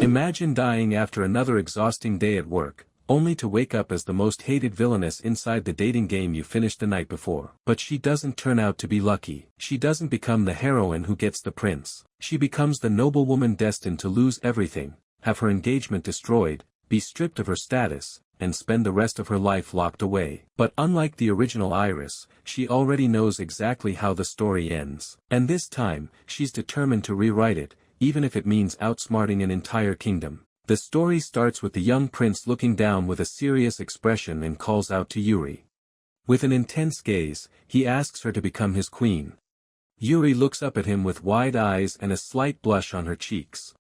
Imagine dying after another exhausting day at work, only to wake up as the most hated villainess inside the dating game you finished the night before. But she doesn't turn out to be lucky. She doesn't become the heroine who gets the prince. She becomes the noblewoman destined to lose everything, have her engagement destroyed, be stripped of her status, and spend the rest of her life locked away. But unlike the original Iris, she already knows exactly how the story ends. And this time, she's determined to rewrite it, even if it means outsmarting an entire kingdom. The story starts with the young prince looking down with a serious expression and calls out to Yuri. With an intense gaze, he asks her to become his queen. Yuri looks up at him with wide eyes and a slight blush on her cheeks.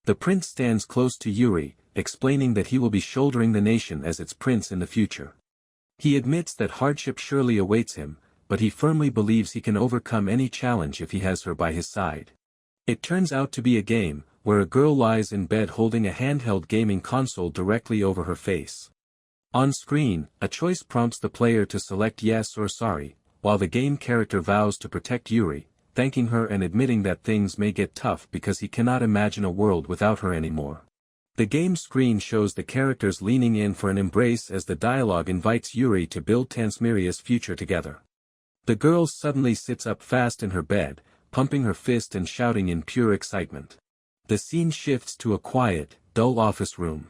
The prince stands close to Yuri, explaining that he will be shouldering the nation as its prince in the future. He admits that hardship surely awaits him, but he firmly believes he can overcome any challenge if he has her by his side. It turns out to be a game, where a girl lies in bed holding a handheld gaming console directly over her face. On screen, a choice prompts the player to select yes or sorry, while the game character vows to protect Yuri, thanking her and admitting that things may get tough because he cannot imagine a world without her anymore. The game screen shows the characters leaning in for an embrace as the dialogue invites Yuri to build Tansmiria's future together. The girl suddenly sits up fast in her bed, pumping her fist and shouting in pure excitement. The scene shifts to a quiet, dull office room.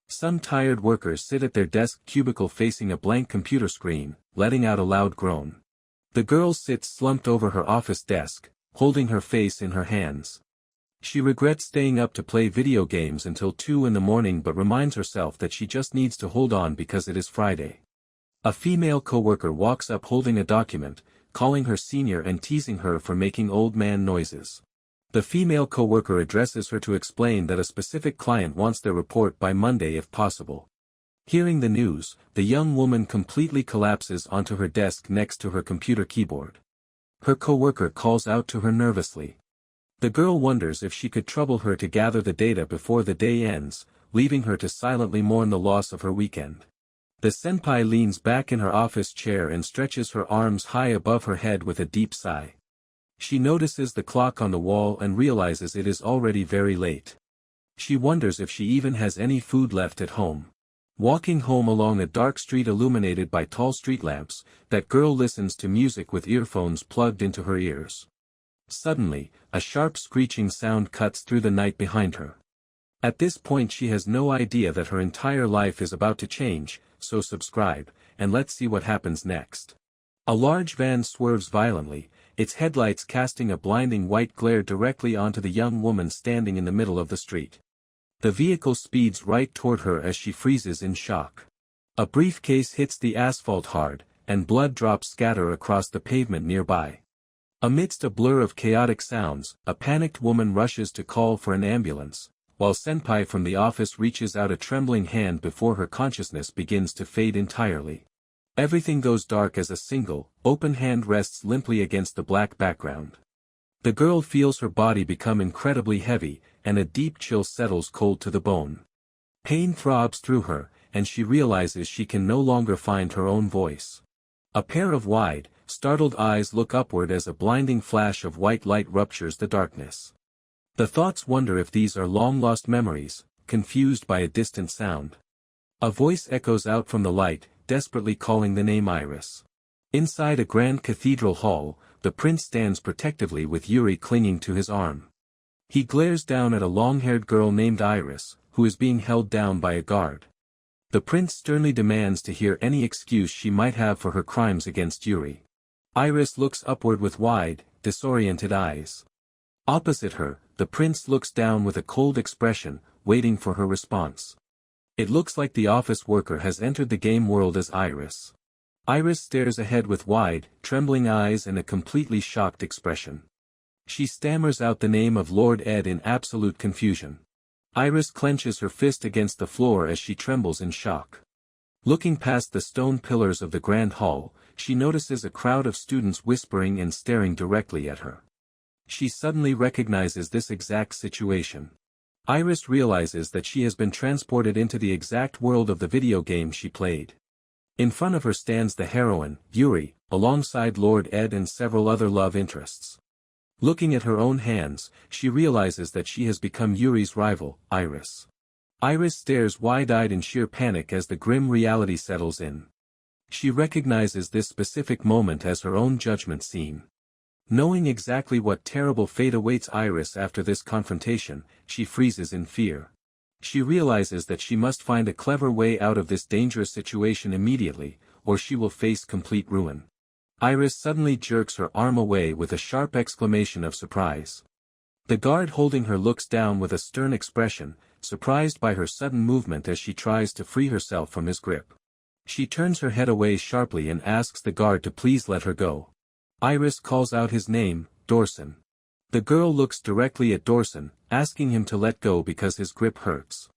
Some tired workers sit at their desk cubicle facing a blank computer screen, letting out a loud groan. The girl sits slumped over her office desk, holding her face in her hands. She regrets staying up to play video games until 2 in the morning but reminds herself that she just needs to hold on because it is Friday. A female coworker walks up holding a document, calling her senior and teasing her for making old man noises. The female coworker addresses her to explain that a specific client wants their report by Monday if possible. Hearing the news, the young woman completely collapses onto her desk next to her computer keyboard. Her coworker calls out to her nervously. The girl wonders if she could trouble her to gather the data before the day ends, leaving her to silently mourn the loss of her weekend. The senpai leans back in her office chair and stretches her arms high above her head with a deep sigh. She notices the clock on the wall and realizes it is already very late. She wonders if she even has any food left at home. Walking home along a dark street illuminated by tall street lamps, that girl listens to music with earphones plugged into her ears. Suddenly, a sharp screeching sound cuts through the night behind her. At this point she has no idea that her entire life is about to change, so subscribe, and let's see what happens next. A large van swerves violently, its headlights casting a blinding white glare directly onto the young woman standing in the middle of the street. The vehicle speeds right toward her as she freezes in shock. A briefcase hits the asphalt hard, and blood drops scatter across the pavement nearby. Amidst a blur of chaotic sounds, a panicked woman rushes to call for an ambulance, while senpai from the office reaches out a trembling hand before her consciousness begins to fade entirely. Everything goes dark as a single, open hand rests limply against the black background. The girl feels her body become incredibly heavy, and a deep chill settles cold to the bone. Pain throbs through her, and she realizes she can no longer find her own voice. A pair of wide, startled eyes look upward as a blinding flash of white light ruptures the darkness. The thoughts wonder if these are long-lost memories, confused by a distant sound. A voice echoes out from the light, desperately calling the name Iris. Inside a grand cathedral hall, the prince stands protectively with Yuri clinging to his arm. He glares down at a long-haired girl named Iris, who is being held down by a guard. The prince sternly demands to hear any excuse she might have for her crimes against Yuri. Iris looks upward with wide, disoriented eyes. Opposite her, the prince looks down with a cold expression, waiting for her response. It looks like the office worker has entered the game world as Iris. Iris stares ahead with wide, trembling eyes and a completely shocked expression. She stammers out the name of Lord Ed in absolute confusion. Iris clenches her fist against the floor as she trembles in shock. Looking past the stone pillars of the grand hall, she notices a crowd of students whispering and staring directly at her. She suddenly recognizes this exact situation. Iris realizes that she has been transported into the exact world of the video game she played. In front of her stands the heroine, Yuri, alongside Lord Ed and several other love interests. Looking at her own hands, she realizes that she has become Yuri's rival, Iris. Iris stares wide-eyed in sheer panic as the grim reality settles in. She recognizes this specific moment as her own judgment scene. Knowing exactly what terrible fate awaits Iris after this confrontation, she freezes in fear. She realizes that she must find a clever way out of this dangerous situation immediately, or she will face complete ruin. Iris suddenly jerks her arm away with a sharp exclamation of surprise. The guard holding her looks down with a stern expression, surprised by her sudden movement as she tries to free herself from his grip. She turns her head away sharply and asks the guard to please let her go. Iris calls out his name, Dorson. The girl looks directly at Dorson, asking him to let go because his grip hurts.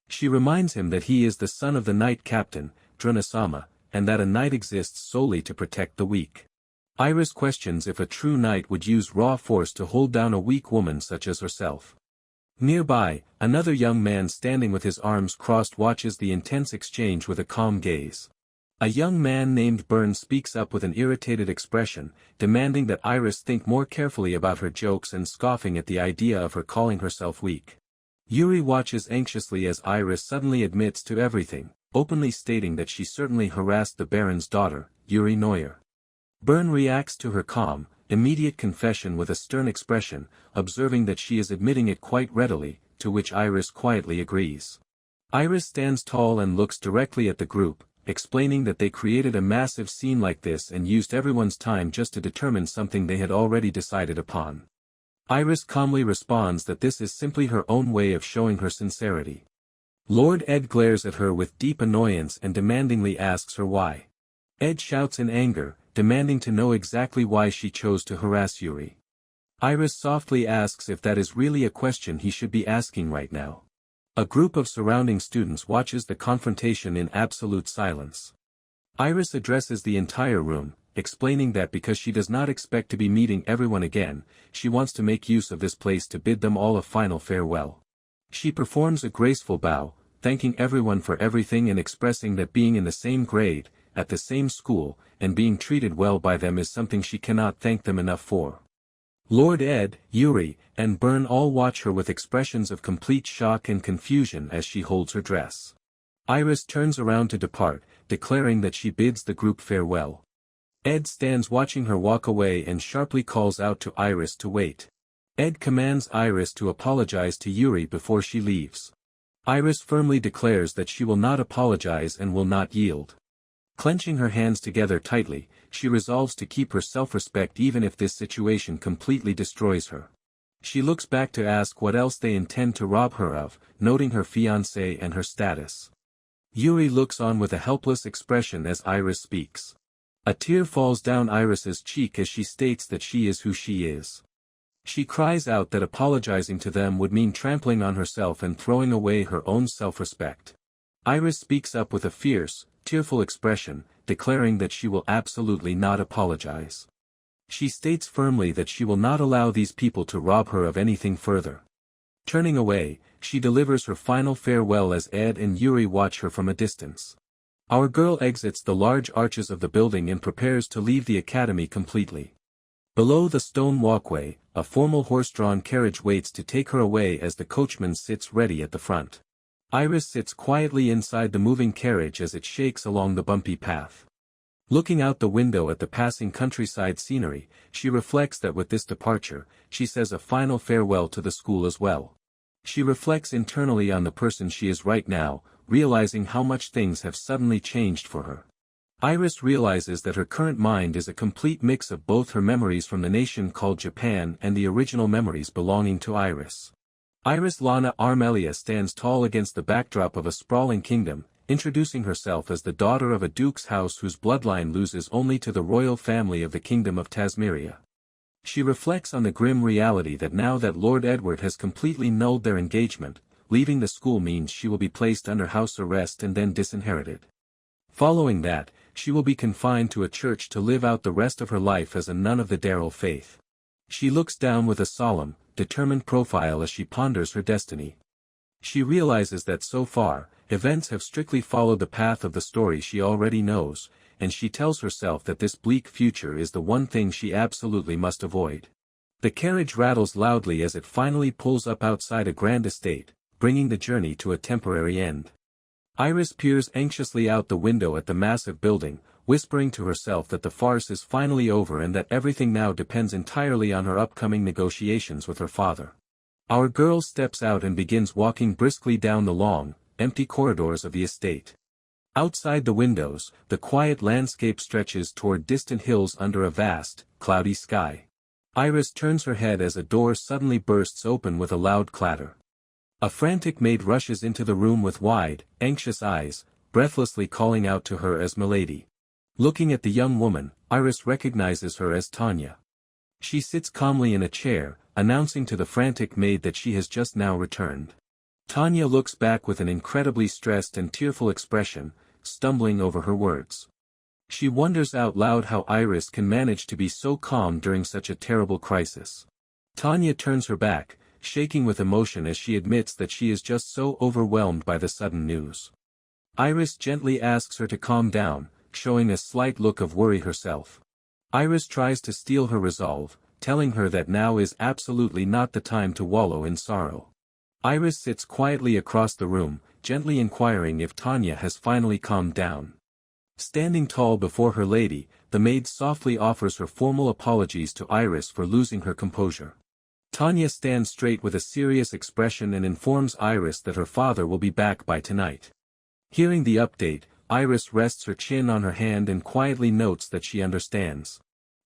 She reminds him that he is the son of the knight captain, Drunasama, and that a knight exists solely to protect the weak. Iris questions if a true knight would use raw force to hold down a weak woman such as herself. Nearby, another young man standing with his arms crossed watches the intense exchange with a calm gaze. A young man named Byrne speaks up with an irritated expression, demanding that Iris think more carefully about her jokes and scoffing at the idea of her calling herself weak. Yuri watches anxiously as Iris suddenly admits to everything, openly stating that she certainly harassed the Baron's daughter, Yuri Neuer. Byrne reacts to her calm, immediate confession with a stern expression, observing that she is admitting it quite readily, to which Iris quietly agrees. Iris stands tall and looks directly at the group, explaining that they created a massive scene like this and used everyone's time just to determine something they had already decided upon. Iris calmly responds that this is simply her own way of showing her sincerity. Lord Ed glares at her with deep annoyance and demandingly asks her why. Ed shouts in anger, demanding to know exactly why she chose to harass Yuri. Iris softly asks if that is really a question he should be asking right now. A group of surrounding students watches the confrontation in absolute silence. Iris addresses the entire room, explaining that because she does not expect to be meeting everyone again, she wants to make use of this place to bid them all a final farewell. She performs a graceful bow, thanking everyone for everything and expressing that being in the same grade, at the same school, and being treated well by them is something she cannot thank them enough for. Lord Ed, Yuri, and Byrne all watch her with expressions of complete shock and confusion as she holds her dress. Iris turns around to depart, declaring that she bids the group farewell. Ed stands watching her walk away and sharply calls out to Iris to wait. Ed commands Iris to apologize to Yuri before she leaves. Iris firmly declares that she will not apologize and will not yield. Clenching her hands together tightly, she resolves to keep her self-respect even if this situation completely destroys her. She looks back to ask what else they intend to rob her of, noting her fiancé and her status. Yuri looks on with a helpless expression as Iris speaks. A tear falls down Iris's cheek as she states that she is who she is. She cries out that apologizing to them would mean trampling on herself and throwing away her own self-respect. Iris speaks up with a fierce, tearful expression, declaring that she will absolutely not apologize. She states firmly that she will not allow these people to rob her of anything further. Turning away, she delivers her final farewell as Ed and Yuri watch her from a distance. Our girl exits the large arches of the building and prepares to leave the academy completely. Below the stone walkway, a formal horse-drawn carriage waits to take her away as the coachman sits ready at the front. Iris sits quietly inside the moving carriage as it shakes along the bumpy path. Looking out the window at the passing countryside scenery, she reflects that with this departure, she says a final farewell to the school as well. She reflects internally on the person she is right now, realizing how much things have suddenly changed for her. Iris realizes that her current mind is a complete mix of both her memories from the nation called Japan and the original memories belonging to Iris. Iris Lana Armelia stands tall against the backdrop of a sprawling kingdom, introducing herself as the daughter of a duke's house whose bloodline loses only to the royal family of the Kingdom of Tasmiria. She reflects on the grim reality that now that Lord Edward has completely nulled their engagement, leaving the school means she will be placed under house arrest and then disinherited. Following that, she will be confined to a church to live out the rest of her life as a nun of the Daryl faith. She looks down with a solemn, determined profile as she ponders her destiny. She realizes that so far, events have strictly followed the path of the story she already knows, and she tells herself that this bleak future is the one thing she absolutely must avoid. The carriage rattles loudly as it finally pulls up outside a grand estate, bringing the journey to a temporary end. Iris peers anxiously out the window at the massive building, whispering to herself that the farce is finally over and that everything now depends entirely on her upcoming negotiations with her father. Our girl steps out and begins walking briskly down the long, empty corridors of the estate. Outside the windows, the quiet landscape stretches toward distant hills under a vast, cloudy sky. Iris turns her head as a door suddenly bursts open with a loud clatter. A frantic maid rushes into the room with wide, anxious eyes, breathlessly calling out to her as Milady. Looking at the young woman, Iris recognizes her as Tanya. She sits calmly in a chair, announcing to the frantic maid that she has just now returned. Tanya looks back with an incredibly stressed and tearful expression, stumbling over her words. She wonders out loud how Iris can manage to be so calm during such a terrible crisis. Tanya turns her back, shaking with emotion as she admits that she is just so overwhelmed by the sudden news. Iris gently asks her to calm down, showing a slight look of worry herself. Iris tries to steel her resolve, telling her that now is absolutely not the time to wallow in sorrow. Iris sits quietly across the room, gently inquiring if Tanya has finally calmed down. Standing tall before her lady, the maid softly offers her formal apologies to Iris for losing her composure. Tanya stands straight with a serious expression and informs Iris that her father will be back by tonight. Hearing the update, Iris rests her chin on her hand and quietly notes that she understands.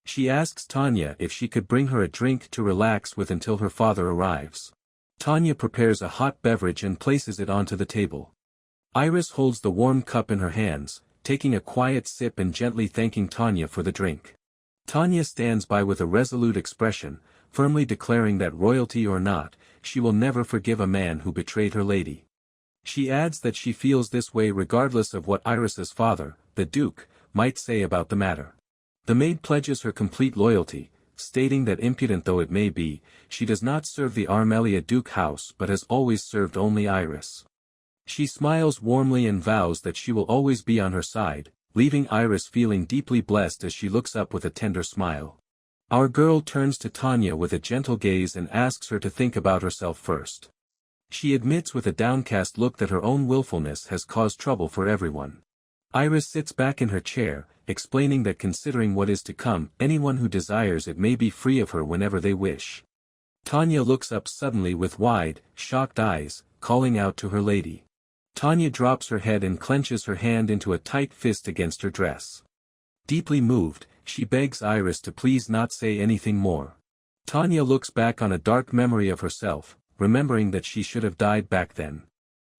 She asks Tanya if she could bring her a drink to relax with until her father arrives. Tanya prepares a hot beverage and places it onto the table. Iris holds the warm cup in her hands, taking a quiet sip and gently thanking Tanya for the drink. Tanya stands by with a resolute expression, firmly declaring that royalty or not, she will never forgive a man who betrayed her lady. She adds that she feels this way regardless of what Iris's father, the Duke, might say about the matter. The maid pledges her complete loyalty, stating that impudent though it may be, she does not serve the Armelia Duke house but has always served only Iris. She smiles warmly and vows that she will always be on her side, leaving Iris feeling deeply blessed as she looks up with a tender smile. Our girl turns to Tanya with a gentle gaze and asks her to think about herself first. She admits with a downcast look that her own willfulness has caused trouble for everyone. Iris sits back in her chair, explaining that considering what is to come, anyone who desires it may be free of her whenever they wish. Tanya looks up suddenly with wide, shocked eyes, calling out to her lady. Tanya drops her head and clenches her hand into a tight fist against her dress. Deeply moved, she begs Iris to please not say anything more. Tanya looks back on a dark memory of herself, remembering that she should have died back then.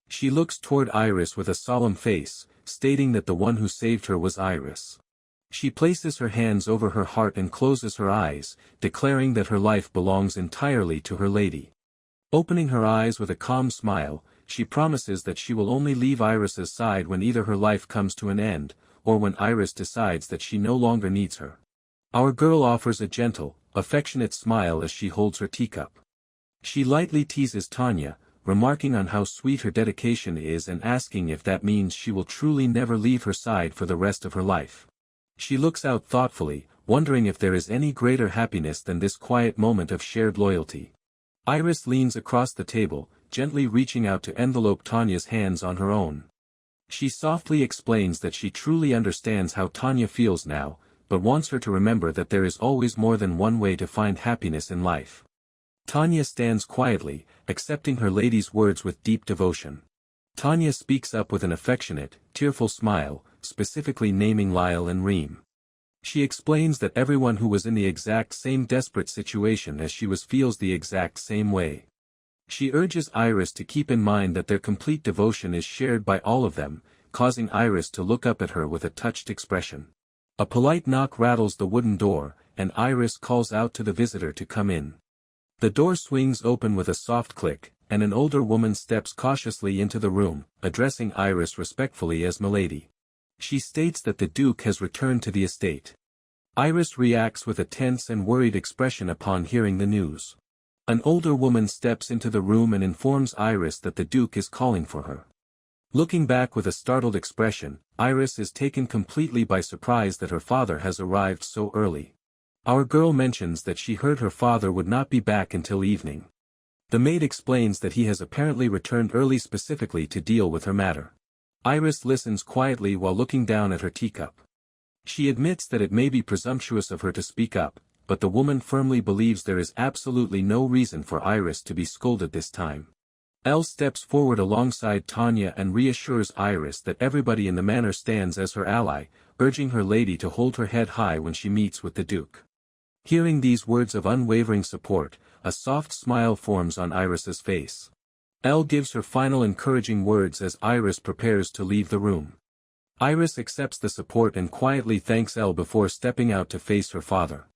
She looks toward Iris with a solemn face, stating that the one who saved her was Iris. She places her hands over her heart and closes her eyes, declaring that her life belongs entirely to her lady. Opening her eyes with a calm smile, she promises that she will only leave Iris's side when either her life comes to an end, or when Iris decides that she no longer needs her. Our girl offers a gentle, affectionate smile as she holds her teacup. She lightly teases Tanya, remarking on how sweet her dedication is and asking if that means she will truly never leave her side for the rest of her life. She looks out thoughtfully, wondering if there is any greater happiness than this quiet moment of shared loyalty. Iris leans across the table, gently reaching out to envelope Tanya's hands on her own. She softly explains that she truly understands how Tanya feels now, but wants her to remember that there is always more than one way to find happiness in life. Tanya stands quietly, accepting her lady's words with deep devotion. Tanya speaks up with an affectionate, tearful smile, specifically naming Lyle and Reem. She explains that everyone who was in the exact same desperate situation as she was feels the exact same way. She urges Iris to keep in mind that their complete devotion is shared by all of them, causing Iris to look up at her with a touched expression. A polite knock rattles the wooden door, and Iris calls out to the visitor to come in. The door swings open with a soft click, and an older woman steps cautiously into the room, addressing Iris respectfully as Milady. She states that the Duke has returned to the estate. Iris reacts with a tense and worried expression upon hearing the news. An older woman steps into the room and informs Iris that the Duke is calling for her. Looking back with a startled expression, Iris is taken completely by surprise that her father has arrived so early. Our girl mentions that she heard her father would not be back until evening. The maid explains that he has apparently returned early specifically to deal with her matter. Iris listens quietly while looking down at her teacup. She admits that it may be presumptuous of her to speak up, but the woman firmly believes there is absolutely no reason for Iris to be scolded this time. Elle steps forward alongside Tanya and reassures Iris that everybody in the manor stands as her ally, urging her lady to hold her head high when she meets with the Duke. Hearing these words of unwavering support, a soft smile forms on Iris's face. Elle gives her final encouraging words as Iris prepares to leave the room. Iris accepts the support and quietly thanks Elle before stepping out to face her father.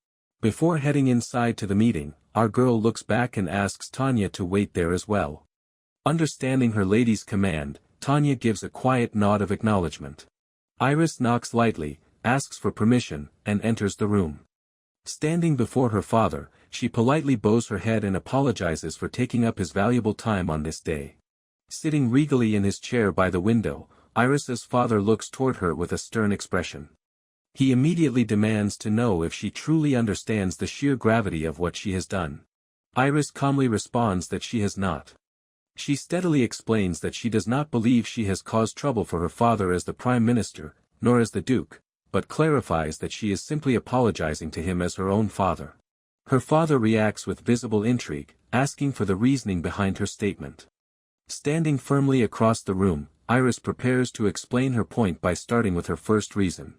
Before heading inside to the meeting, our girl looks back and asks Tanya to wait there as well. Understanding her lady's command, Tanya gives a quiet nod of acknowledgement. Iris knocks lightly, asks for permission, and enters the room. Standing before her father, she politely bows her head and apologizes for taking up his valuable time on this day. Sitting regally in his chair by the window, Iris's father looks toward her with a stern expression. He immediately demands to know if she truly understands the sheer gravity of what she has done. Iris calmly responds that she has not. She steadily explains that she does not believe she has caused trouble for her father as the Prime Minister, nor as the Duke, but clarifies that she is simply apologizing to him as her own father. Her father reacts with visible intrigue, asking for the reasoning behind her statement. Standing firmly across the room, Iris prepares to explain her point by starting with her first reason.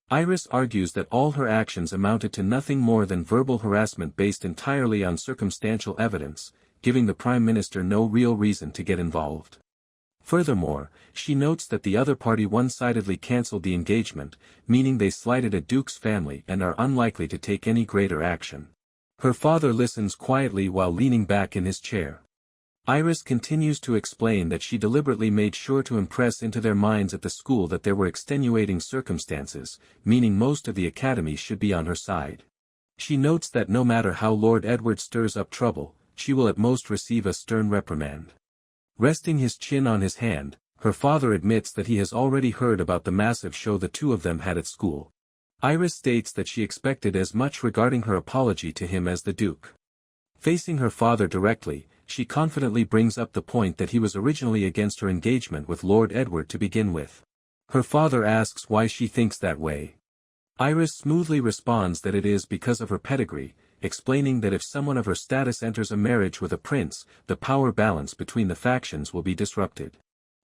Iris argues that all her actions amounted to nothing more than verbal harassment based entirely on circumstantial evidence, giving the Prime Minister no real reason to get involved. Furthermore, she notes that the other party one-sidedly cancelled the engagement, meaning they slighted a duke's family and are unlikely to take any greater action. Her father listens quietly while leaning back in his chair. Iris continues to explain that she deliberately made sure to impress into their minds at the school that there were extenuating circumstances, meaning most of the academy should be on her side. She notes that no matter how Lord Edward stirs up trouble, she will at most receive a stern reprimand. Resting his chin on his hand, her father admits that he has already heard about the massive show the two of them had at school. Iris states that she expected as much regarding her apology to him as the Duke. Facing her father directly, she confidently brings up the point that he was originally against her engagement with Lord Edward to begin with. Her father asks why she thinks that way. Iris smoothly responds that it is because of her pedigree, explaining that if someone of her status enters a marriage with a prince, the power balance between the factions will be disrupted.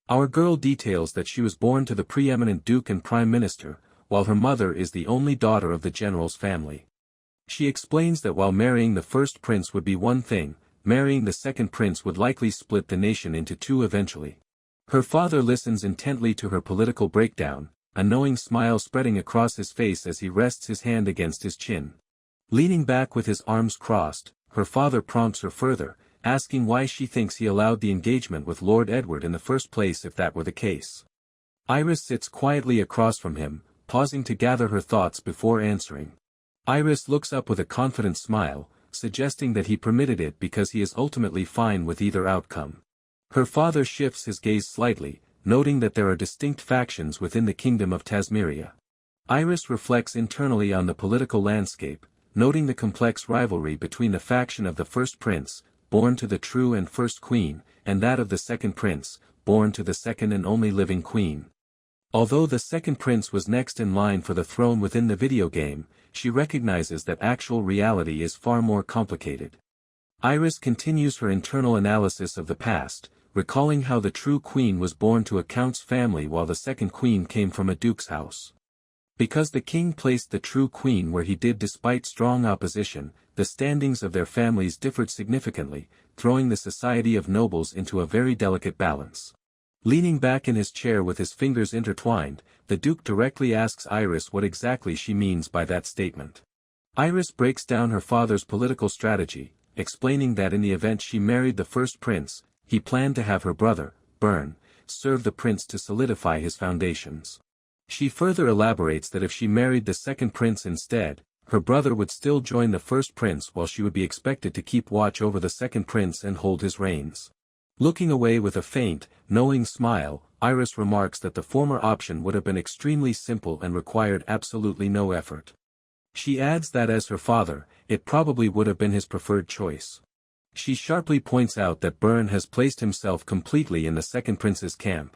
Our girl details that she was born to the preeminent Duke and Prime Minister, while her mother is the only daughter of the general's family. She explains that while marrying the first prince would be one thing, marrying the second prince would likely split the nation into two eventually. Her father listens intently to her political breakdown, a knowing smile spreading across his face as he rests his hand against his chin. Leaning back with his arms crossed, her father prompts her further, asking why she thinks he allowed the engagement with Lord Edward in the first place if that were the case. Iris sits quietly across from him, pausing to gather her thoughts before answering. Iris looks up with a confident smile, suggesting that he permitted it because he is ultimately fine with either outcome. Her father shifts his gaze slightly, noting that there are distinct factions within the kingdom of Tasmiria. Iris reflects internally on the political landscape, noting the complex rivalry between the faction of the first prince, born to the true and first queen, and that of the second prince, born to the second and only living queen. Although the second prince was next in line for the throne within the video game, she recognizes that actual reality is far more complicated. Iris continues her internal analysis of the past, recalling how the true queen was born to a count's family while the second queen came from a duke's house. Because the king placed the true queen where he did despite strong opposition, the standings of their families differed significantly, throwing the society of nobles into a very delicate balance. Leaning back in his chair with his fingers intertwined, the Duke directly asks Iris what exactly she means by that statement. Iris breaks down her father's political strategy, explaining that in the event she married the first prince, he planned to have her brother, Byrne, serve the prince to solidify his foundations. She further elaborates that if she married the second prince instead, her brother would still join the first prince while she would be expected to keep watch over the second prince and hold his reins. Looking away with a faint, knowing smile, Iris remarks that the former option would have been extremely simple and required absolutely no effort. She adds that as her father, it probably would have been his preferred choice. She sharply points out that Byrne has placed himself completely in the second prince's camp.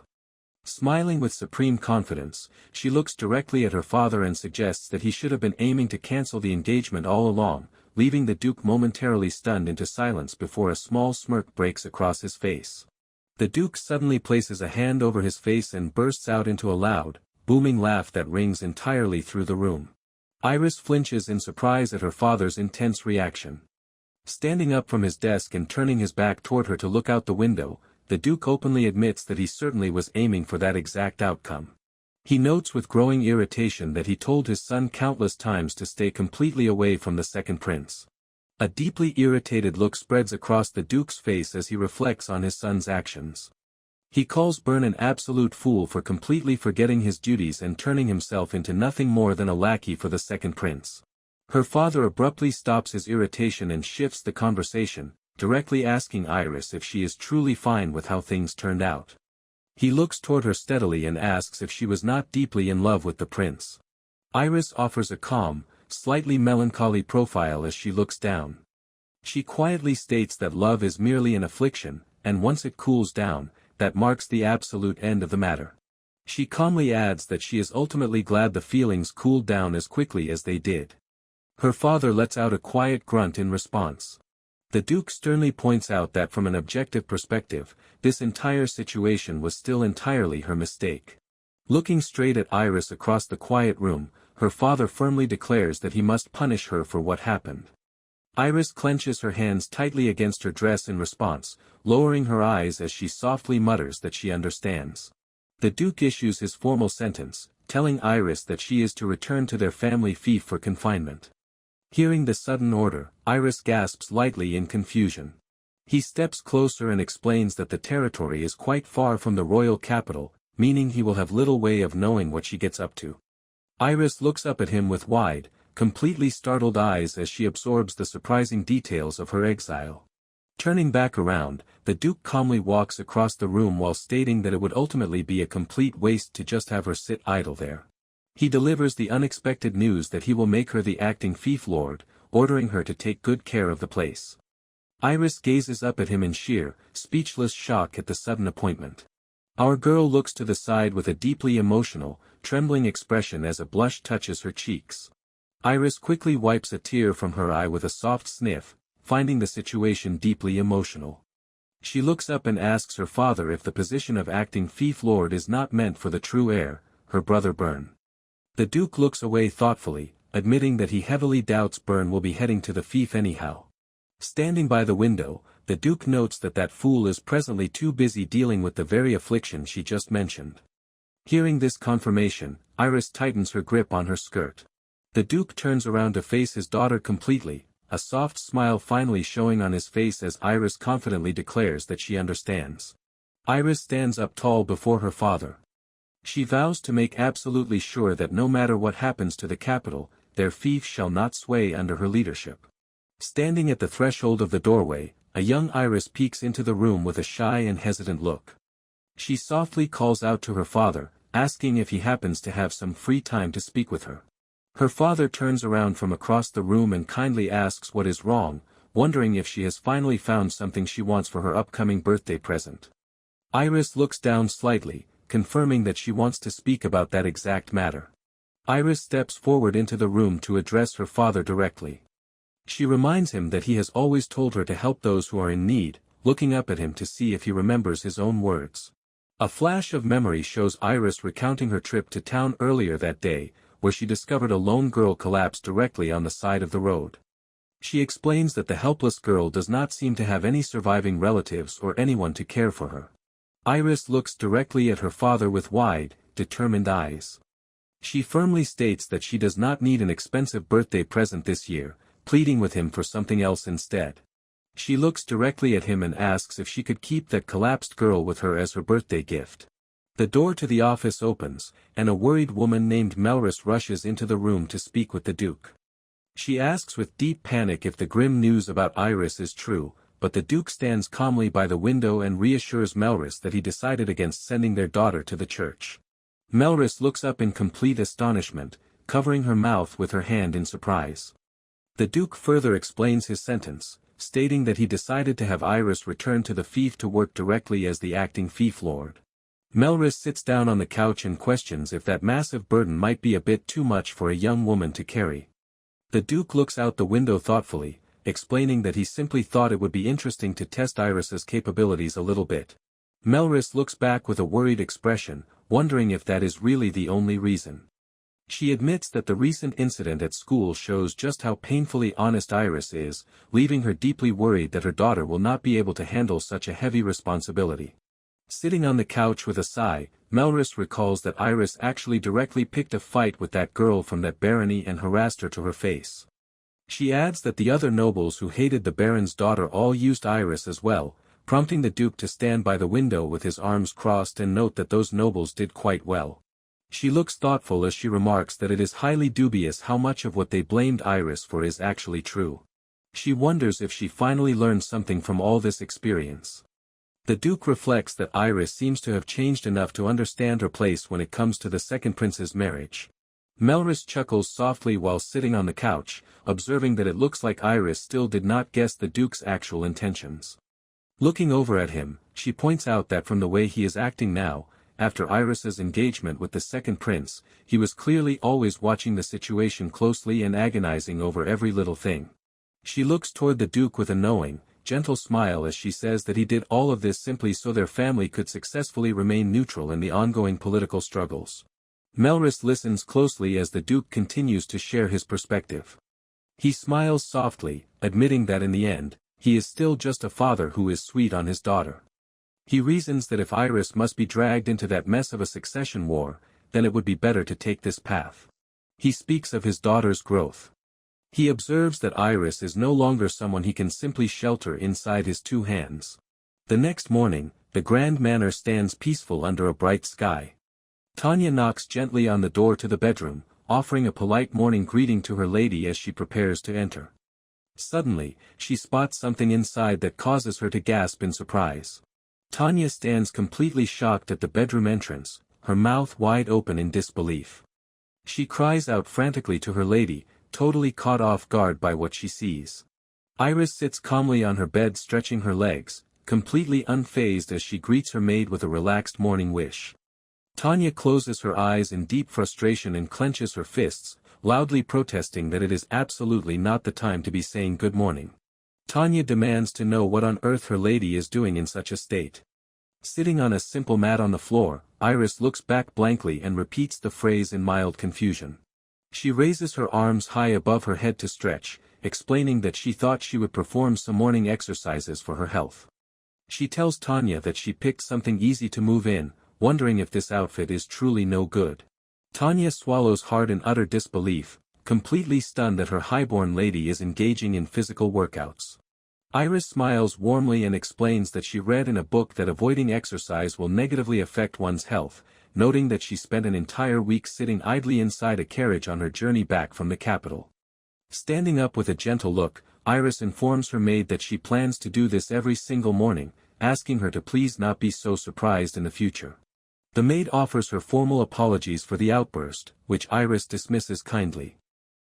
Smiling with supreme confidence, she looks directly at her father and suggests that he should have been aiming to cancel the engagement all along, leaving the Duke momentarily stunned into silence before a small smirk breaks across his face. The Duke suddenly places a hand over his face and bursts out into a loud, booming laugh that rings entirely through the room. Iris flinches in surprise at her father's intense reaction. Standing up from his desk and turning his back toward her to look out the window, the Duke openly admits that he certainly was aiming for that exact outcome. He notes with growing irritation that he told his son countless times to stay completely away from the second prince. A deeply irritated look spreads across the Duke's face as he reflects on his son's actions. He calls Byrne an absolute fool for completely forgetting his duties and turning himself into nothing more than a lackey for the second prince. Her father abruptly stops his irritation and shifts the conversation, directly asking Iris if she is truly fine with how things turned out. He looks toward her steadily and asks if she was not deeply in love with the prince. Iris offers a calm, slightly melancholy profile as she looks down. She quietly states that love is merely an affliction, and once it cools down, that marks the absolute end of the matter. She calmly adds that she is ultimately glad the feelings cooled down as quickly as they did. Her father lets out a quiet grunt in response. The Duke sternly points out that from an objective perspective, this entire situation was still entirely her mistake. Looking straight at Iris across the quiet room, her father firmly declares that he must punish her for what happened. Iris clenches her hands tightly against her dress in response, lowering her eyes as she softly mutters that she understands. The Duke issues his formal sentence, telling Iris that she is to return to their family fief for confinement. Hearing the sudden order, Iris gasps lightly in confusion. He steps closer and explains that the territory is quite far from the royal capital, meaning he will have little way of knowing what she gets up to. Iris looks up at him with wide, completely startled eyes as she absorbs the surprising details of her exile. Turning back around, the Duke calmly walks across the room while stating that it would ultimately be a complete waste to just have her sit idle there. He delivers the unexpected news that he will make her the acting fief lord, ordering her to take good care of the place. Iris gazes up at him in sheer, speechless shock at the sudden appointment. Our girl looks to the side with a deeply emotional, trembling expression as a blush touches her cheeks. Iris quickly wipes a tear from her eye with a soft sniff, finding the situation deeply emotional. She looks up and asks her father if the position of acting fief lord is not meant for the true heir, her brother Byrne. The Duke looks away thoughtfully, admitting that he heavily doubts Byrne will be heading to the fief anyhow. Standing by the window, the Duke notes that that fool is presently too busy dealing with the very affliction she just mentioned. Hearing this confirmation, Iris tightens her grip on her skirt. The Duke turns around to face his daughter completely, a soft smile finally showing on his face as Iris confidently declares that she understands. Iris stands up tall before her father. She vows to make absolutely sure that no matter what happens to the capital, their fief shall not sway under her leadership. Standing at the threshold of the doorway, a young Iris peeks into the room with a shy and hesitant look. She softly calls out to her father, asking if he happens to have some free time to speak with her. Her father turns around from across the room and kindly asks what is wrong, wondering if she has finally found something she wants for her upcoming birthday present. Iris looks down slightly, confirming that she wants to speak about that exact matter. Iris steps forward into the room to address her father directly. She reminds him that he has always told her to help those who are in need, looking up at him to see if he remembers his own words. A flash of memory shows Iris recounting her trip to town earlier that day, where she discovered a lone girl collapsed directly on the side of the road. She explains that the helpless girl does not seem to have any surviving relatives or anyone to care for her. Iris looks directly at her father with wide, determined eyes. She firmly states that she does not need an expensive birthday present this year, pleading with him for something else instead. She looks directly at him and asks if she could keep that collapsed girl with her as her birthday gift. The door to the office opens, and a worried woman named Melris rushes into the room to speak with the Duke. She asks with deep panic if the grim news about Iris is true, but the Duke stands calmly by the window and reassures Melris that he decided against sending their daughter to the church. Melris looks up in complete astonishment, covering her mouth with her hand in surprise. The Duke further explains his sentence, stating that he decided to have Iris return to the fief to work directly as the acting fief lord. Melris sits down on the couch and questions if that massive burden might be a bit too much for a young woman to carry. The Duke looks out the window thoughtfully, explaining that he simply thought it would be interesting to test Iris's capabilities a little bit. Melris looks back with a worried expression, wondering if that is really the only reason. She admits that the recent incident at school shows just how painfully honest Iris is, leaving her deeply worried that her daughter will not be able to handle such a heavy responsibility. Sitting on the couch with a sigh, Melris recalls that Iris actually directly picked a fight with that girl from that barony and harassed her to her face. She adds that the other nobles who hated the baron's daughter all used Iris as well, prompting the Duke to stand by the window with his arms crossed and note that those nobles did quite well. She looks thoughtful as she remarks that it is highly dubious how much of what they blamed Iris for is actually true. She wonders if she finally learned something from all this experience. The Duke reflects that Iris seems to have changed enough to understand her place when it comes to the second prince's marriage. Melris chuckles softly while sitting on the couch, observing that it looks like Iris still did not guess the Duke's actual intentions. Looking over at him, she points out that from the way he is acting now, after Iris's engagement with the second prince, he was clearly always watching the situation closely and agonizing over every little thing. She looks toward the Duke with a knowing, gentle smile as she says that he did all of this simply so their family could successfully remain neutral in the ongoing political struggles. Melris listens closely as the Duke continues to share his perspective. He smiles softly, admitting that in the end, he is still just a father who is sweet on his daughter. He reasons that if Iris must be dragged into that mess of a succession war, then it would be better to take this path. He speaks of his daughter's growth. He observes that Iris is no longer someone he can simply shelter inside his two hands. The next morning, the Grand Manor stands peaceful under a bright sky. Tanya knocks gently on the door to the bedroom, offering a polite morning greeting to her lady as she prepares to enter. Suddenly, she spots something inside that causes her to gasp in surprise. Tanya stands completely shocked at the bedroom entrance, her mouth wide open in disbelief. She cries out frantically to her lady, totally caught off guard by what she sees. Iris sits calmly on her bed stretching her legs, completely unfazed as she greets her maid with a relaxed morning wish. Tanya closes her eyes in deep frustration and clenches her fists, loudly protesting that it is absolutely not the time to be saying good morning. Tanya demands to know what on earth her lady is doing in such a state. Sitting on a simple mat on the floor, Iris looks back blankly and repeats the phrase in mild confusion. She raises her arms high above her head to stretch, explaining that she thought she would perform some morning exercises for her health. She tells Tanya that she picked something easy to move in, wondering if this outfit is truly no good. Tanya swallows hard in utter disbelief, completely stunned that her highborn lady is engaging in physical workouts. Iris smiles warmly and explains that she read in a book that avoiding exercise will negatively affect one's health, noting that she spent an entire week sitting idly inside a carriage on her journey back from the capital. Standing up with a gentle look, Iris informs her maid that she plans to do this every single morning, asking her to please not be so surprised in the future. The maid offers her formal apologies for the outburst, which Iris dismisses kindly.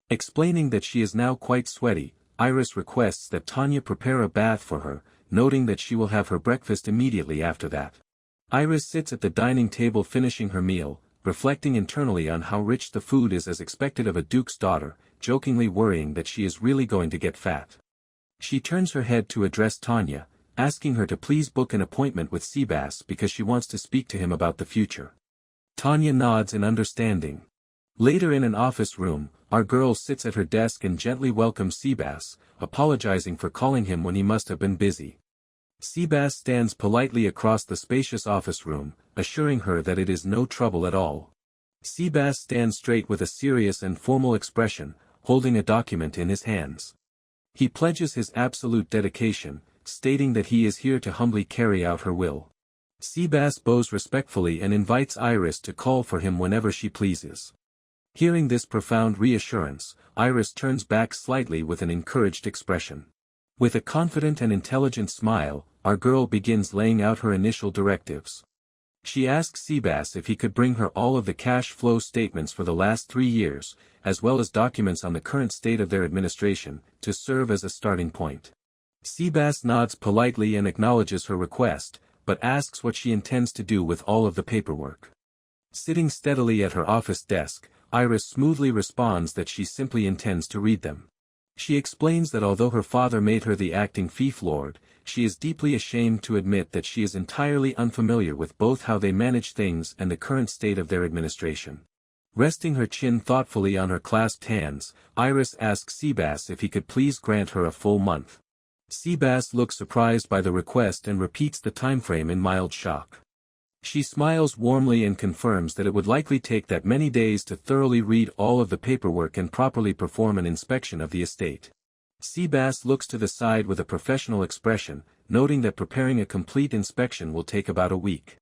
Explaining that she is now quite sweaty, Iris requests that Tanya prepare a bath for her, noting that she will have her breakfast immediately after that. Iris sits at the dining table finishing her meal, reflecting internally on how rich the food is as expected of a duke's daughter, jokingly worrying that she is really going to get fat. She turns her head to address Tanya, asking her to please book an appointment with Seabass because she wants to speak to him about the future. Tanya nods in understanding. Later in an office room, our girl sits at her desk and gently welcomes Seabass, apologizing for calling him when he must have been busy. Seabass stands politely across the spacious office room, assuring her that it is no trouble at all. Seabass stands straight with a serious and formal expression, holding a document in his hands. He pledges his absolute dedication, stating that he is here to humbly carry out her will. Seabass bows respectfully and invites Iris to call for him whenever she pleases. Hearing this profound reassurance, Iris turns back slightly with an encouraged expression. With a confident and intelligent smile, our girl begins laying out her initial directives. She asks Seabass if he could bring her all of the cash flow statements for the last 3 years, as well as documents on the current state of their administration, to serve as a starting point. Seabass nods politely and acknowledges her request, but asks what she intends to do with all of the paperwork. Sitting steadily at her office desk, Iris smoothly responds that she simply intends to read them. She explains that although her father made her the acting fief lord, she is deeply ashamed to admit that she is entirely unfamiliar with both how they manage things and the current state of their administration. Resting her chin thoughtfully on her clasped hands, Iris asks Seabass if he could please grant her a full month. Seabass looks surprised by the request and repeats the timeframe in mild shock. She smiles warmly and confirms that it would likely take that many days to thoroughly read all of the paperwork and properly perform an inspection of the estate. Seabass looks to the side with a professional expression, noting that preparing a complete inspection will take about a week.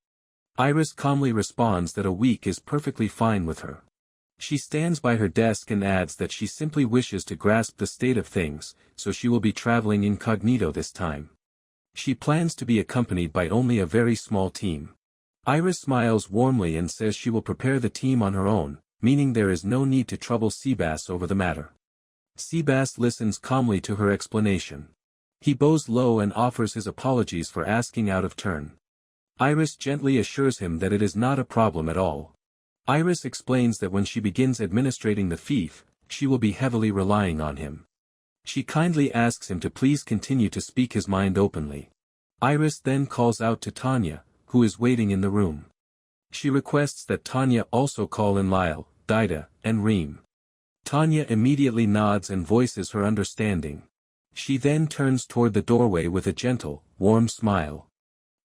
Iris calmly responds that a week is perfectly fine with her. She stands by her desk and adds that she simply wishes to grasp the state of things, so she will be traveling incognito this time. She plans to be accompanied by only a very small team. Iris smiles warmly and says she will prepare the team on her own, meaning there is no need to trouble Seabass over the matter. Seabass listens calmly to her explanation. He bows low and offers his apologies for asking out of turn. Iris gently assures him that it is not a problem at all. Iris explains that when she begins administrating the fief, she will be heavily relying on him. She kindly asks him to please continue to speak his mind openly. Iris then calls out to Tanya, who is waiting in the room. She requests that Tanya also call in Lyle, Daida, and Reem. Tanya immediately nods and voices her understanding. She then turns toward the doorway with a gentle, warm smile.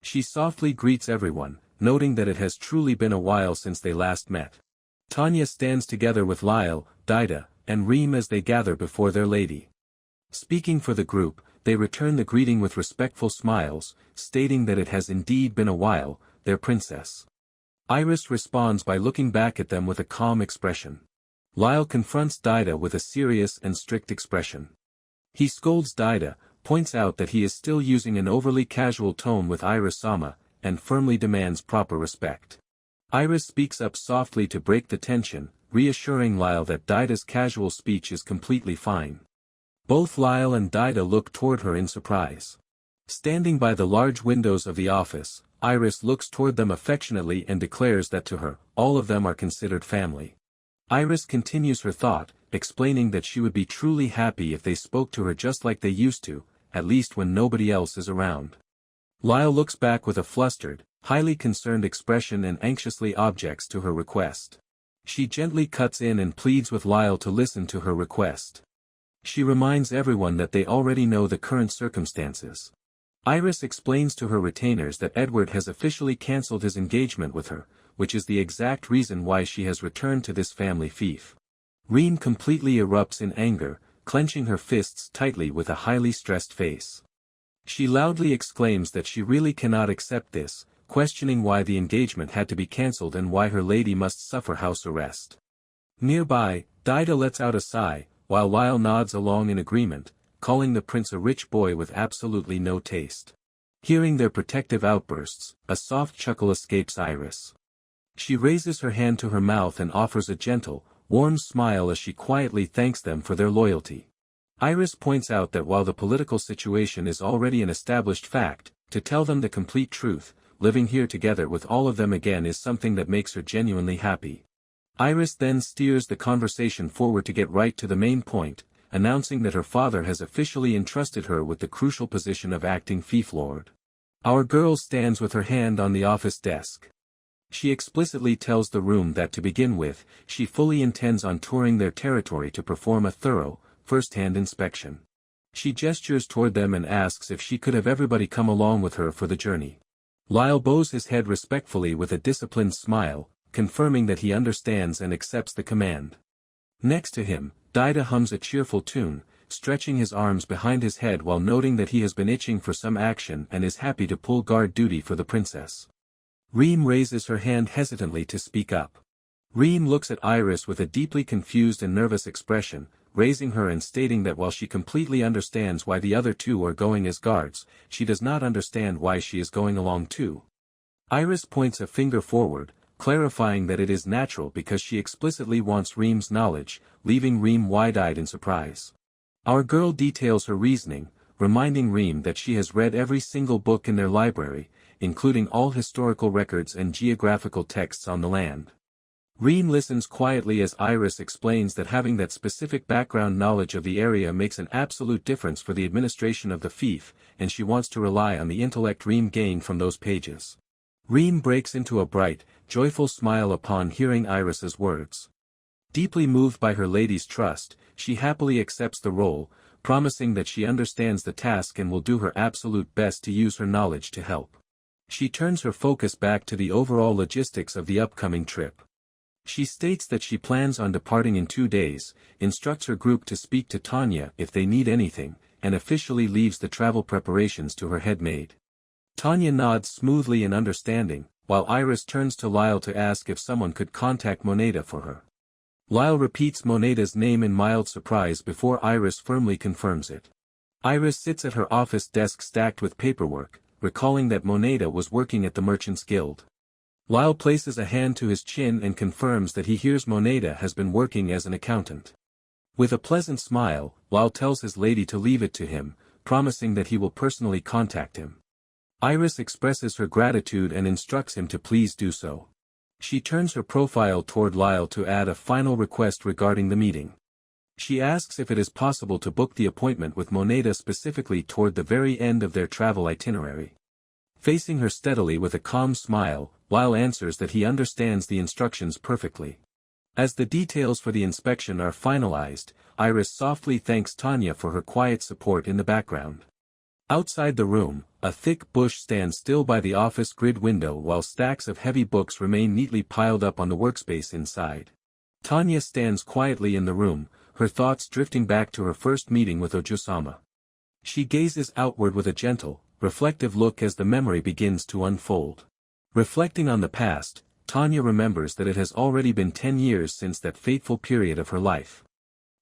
She softly greets everyone, noting that it has truly been a while since they last met. Tanya stands together with Lyle, Daida, and Reem as they gather before their lady. Speaking for the group, they return the greeting with respectful smiles, stating that it has indeed been a while, their princess. Iris responds by looking back at them with a calm expression. Lyle confronts Daida with a serious and strict expression. He scolds Daida, points out that he is still using an overly casual tone with Iris-sama, and firmly demands proper respect. Iris speaks up softly to break the tension, reassuring Lyle that Daida's casual speech is completely fine. Both Lyle and Daida look toward her in surprise. Standing by the large windows of the office, Iris looks toward them affectionately and declares that to her, all of them are considered family. Iris continues her thought, explaining that she would be truly happy if they spoke to her just like they used to, at least when nobody else is around. Lyle looks back with a flustered, highly concerned expression and anxiously objects to her request. She gently cuts in and pleads with Lyle to listen to her request. She reminds everyone that they already know the current circumstances. Iris explains to her retainers that Edward has officially cancelled his engagement with her, which is the exact reason why she has returned to this family fief. Reem completely erupts in anger, clenching her fists tightly with a highly stressed face. She loudly exclaims that she really cannot accept this, questioning why the engagement had to be cancelled and why her lady must suffer house arrest. Nearby, Daida lets out a sigh, while Lyle nods along in agreement, calling the prince a rich boy with absolutely no taste. Hearing their protective outbursts, a soft chuckle escapes Iris. She raises her hand to her mouth and offers a gentle, warm smile as she quietly thanks them for their loyalty. Iris points out that while the political situation is already an established fact, to tell them the complete truth, living here together with all of them again is something that makes her genuinely happy. Iris then steers the conversation forward to get right to the main point, announcing that her father has officially entrusted her with the crucial position of acting fief lord. Our girl stands with her hand on the office desk. She explicitly tells the room that to begin with, she fully intends on touring their territory to perform a thorough, first-hand inspection. She gestures toward them and asks if she could have everybody come along with her for the journey. Lyle bows his head respectfully with a disciplined smile, confirming that he understands and accepts the command. Next to him, Daida hums a cheerful tune, stretching his arms behind his head while noting that he has been itching for some action and is happy to pull guard duty for the princess. Reem raises her hand hesitantly to speak up. Reem looks at Iris with a deeply confused and nervous expression, raising her and stating that while she completely understands why the other two are going as guards, she does not understand why she is going along too. Iris points a finger forward, clarifying that it is natural because she explicitly wants Reem's knowledge, leaving Reem wide-eyed in surprise. Our girl details her reasoning, reminding Reem that she has read every single book in their library, including all historical records and geographical texts on the land. Reem listens quietly as Iris explains that having that specific background knowledge of the area makes an absolute difference for the administration of the fief, and she wants to rely on the intellect Reem gained from those pages. Reem breaks into a bright, joyful smile upon hearing Iris's words. Deeply moved by her lady's trust, she happily accepts the role, promising that she understands the task and will do her absolute best to use her knowledge to help. She turns her focus back to the overall logistics of the upcoming trip. She states that she plans on departing in 2 days, instructs her group to speak to Tanya if they need anything, and officially leaves the travel preparations to her head maid. Tanya nods smoothly in understanding, while Iris turns to Lyle to ask if someone could contact Moneda for her. Lyle repeats Moneda's name in mild surprise before Iris firmly confirms it. Iris sits at her office desk stacked with paperwork, recalling that Moneda was working at the Merchants Guild. Lyle places a hand to his chin and confirms that he hears Moneda has been working as an accountant. With a pleasant smile, Lyle tells his lady to leave it to him, promising that he will personally contact him. Iris expresses her gratitude and instructs him to please do so. She turns her profile toward Lyle to add a final request regarding the meeting. She asks if it is possible to book the appointment with Moneda specifically toward the very end of their travel itinerary. Facing her steadily with a calm smile, Lyle answers that he understands the instructions perfectly. As the details for the inspection are finalized, Iris softly thanks Tanya for her quiet support in the background. Outside the room, a thick bush stands still by the office grid window while stacks of heavy books remain neatly piled up on the workspace inside. Tanya stands quietly in the room, her thoughts drifting back to her first meeting with Ojo-sama. She gazes outward with a gentle, reflective look as the memory begins to unfold. Reflecting on the past, Tanya remembers that it has already been 10 years since that fateful period of her life.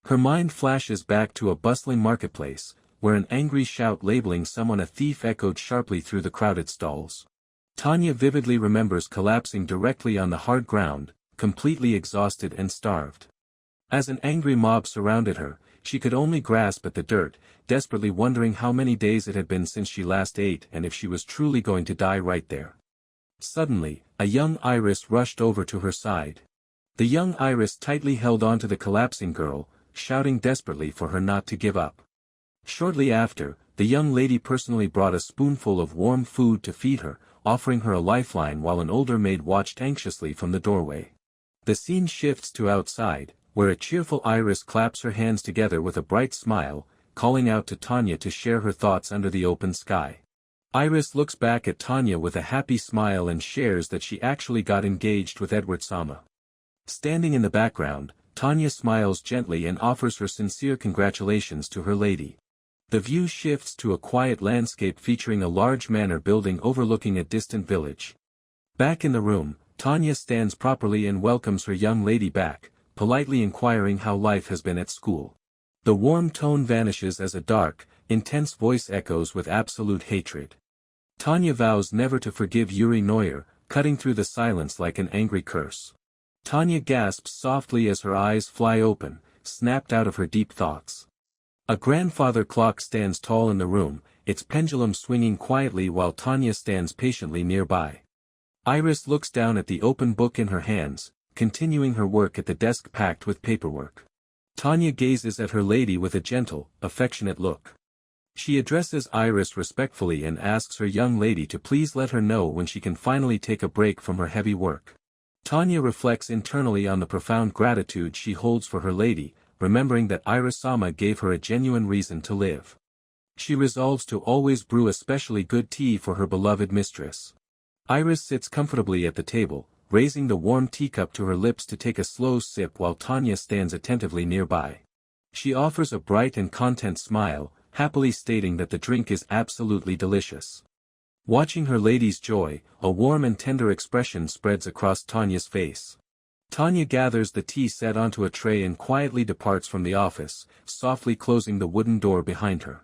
Her mind flashes back to a bustling marketplace, where an angry shout labeling someone a thief echoed sharply through the crowded stalls. Tanya vividly remembers collapsing directly on the hard ground, completely exhausted and starved. As an angry mob surrounded her, she could only grasp at the dirt, desperately wondering how many days it had been since she last ate and if she was truly going to die right there. Suddenly, a young Iris rushed over to her side. The young Iris tightly held onto the collapsing girl, shouting desperately for her not to give up. Shortly after, the young lady personally brought a spoonful of warm food to feed her, offering her a lifeline while an older maid watched anxiously from the doorway. The scene shifts to outside, where a cheerful Iris claps her hands together with a bright smile, calling out to Tanya to share her thoughts under the open sky. Iris looks back at Tanya with a happy smile and shares that she actually got engaged with Edward-sama. Standing in the background, Tanya smiles gently and offers her sincere congratulations to her lady. The view shifts to a quiet landscape featuring a large manor building overlooking a distant village. Back in the room, Tanya stands properly and welcomes her young lady back, politely inquiring how life has been at school. The warm tone vanishes as a dark, intense voice echoes with absolute hatred. Tanya vows never to forgive Yuri Neuer, cutting through the silence like an angry curse. Tanya gasps softly as her eyes fly open, snapped out of her deep thoughts. A grandfather clock stands tall in the room, its pendulum swinging quietly while Tanya stands patiently nearby. Iris looks down at the open book in her hands, continuing her work at the desk packed with paperwork. Tanya gazes at her lady with a gentle, affectionate look. She addresses Iris respectfully and asks her young lady to please let her know when she can finally take a break from her heavy work. Tanya reflects internally on the profound gratitude she holds for her lady, remembering that Iris-sama gave her a genuine reason to live. She resolves to always brew especially good tea for her beloved mistress. Iris sits comfortably at the table, raising the warm teacup to her lips to take a slow sip while Tanya stands attentively nearby. She offers a bright and content smile, happily stating that the drink is absolutely delicious. Watching her lady's joy, a warm and tender expression spreads across Tanya's face. Tanya gathers the tea set onto a tray and quietly departs from the office, softly closing the wooden door behind her.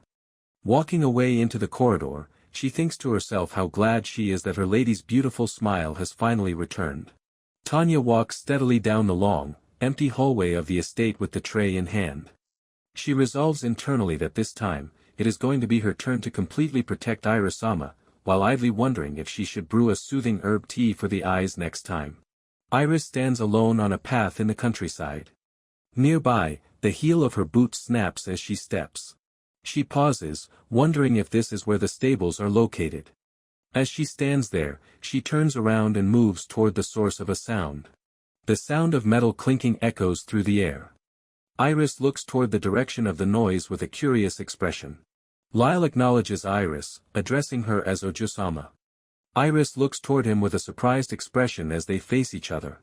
Walking away into the corridor, she thinks to herself how glad she is that her lady's beautiful smile has finally returned. Tanya walks steadily down the long, empty hallway of the estate with the tray in hand. She resolves internally that this time, it is going to be her turn to completely protect Iris-sama, while idly wondering if she should brew a soothing herb tea for the eyes next time. Iris stands alone on a path in the countryside. Nearby, the heel of her boot snaps as she steps. She pauses, wondering if this is where the stables are located. As she stands there, she turns around and moves toward the source of a sound. The sound of metal clinking echoes through the air. Iris looks toward the direction of the noise with a curious expression. Lyle acknowledges Iris, addressing her as Ojo-sama. Iris looks toward him with a surprised expression as they face each other.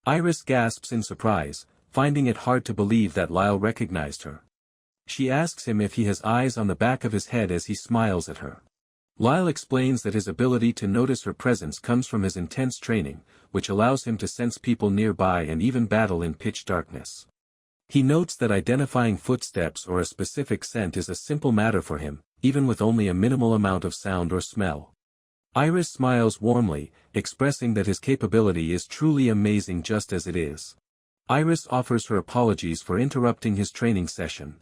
Iris gasps in surprise, finding it hard to believe that Lyle recognized her. She asks him if he has eyes on the back of his head as he smiles at her. Lyle explains that his ability to notice her presence comes from his intense training, which allows him to sense people nearby and even battle in pitch darkness. He notes that identifying footsteps or a specific scent is a simple matter for him, even with only a minimal amount of sound or smell. Iris smiles warmly, expressing that his capability is truly amazing just as it is. Iris offers her apologies for interrupting his training session.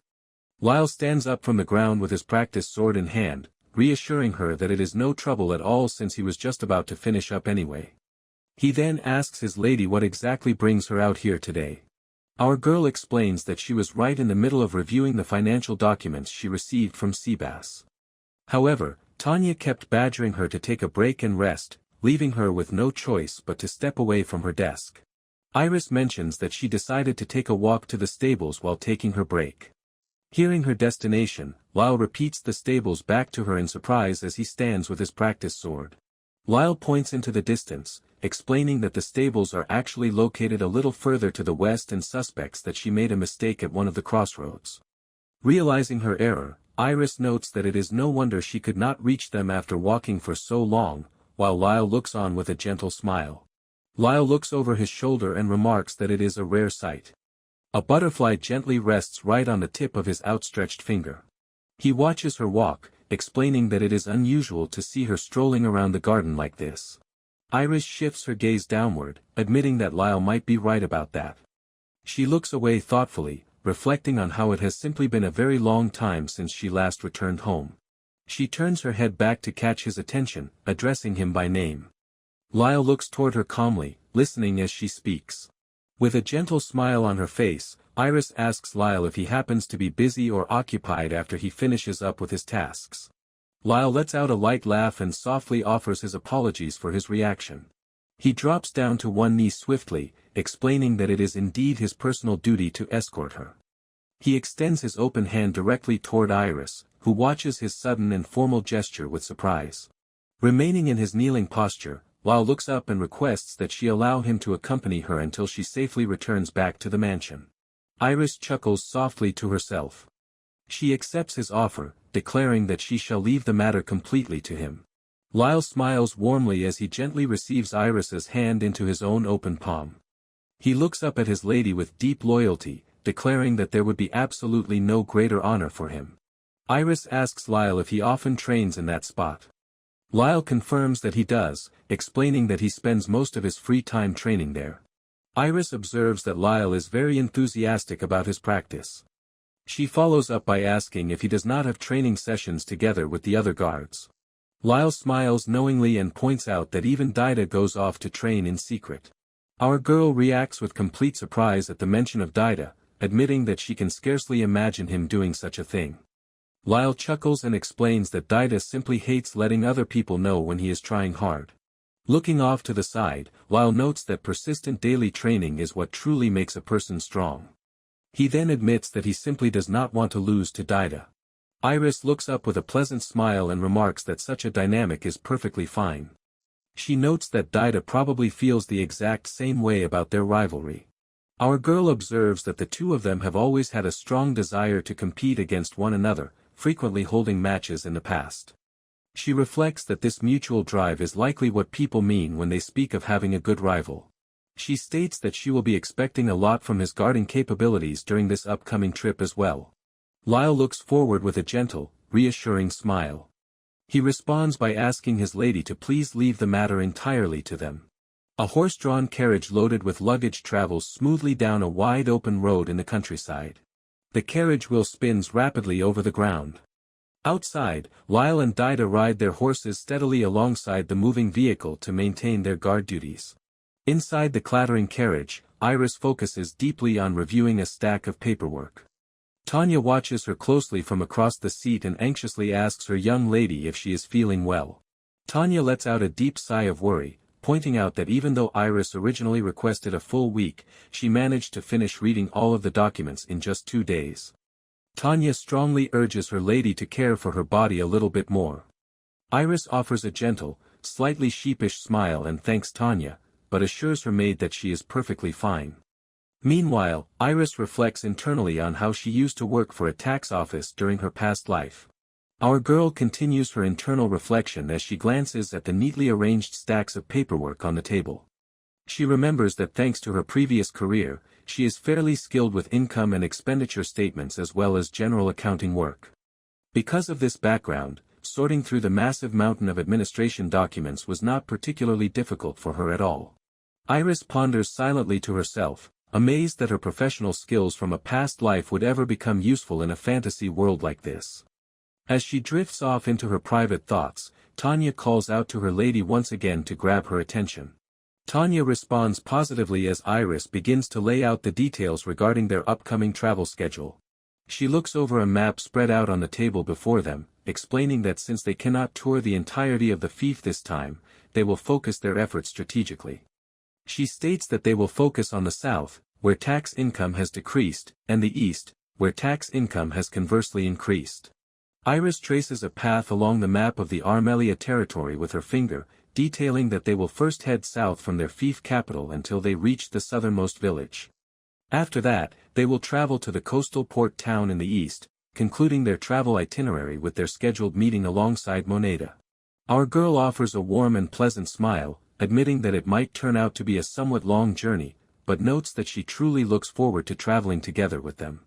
Lyle stands up from the ground with his practice sword in hand, reassuring her that it is no trouble at all since he was just about to finish up anyway. He then asks his lady what exactly brings her out here today. Our girl explains that she was right in the middle of reviewing the financial documents she received from Seabass. However, Tanya kept badgering her to take a break and rest, leaving her with no choice but to step away from her desk. Iris mentions that she decided to take a walk to the stables while taking her break. Hearing her destination, Lyle repeats the stables back to her in surprise as he stands with his practice sword. Lyle points into the distance, explaining that the stables are actually located a little further to the west and suspects that she made a mistake at one of the crossroads. Realizing her error, Iris notes that it is no wonder she could not reach them after walking for so long, while Lyle looks on with a gentle smile. Lyle looks over his shoulder and remarks that it is a rare sight. A butterfly gently rests right on the tip of his outstretched finger. He watches her walk, explaining that it is unusual to see her strolling around the garden like this. Iris shifts her gaze downward, admitting that Lyle might be right about that. She looks away thoughtfully, reflecting on how it has simply been a very long time since she last returned home. She turns her head back to catch his attention, addressing him by name. Lyle looks toward her calmly, listening as she speaks. With a gentle smile on her face, Iris asks Lyle if he happens to be busy or occupied after he finishes up with his tasks. Lyle lets out a light laugh and softly offers his apologies for his reaction. He drops down to one knee swiftly, explaining that it is indeed his personal duty to escort her. He extends his open hand directly toward Iris, who watches his sudden and formal gesture with surprise. Remaining in his kneeling posture, Lyle looks up and requests that she allow him to accompany her until she safely returns back to the mansion. Iris chuckles softly to herself. She accepts his offer, declaring that she shall leave the matter completely to him. Lyle smiles warmly as he gently receives Iris's hand into his own open palm. He looks up at his lady with deep loyalty, declaring that there would be absolutely no greater honor for him. Iris asks Lyle if he often trains in that spot. Lyle confirms that he does, explaining that he spends most of his free time training there. Iris observes that Lyle is very enthusiastic about his practice. She follows up by asking if he does not have training sessions together with the other guards. Lyle smiles knowingly and points out that even Daida goes off to train in secret. Our girl reacts with complete surprise at the mention of Daida, admitting that she can scarcely imagine him doing such a thing. Lyle chuckles and explains that Daida simply hates letting other people know when he is trying hard. Looking off to the side, Lyle notes that persistent daily training is what truly makes a person strong. He then admits that he simply does not want to lose to Daida. Iris looks up with a pleasant smile and remarks that such a dynamic is perfectly fine. She notes that Daida probably feels the exact same way about their rivalry. Our girl observes that the two of them have always had a strong desire to compete against one another, frequently holding matches in the past. She reflects that this mutual drive is likely what people mean when they speak of having a good rival. She states that she will be expecting a lot from his guarding capabilities during this upcoming trip as well. Lyle looks forward with a gentle, reassuring smile. He responds by asking his lady to please leave the matter entirely to them. A horse-drawn carriage loaded with luggage travels smoothly down a wide open road in the countryside. The carriage wheel spins rapidly over the ground. Outside, Lyle and Dida ride their horses steadily alongside the moving vehicle to maintain their guard duties. Inside the clattering carriage, Iris focuses deeply on reviewing a stack of paperwork. Tanya watches her closely from across the seat and anxiously asks her young lady if she is feeling well. Tanya lets out a deep sigh of worry, pointing out that even though Iris originally requested a full week, she managed to finish reading all of the documents in just 2 days. Tanya strongly urges her lady to care for her body a little bit more. Iris offers a gentle, slightly sheepish smile and thanks Tanya, but assures her maid that she is perfectly fine. Meanwhile, Iris reflects internally on how she used to work for a tax office during her past life. Our girl continues her internal reflection as she glances at the neatly arranged stacks of paperwork on the table. She remembers that thanks to her previous career, she is fairly skilled with income and expenditure statements as well as general accounting work. Because of this background, sorting through the massive mountain of administration documents was not particularly difficult for her at all. Iris ponders silently to herself, amazed that her professional skills from a past life would ever become useful in a fantasy world like this. As she drifts off into her private thoughts, Tanya calls out to her lady once again to grab her attention. Tanya responds positively as Iris begins to lay out the details regarding their upcoming travel schedule. She looks over a map spread out on the table before them, explaining that since they cannot tour the entirety of the fief this time, they will focus their efforts strategically. She states that they will focus on the south, where tax income has decreased, and the east, where tax income has conversely increased. Iris traces a path along the map of the Armelia territory with her finger, detailing that they will first head south from their fief capital until they reach the southernmost village. After that, they will travel to the coastal port town in the east, concluding their travel itinerary with their scheduled meeting alongside Moneda. Our girl offers a warm and pleasant smile, admitting that it might turn out to be a somewhat long journey, but notes that she truly looks forward to traveling together with them.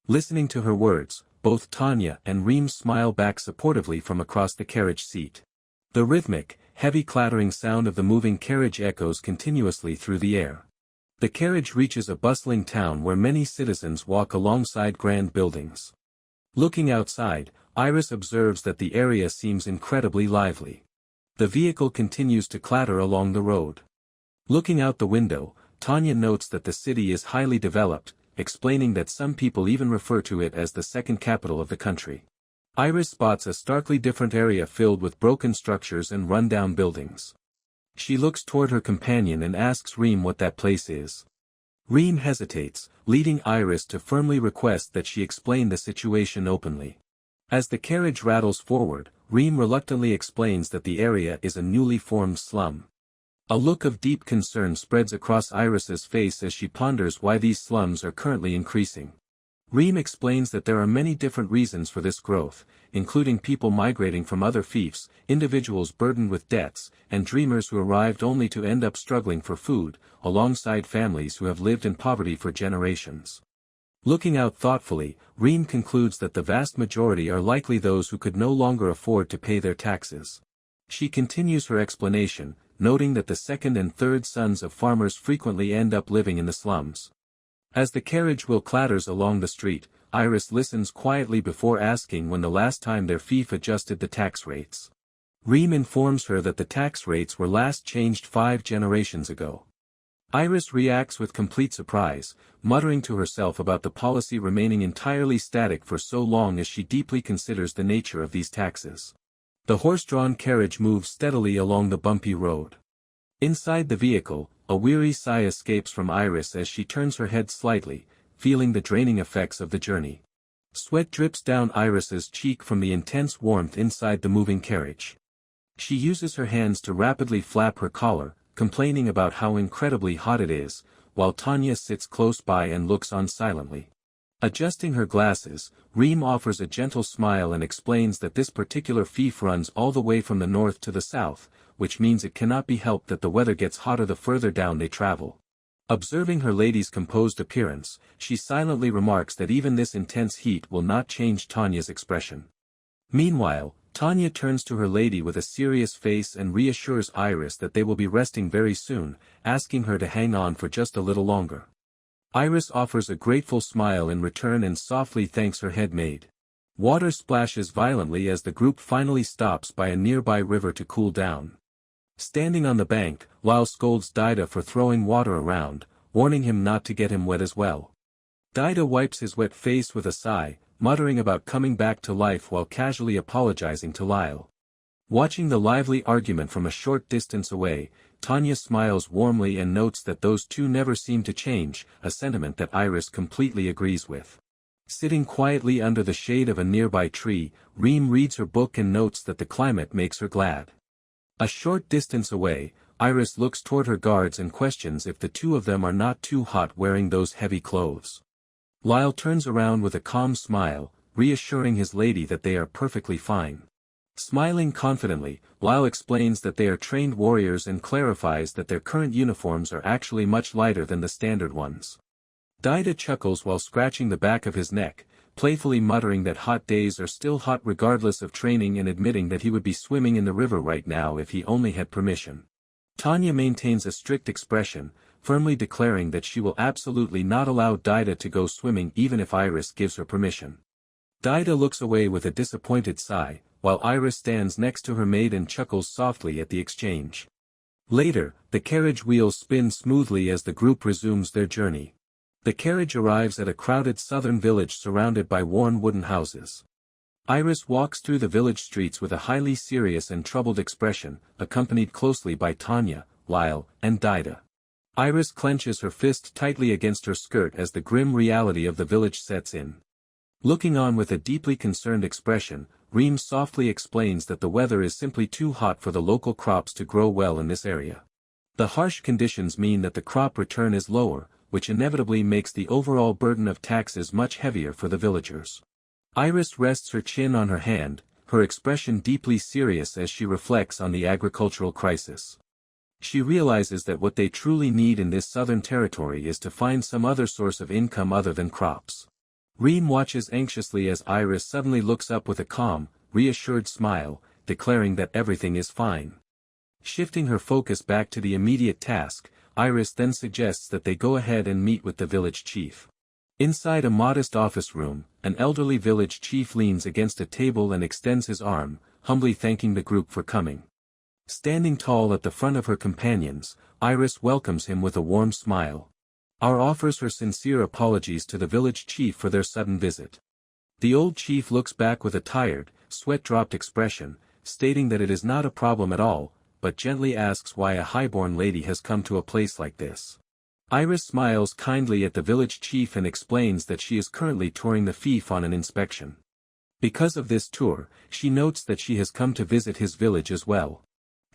Listening to her words, both Tanya and Reem smile back supportively from across the carriage seat. The rhythmic, heavy clattering sound of the moving carriage echoes continuously through the air. The carriage reaches a bustling town where many citizens walk alongside grand buildings. Looking outside, Iris observes that the area seems incredibly lively. The vehicle continues to clatter along the road. Looking out the window, Tanya notes that the city is highly developed, explaining that some people even refer to it as the second capital of the country. Iris spots a starkly different area filled with broken structures and run-down buildings. She looks toward her companion and asks Reem what that place is. Reem hesitates, leading Iris to firmly request that she explain the situation openly. As the carriage rattles forward, Reem reluctantly explains that the area is a newly formed slum. A look of deep concern spreads across Iris's face as she ponders why these slums are currently increasing. Reem explains that there are many different reasons for this growth, including people migrating from other fiefs, individuals burdened with debts, and dreamers who arrived only to end up struggling for food, alongside families who have lived in poverty for generations. Looking out thoughtfully, Reem concludes that the vast majority are likely those who could no longer afford to pay their taxes. She continues her explanation, noting that the second and third sons of farmers frequently end up living in the slums. As the carriage wheel clatters along the street, Iris listens quietly before asking when the last time their fief adjusted the tax rates. Reem informs her that the tax rates were last changed 5 generations ago. Iris reacts with complete surprise, muttering to herself about the policy remaining entirely static for so long as she deeply considers the nature of these taxes. The horse-drawn carriage moves steadily along the bumpy road. Inside the vehicle, a weary sigh escapes from Iris as she turns her head slightly, feeling the draining effects of the journey. Sweat drips down Iris's cheek from the intense warmth inside the moving carriage. She uses her hands to rapidly flap her collar, complaining about how incredibly hot it is, while Tanya sits close by and looks on silently. Adjusting her glasses, Reem offers a gentle smile and explains that this particular fief runs all the way from the north to the south, which means it cannot be helped that the weather gets hotter the further down they travel. Observing her lady's composed appearance, she silently remarks that even this intense heat will not change Tanya's expression. Meanwhile, Tanya turns to her lady with a serious face and reassures Iris that they will be resting very soon, asking her to hang on for just a little longer. Iris offers a grateful smile in return and softly thanks her head maid. Water splashes violently as the group finally stops by a nearby river to cool down. Standing on the bank, Lyle scolds Daida for throwing water around, warning him not to get him wet as well. Daida wipes his wet face with a sigh, muttering about coming back to life while casually apologizing to Lyle. Watching the lively argument from a short distance away, Tanya smiles warmly and notes that those two never seem to change, a sentiment that Iris completely agrees with. Sitting quietly under the shade of a nearby tree, Reem reads her book and notes that the climate makes her glad. A short distance away, Iris looks toward her guards and questions if the two of them are not too hot wearing those heavy clothes. Lyle turns around with a calm smile, reassuring his lady that they are perfectly fine. Smiling confidently, Lyle explains that they are trained warriors and clarifies that their current uniforms are actually much lighter than the standard ones. Daida chuckles while scratching the back of his neck, playfully muttering that hot days are still hot regardless of training and admitting that he would be swimming in the river right now if he only had permission. Tanya maintains a strict expression, firmly declaring that she will absolutely not allow Daida to go swimming even if Iris gives her permission. Daida looks away with a disappointed sigh, while Iris stands next to her maid and chuckles softly at the exchange. Later, the carriage wheels spin smoothly as the group resumes their journey. The carriage arrives at a crowded southern village surrounded by worn wooden houses. Iris walks through the village streets with a highly serious and troubled expression, accompanied closely by Tanya, Lyle, and Daida. Iris clenches her fist tightly against her skirt as the grim reality of the village sets in. Looking on with a deeply concerned expression, Reem softly explains that the weather is simply too hot for the local crops to grow well in this area. The harsh conditions mean that the crop return is lower, which inevitably makes the overall burden of taxes much heavier for the villagers. Iris rests her chin on her hand, her expression deeply serious as she reflects on the agricultural crisis. She realizes that what they truly need in this southern territory is to find some other source of income other than crops. Reem watches anxiously as Iris suddenly looks up with a calm, reassured smile, declaring that everything is fine. Shifting her focus back to the immediate task, Iris then suggests that they go ahead and meet with the village chief. Inside a modest office room, an elderly village chief leans against a table and extends his arm, humbly thanking the group for coming. Standing tall at the front of her companions, Iris welcomes him with a warm smile. Our offers her sincere apologies to the village chief for their sudden visit. The old chief looks back with a tired, sweat-dropped expression, stating that it is not a problem at all, but gently asks why a highborn lady has come to a place like this. Iris smiles kindly at the village chief and explains that she is currently touring the fief on an inspection. Because of this tour, she notes that she has come to visit his village as well.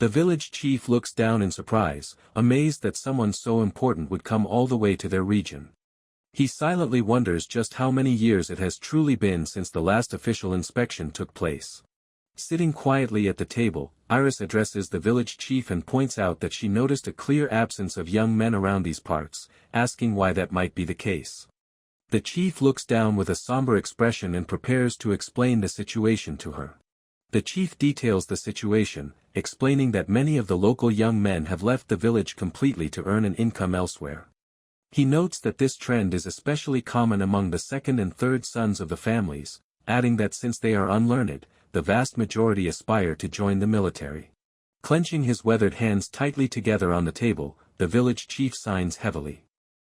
The village chief looks down in surprise, amazed that someone so important would come all the way to their region. He silently wonders just how many years it has truly been since the last official inspection took place. Sitting quietly at the table, Iris addresses the village chief and points out that she noticed a clear absence of young men around these parts, asking why that might be the case. The chief looks down with a somber expression and prepares to explain the situation to her. The chief details the situation, explaining that many of the local young men have left the village completely to earn an income elsewhere. He notes that this trend is especially common among the second and third sons of the families, adding that since they are unlearned, the vast majority aspire to join the military. Clenching his weathered hands tightly together on the table, the village chief signs heavily.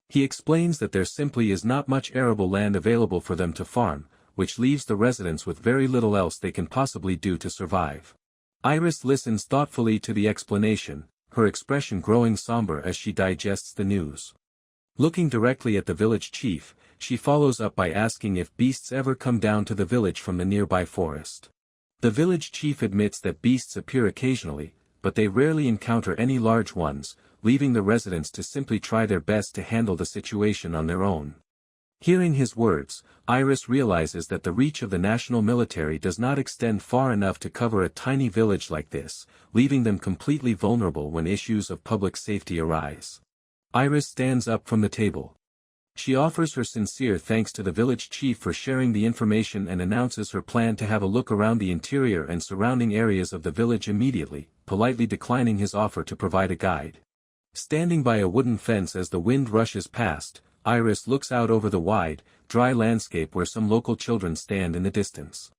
He explains that there simply is not much arable land available for them to farm, which leaves the residents with very little else they can possibly do to survive. Iris listens thoughtfully to the explanation, her expression growing somber as she digests the news. Looking directly at the village chief, she follows up by asking if beasts ever come down to the village from the nearby forest. The village chief admits that beasts appear occasionally, but they rarely encounter any large ones, leaving the residents to simply try their best to handle the situation on their own. Hearing his words, Iris realizes that the reach of the national military does not extend far enough to cover a tiny village like this, leaving them completely vulnerable when issues of public safety arise. Iris stands up from the table. She offers her sincere thanks to the village chief for sharing the information and announces her plan to have a look around the interior and surrounding areas of the village immediately, politely declining his offer to provide a guide. Standing by a wooden fence as the wind rushes past, Iris looks out over the wide, dry landscape where some local children stand in the distance.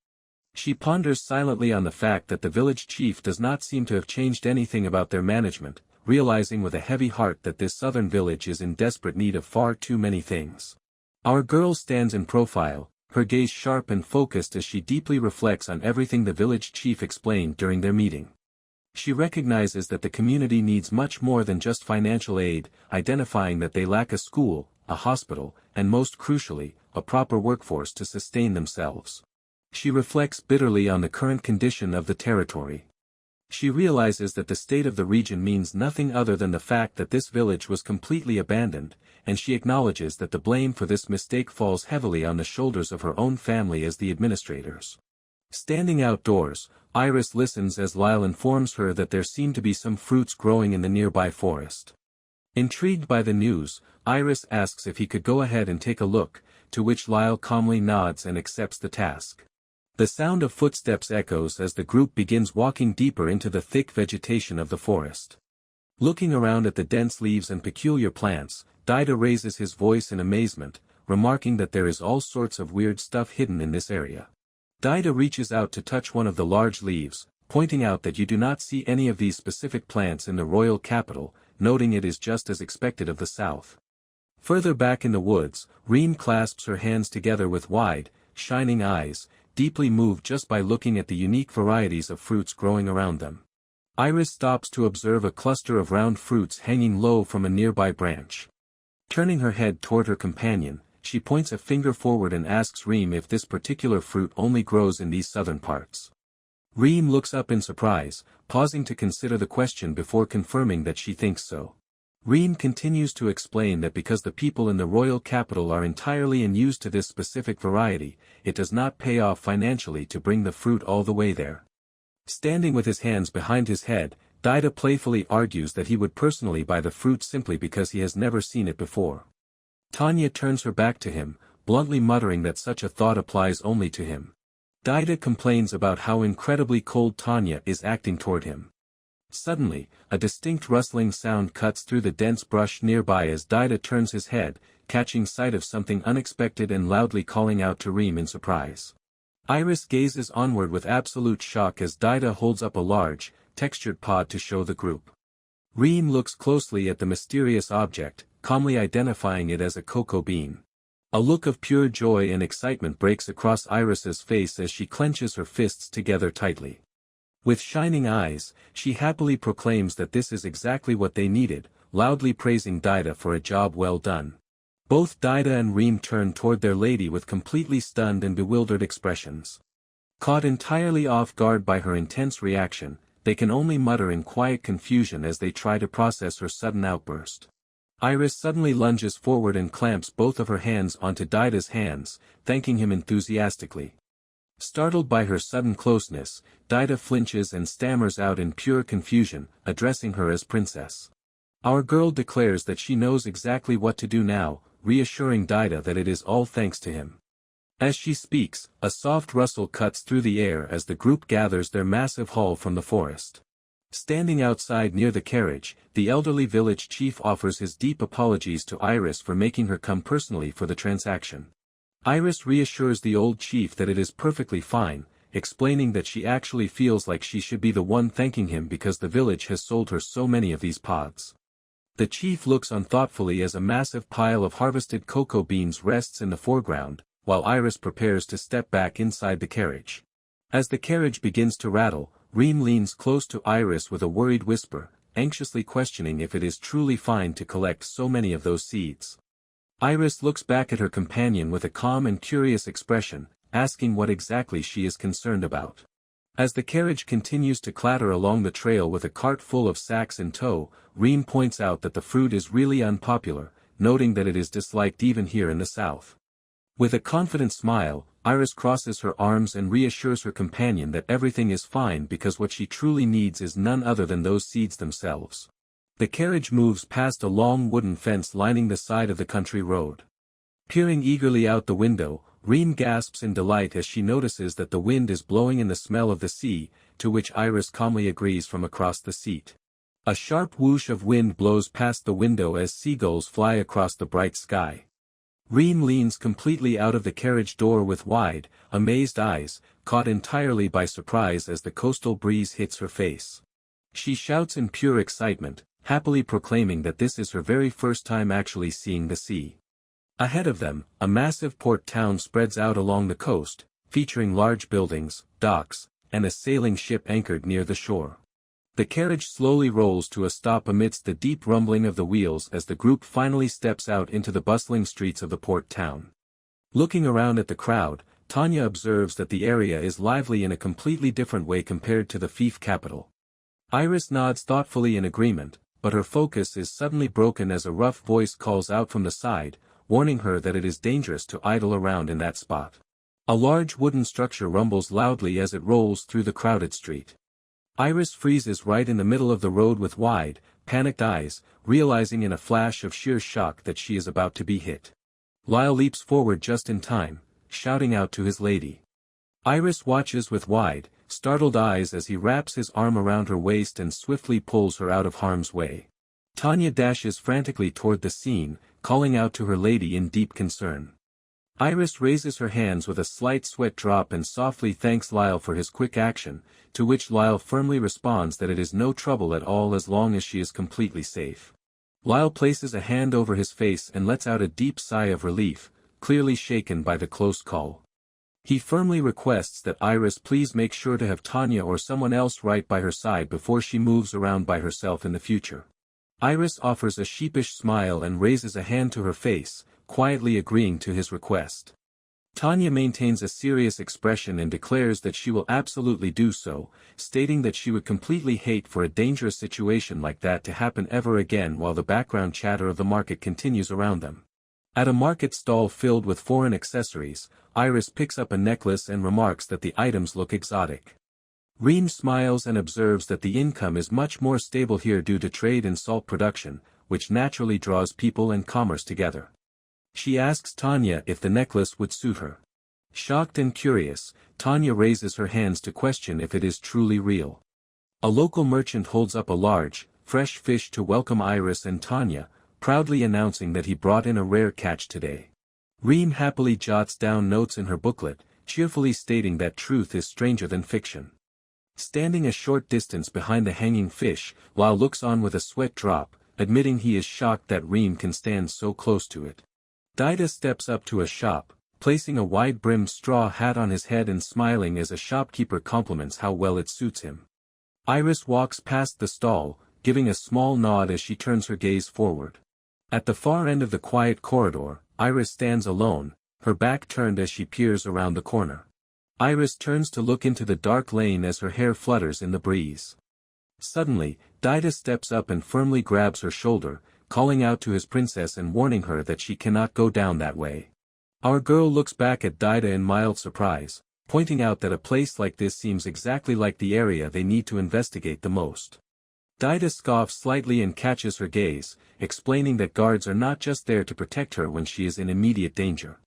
She ponders silently on the fact that the village chief does not seem to have changed anything about their management, realizing with a heavy heart that this southern village is in desperate need of far too many things. Our girl stands in profile, her gaze sharp and focused as she deeply reflects on everything the village chief explained during their meeting. She recognizes that the community needs much more than just financial aid, identifying that they lack a school, a hospital, and most crucially, a proper workforce to sustain themselves. She reflects bitterly on the current condition of the territory. She realizes that the state of the region means nothing other than the fact that this village was completely abandoned, and she acknowledges that the blame for this mistake falls heavily on the shoulders of her own family as the administrators. Standing outdoors, Iris listens as Lyle informs her that there seem to be some fruits growing in the nearby forest. Intrigued by the news, Iris asks if he could go ahead and take a look, to which Lyle calmly nods and accepts the task. The sound of footsteps echoes as the group begins walking deeper into the thick vegetation of the forest. Looking around at the dense leaves and peculiar plants, Daida raises his voice in amazement, remarking that there is all sorts of weird stuff hidden in this area. Daida reaches out to touch one of the large leaves, pointing out that you do not see any of these specific plants in the royal capital, noting it is just as expected of the south. Further back in the woods, Reem clasps her hands together with wide, shining eyes, deeply moved just by looking at the unique varieties of fruits growing around them. Iris stops to observe a cluster of round fruits hanging low from a nearby branch. Turning her head toward her companion, she points a finger forward and asks Reem if this particular fruit only grows in these southern parts. Reem looks up in surprise, pausing to consider the question before confirming that she thinks so. Reem continues to explain that because the people in the royal capital are entirely unused to this specific variety, it does not pay off financially to bring the fruit all the way there. Standing with his hands behind his head, Daida playfully argues that he would personally buy the fruit simply because he has never seen it before. Tanya turns her back to him, bluntly muttering that such a thought applies only to him. Daida complains about how incredibly cold Tanya is acting toward him. Suddenly, a distinct rustling sound cuts through the dense brush nearby as Daida turns his head, catching sight of something unexpected and loudly calling out to Reem in surprise. Iris gazes onward with absolute shock as Daida holds up a large, textured pod to show the group. Reem looks closely at the mysterious object, calmly identifying it as a cocoa bean. A look of pure joy and excitement breaks across Iris's face as she clenches her fists together tightly. With shining eyes, she happily proclaims that this is exactly what they needed, loudly praising Daida for a job well done. Both Daida and Reem turn toward their lady with completely stunned and bewildered expressions. Caught entirely off guard by her intense reaction, they can only mutter in quiet confusion as they try to process her sudden outburst. Iris suddenly lunges forward and clamps both of her hands onto Daida's hands, thanking him enthusiastically. Startled by her sudden closeness, Daida flinches and stammers out in pure confusion, addressing her as princess. Our girl declares that she knows exactly what to do now, reassuring Daida that it is all thanks to him. As she speaks, a soft rustle cuts through the air as the group gathers their massive haul from the forest. Standing outside near the carriage, the elderly village chief offers his deep apologies to Iris for making her come personally for the transaction. Iris reassures the old chief that it is perfectly fine, explaining that she actually feels like she should be the one thanking him because the village has sold her so many of these pods. The chief looks on thoughtfully as a massive pile of harvested cocoa beans rests in the foreground, while Iris prepares to step back inside the carriage. As the carriage begins to rattle, Reem leans close to Iris with a worried whisper, anxiously questioning if it is truly fine to collect so many of those seeds. Iris looks back at her companion with a calm and curious expression, asking what exactly she is concerned about. As the carriage continues to clatter along the trail with a cart full of sacks in tow, Reem points out that the fruit is really unpopular, noting that it is disliked even here in the south. With a confident smile, Iris crosses her arms and reassures her companion that everything is fine because what she truly needs is none other than those seeds themselves. The carriage moves past a long wooden fence lining the side of the country road. Peering eagerly out the window, Reem gasps in delight as she notices that the wind is blowing in the smell of the sea, to which Iris calmly agrees from across the seat. A sharp whoosh of wind blows past the window as seagulls fly across the bright sky. Reem leans completely out of the carriage door with wide, amazed eyes, caught entirely by surprise as the coastal breeze hits her face. She shouts in pure excitement, happily proclaiming that this is her very first time actually seeing the sea. Ahead of them, a massive port town spreads out along the coast, featuring large buildings, docks, and a sailing ship anchored near the shore. The carriage slowly rolls to a stop amidst the deep rumbling of the wheels as the group finally steps out into the bustling streets of the port town. Looking around at the crowd, Tanya observes that the area is lively in a completely different way compared to the fief capital. Iris nods thoughtfully in agreement, but her focus is suddenly broken as a rough voice calls out from the side, warning her that it is dangerous to idle around in that spot. A large wooden structure rumbles loudly as it rolls through the crowded street. Iris freezes right in the middle of the road with wide, panicked eyes, realizing in a flash of sheer shock that she is about to be hit. Lyle leaps forward just in time, shouting out to his lady. Iris watches with wide, startled eyes as he wraps his arm around her waist and swiftly pulls her out of harm's way. Tanya dashes frantically toward the scene, calling out to her lady in deep concern. Iris raises her hands with a slight sweat drop and softly thanks Lyle for his quick action, to which Lyle firmly responds that it is no trouble at all as long as she is completely safe. Lyle places a hand over his face and lets out a deep sigh of relief, clearly shaken by the close call. He firmly requests that Iris please make sure to have Tanya or someone else right by her side before she moves around by herself in the future. Iris offers a sheepish smile and raises a hand to her face, quietly agreeing to his request. Tanya maintains a serious expression and declares that she will absolutely do so, stating that she would completely hate for a dangerous situation like that to happen ever again while the background chatter of the market continues around them. At a market stall filled with foreign accessories, Iris picks up a necklace and remarks that the items look exotic. Reem smiles and observes that the income is much more stable here due to trade in salt production, which naturally draws people and commerce together. She asks Tanya if the necklace would suit her. Shocked and curious, Tanya raises her hands to question if it is truly real. A local merchant holds up a large, fresh fish to welcome Iris and Tanya, proudly announcing that he brought in a rare catch today. Reem happily jots down notes in her booklet, cheerfully stating that truth is stranger than fiction. Standing a short distance behind the hanging fish, Lyle looks on with a sweat drop, admitting he is shocked that Reem can stand so close to it. Daida steps up to a shop, placing a wide-brimmed straw hat on his head and smiling as a shopkeeper compliments how well it suits him. Iris walks past the stall, giving a small nod as she turns her gaze forward. At the far end of the quiet corridor, Iris stands alone, her back turned as she peers around the corner. Iris turns to look into the dark lane as her hair flutters in the breeze. Suddenly, Daida steps up and firmly grabs her shoulder, calling out to his princess and warning her that she cannot go down that way. Our girl looks back at Daida in mild surprise, pointing out that a place like this seems exactly like the area they need to investigate the most. Daida scoffs slightly and catches her gaze, explaining that guards are not just there to protect her when she is in immediate danger.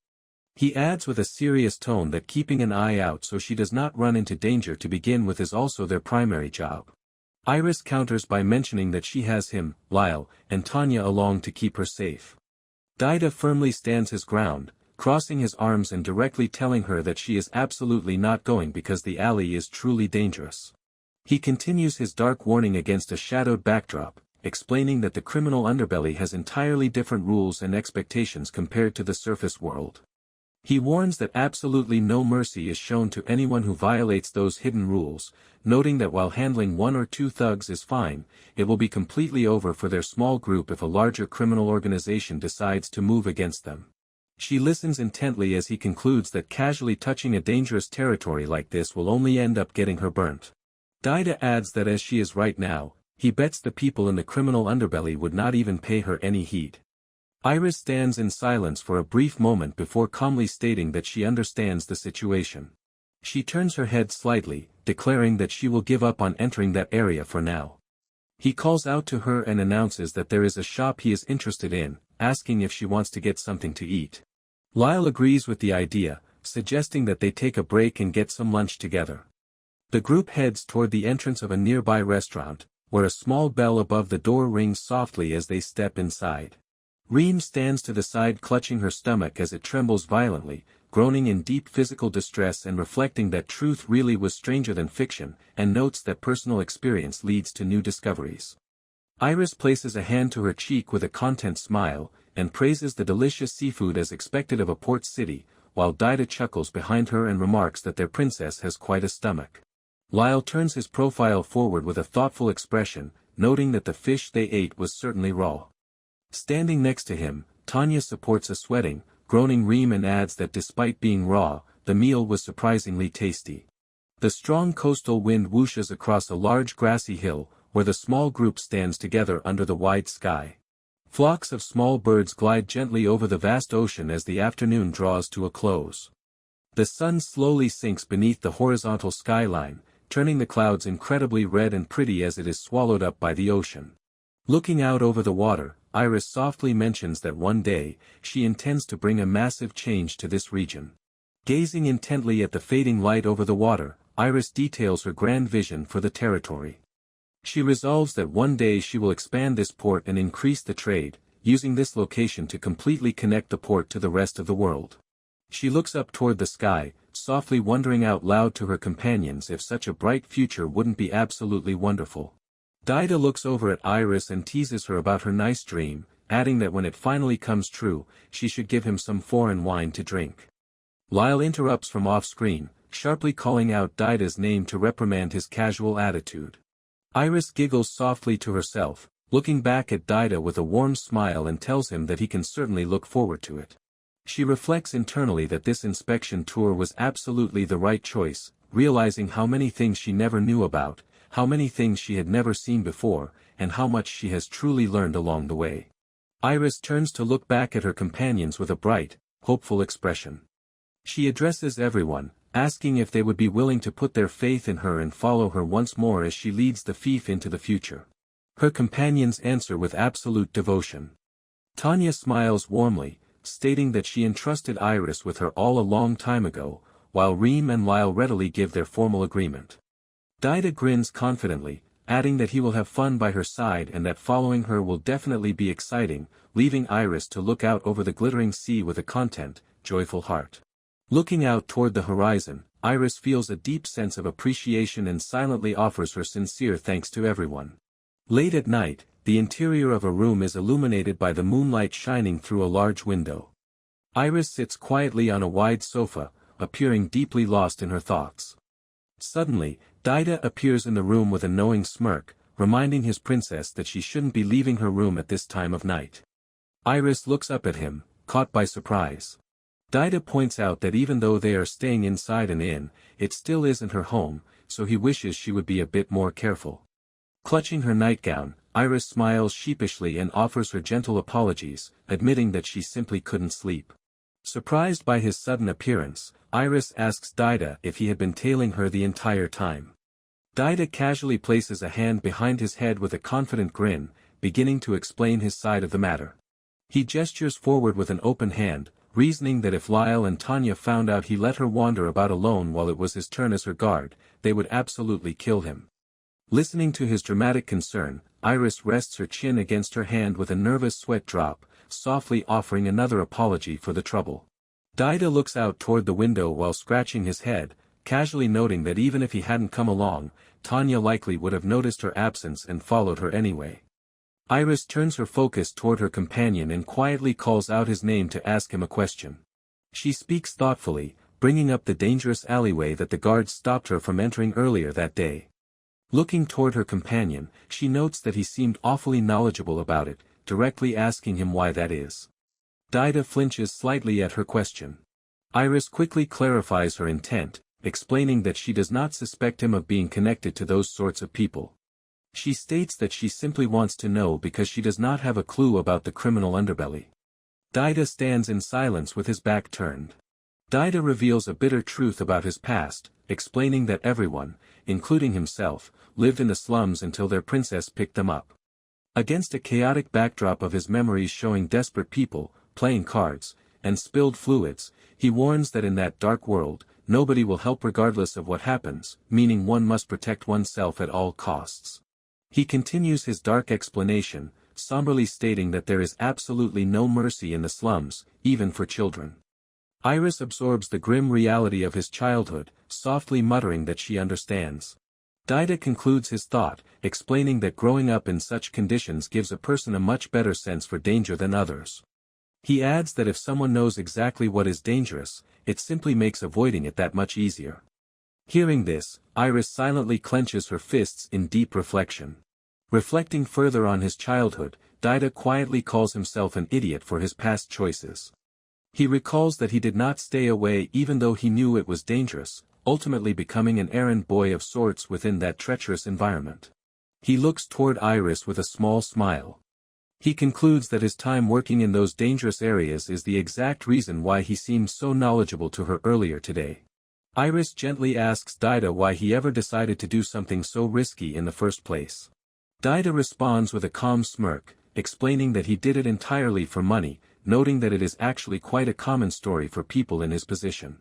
He adds with a serious tone that keeping an eye out so she does not run into danger to begin with is also their primary job. Iris counters by mentioning that she has him, Lyle, and Tanya along to keep her safe. Daida firmly stands his ground, crossing his arms and directly telling her that she is absolutely not going because the alley is truly dangerous. He continues his dark warning against a shadowed backdrop, explaining that the criminal underbelly has entirely different rules and expectations compared to the surface world. He warns that absolutely no mercy is shown to anyone who violates those hidden rules, noting that while handling one or two thugs is fine, it will be completely over for their small group if a larger criminal organization decides to move against them. She listens intently as he concludes that casually touching a dangerous territory like this will only end up getting her burnt. Daida adds that as she is right now, he bets the people in the criminal underbelly would not even pay her any heed. Iris stands in silence for a brief moment before calmly stating that she understands the situation. She turns her head slightly, declaring that she will give up on entering that area for now. He calls out to her and announces that there is a shop he is interested in, asking if she wants to get something to eat. Lyle agrees with the idea, suggesting that they take a break and get some lunch together. The group heads toward the entrance of a nearby restaurant, where a small bell above the door rings softly as they step inside. Reem stands to the side clutching her stomach as it trembles violently, groaning in deep physical distress and reflecting that truth really was stranger than fiction, and notes that personal experience leads to new discoveries. Iris places a hand to her cheek with a content smile, and praises the delicious seafood as expected of a port city, while Daida chuckles behind her and remarks that their princess has quite a stomach. Lyle turns his profile forward with a thoughtful expression, noting that the fish they ate was certainly raw. Standing next to him, Tanya supports a sweating, groaning Reem and adds that despite being raw, the meal was surprisingly tasty. The strong coastal wind whooshes across a large grassy hill, where the small group stands together under the wide sky. Flocks of small birds glide gently over the vast ocean as the afternoon draws to a close. The sun slowly sinks beneath the horizontal skyline, turning the clouds incredibly red and pretty as it is swallowed up by the ocean. Looking out over the water, Iris softly mentions that one day, she intends to bring a massive change to this region. Gazing intently at the fading light over the water, Iris details her grand vision for the territory. She resolves that one day she will expand this port and increase the trade, using this location to completely connect the port to the rest of the world. She looks up toward the sky, softly wondering out loud to her companions if such a bright future wouldn't be absolutely wonderful. Daida looks over at Iris and teases her about her nice dream, adding that when it finally comes true, she should give him some foreign wine to drink. Lyle interrupts from off-screen, sharply calling out Daida's name to reprimand his casual attitude. Iris giggles softly to herself, looking back at Daida with a warm smile and tells him that he can certainly look forward to it. She reflects internally that this inspection tour was absolutely the right choice, realizing how many things she never knew about, how many things she had never seen before, and how much she has truly learned along the way. Iris turns to look back at her companions with a bright, hopeful expression. She addresses everyone, asking if they would be willing to put their faith in her and follow her once more as she leads the fief into the future. Her companions answer with absolute devotion. Tanya smiles warmly, stating that she entrusted Iris with her all a long time ago, while Reem and Lyle readily give their formal agreement. Daida grins confidently, adding that he will have fun by her side and that following her will definitely be exciting, leaving Iris to look out over the glittering sea with a content, joyful heart. Looking out toward the horizon, Iris feels a deep sense of appreciation and silently offers her sincere thanks to everyone. Late at night, the interior of a room is illuminated by the moonlight shining through a large window. Iris sits quietly on a wide sofa, appearing deeply lost in her thoughts. Suddenly, Daida appears in the room with a knowing smirk, reminding his princess that she shouldn't be leaving her room at this time of night. Iris looks up at him, caught by surprise. Daida points out that even though they are staying inside an inn, it still isn't her home, so he wishes she would be a bit more careful. Clutching her nightgown, Iris smiles sheepishly and offers her gentle apologies, admitting that she simply couldn't sleep. Surprised by his sudden appearance, Iris asks Daida if he had been tailing her the entire time. Daida casually places a hand behind his head with a confident grin, beginning to explain his side of the matter. He gestures forward with an open hand, reasoning that if Lyle and Tanya found out he let her wander about alone while it was his turn as her guard, they would absolutely kill him. Listening to his dramatic concern, Iris rests her chin against her hand with a nervous sweat drop, softly offering another apology for the trouble. Daida looks out toward the window while scratching his head, casually noting that even if he hadn't come along, Tanya likely would have noticed her absence and followed her anyway. Iris turns her focus toward her companion and quietly calls out his name to ask him a question. She speaks thoughtfully, bringing up the dangerous alleyway that the guards stopped her from entering earlier that day. Looking toward her companion, she notes that he seemed awfully knowledgeable about it, directly asking him why that is. Daida flinches slightly at her question. Iris quickly clarifies her intent, explaining that she does not suspect him of being connected to those sorts of people. She states that she simply wants to know because she does not have a clue about the criminal underbelly. Daida stands in silence with his back turned. Daida reveals a bitter truth about his past, explaining that everyone, including himself, lived in the slums until their princess picked them up. Against a chaotic backdrop of his memories showing desperate people, playing cards, and spilled fluids, he warns that in that dark world, nobody will help regardless of what happens, meaning one must protect oneself at all costs. He continues his dark explanation, somberly stating that there is absolutely no mercy in the slums, even for children. Iris absorbs the grim reality of his childhood, softly muttering that she understands. Daida concludes his thought, explaining that growing up in such conditions gives a person a much better sense for danger than others. He adds that if someone knows exactly what is dangerous, it simply makes avoiding it that much easier. Hearing this, Iris silently clenches her fists in deep reflection. Reflecting further on his childhood, Daida quietly calls himself an idiot for his past choices. He recalls that he did not stay away even though he knew it was dangerous, ultimately becoming an errand boy of sorts within that treacherous environment. He looks toward Iris with a small smile. He concludes that his time working in those dangerous areas is the exact reason why he seemed so knowledgeable to her earlier today. Iris gently asks Daida why he ever decided to do something so risky in the first place. Daida responds with a calm smirk, explaining that he did it entirely for money, noting that it is actually quite a common story for people in his position.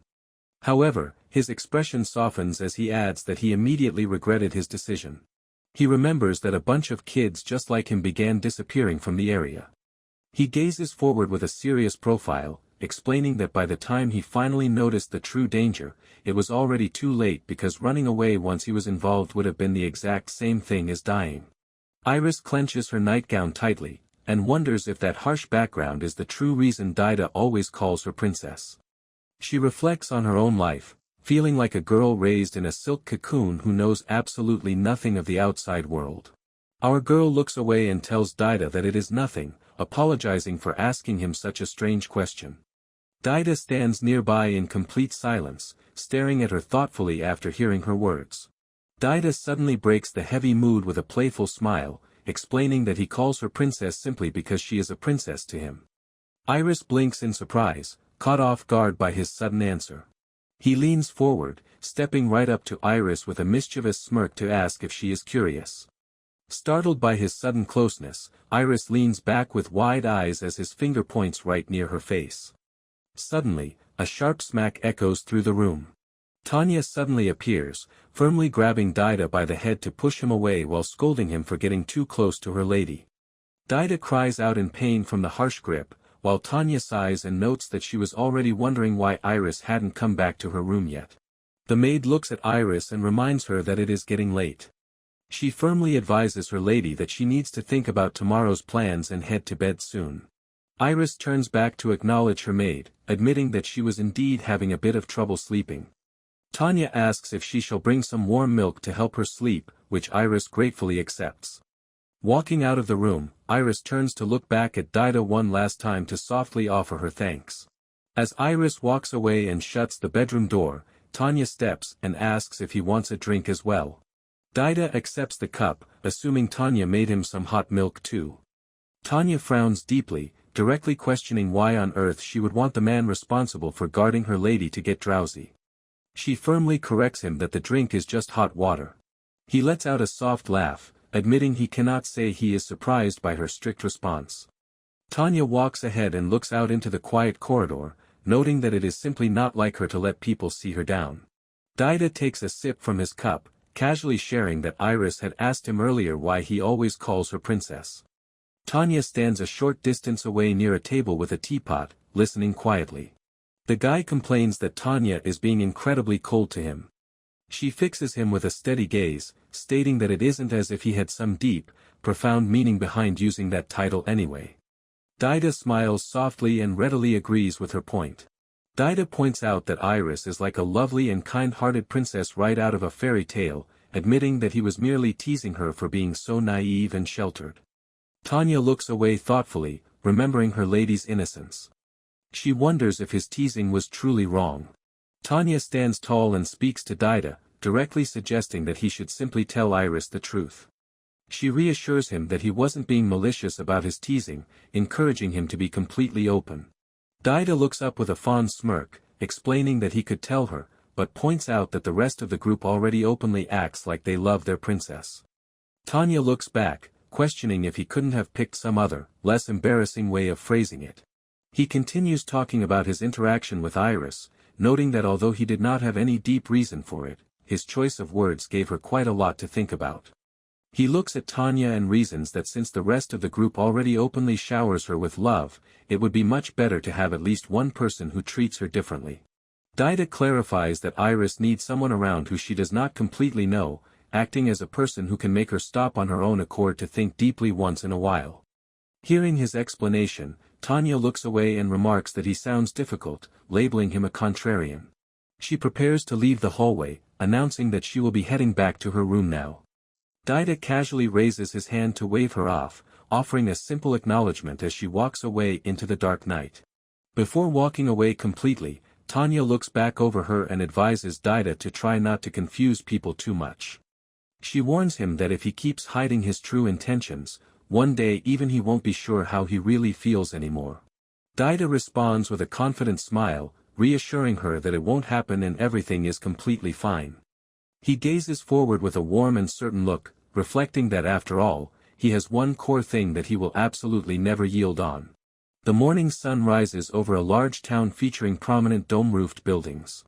However, his expression softens as he adds that he immediately regretted his decision. He remembers that a bunch of kids just like him began disappearing from the area. He gazes forward with a serious profile, explaining that by the time he finally noticed the true danger, it was already too late because running away once he was involved would have been the exact same thing as dying. Iris clenches her nightgown tightly, and wonders if that harsh background is the true reason Daida always calls her princess. She reflects on her own life, feeling like a girl raised in a silk cocoon who knows absolutely nothing of the outside world. Our girl looks away and tells Daida that it is nothing, apologizing for asking him such a strange question. Daida stands nearby in complete silence, staring at her thoughtfully after hearing her words. Daida suddenly breaks the heavy mood with a playful smile, explaining that he calls her princess simply because she is a princess to him. Iris blinks in surprise, caught off guard by his sudden answer. He leans forward, stepping right up to Iris with a mischievous smirk to ask if she is curious. Startled by his sudden closeness, Iris leans back with wide eyes as his finger points right near her face. Suddenly, a sharp smack echoes through the room. Tanya suddenly appears, firmly grabbing Daida by the head to push him away while scolding him for getting too close to her lady. Daida cries out in pain from the harsh grip, while Tanya sighs and notes that she was already wondering why Iris hadn't come back to her room yet. The maid looks at Iris and reminds her that it is getting late. She firmly advises her lady that she needs to think about tomorrow's plans and head to bed soon. Iris turns back to acknowledge her maid, admitting that she was indeed having a bit of trouble sleeping. Tanya asks if she shall bring some warm milk to help her sleep, which Iris gratefully accepts. Walking out of the room, Iris turns to look back at Daida one last time to softly offer her thanks. As Iris walks away and shuts the bedroom door, Tanya steps and asks if he wants a drink as well. Daida accepts the cup, assuming Tanya made him some hot milk too. Tanya frowns deeply, directly questioning why on earth she would want the man responsible for guarding her lady to get drowsy. She firmly corrects him that the drink is just hot water. He lets out a soft laugh, admitting he cannot say he is surprised by her strict response. Tanya walks ahead and looks out into the quiet corridor, noting that it is simply not like her to let people see her down. Daida takes a sip from his cup, casually sharing that Iris had asked him earlier why he always calls her princess. Tanya stands a short distance away near a table with a teapot, listening quietly. The guy complains that Tanya is being incredibly cold to him. She fixes him with a steady gaze, stating that it isn't as if he had some deep, profound meaning behind using that title anyway. Daida smiles softly and readily agrees with her point. Daida points out that Iris is like a lovely and kind-hearted princess right out of a fairy tale, admitting that he was merely teasing her for being so naive and sheltered. Tanya looks away thoughtfully, remembering her lady's innocence. She wonders if his teasing was truly wrong. Tanya stands tall and speaks to Daida, directly suggesting that he should simply tell Iris the truth. She reassures him that he wasn't being malicious about his teasing, encouraging him to be completely open. Daida looks up with a fond smirk, explaining that he could tell her, but points out that the rest of the group already openly acts like they love their princess. Tanya looks back, questioning if he couldn't have picked some other, less embarrassing way of phrasing it. He continues talking about his interaction with Iris, noting that although he did not have any deep reason for it, his choice of words gave her quite a lot to think about. He looks at Tanya and reasons that since the rest of the group already openly showers her with love, it would be much better to have at least one person who treats her differently. Daida clarifies that Iris needs someone around who she does not completely know, acting as a person who can make her stop on her own accord to think deeply once in a while. Hearing his explanation, Tanya looks away and remarks that he sounds difficult, labeling him a contrarian. She prepares to leave the hallway, announcing that she will be heading back to her room now. Daida casually raises his hand to wave her off, offering a simple acknowledgement as she walks away into the dark night. Before walking away completely, Tanya looks back over her and advises Daida to try not to confuse people too much. She warns him that if he keeps hiding his true intentions, one day even he won't be sure how he really feels anymore. Daida responds with a confident smile, reassuring her that it won't happen and everything is completely fine. He gazes forward with a warm and certain look, reflecting that after all, he has one core thing that he will absolutely never yield on. The morning sun rises over a large town featuring prominent dome-roofed buildings.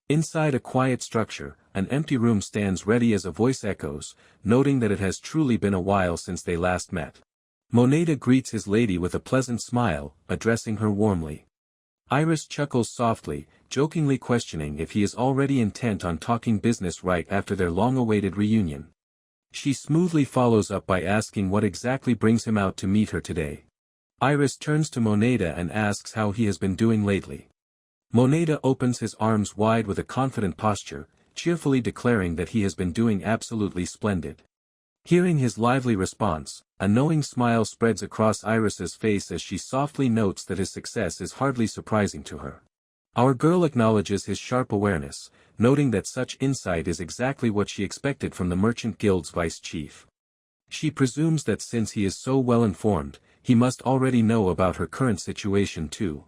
Inside a quiet structure, an empty room stands ready as a voice echoes, noting that it has truly been a while since they last met. Moneda greets his lady with a pleasant smile, addressing her warmly. Iris chuckles softly, jokingly questioning if he is already intent on talking business right after their long-awaited reunion. She smoothly follows up by asking what exactly brings him out to meet her today. Iris turns to Moneda and asks how he has been doing lately. Moneda opens his arms wide with a confident posture, cheerfully declaring that he has been doing absolutely splendid. Hearing his lively response, a knowing smile spreads across Iris's face as she softly notes that his success is hardly surprising to her. Our girl acknowledges his sharp awareness, noting that such insight is exactly what she expected from the Merchant Guild's vice chief. She presumes that since he is so well informed, he must already know about her current situation too.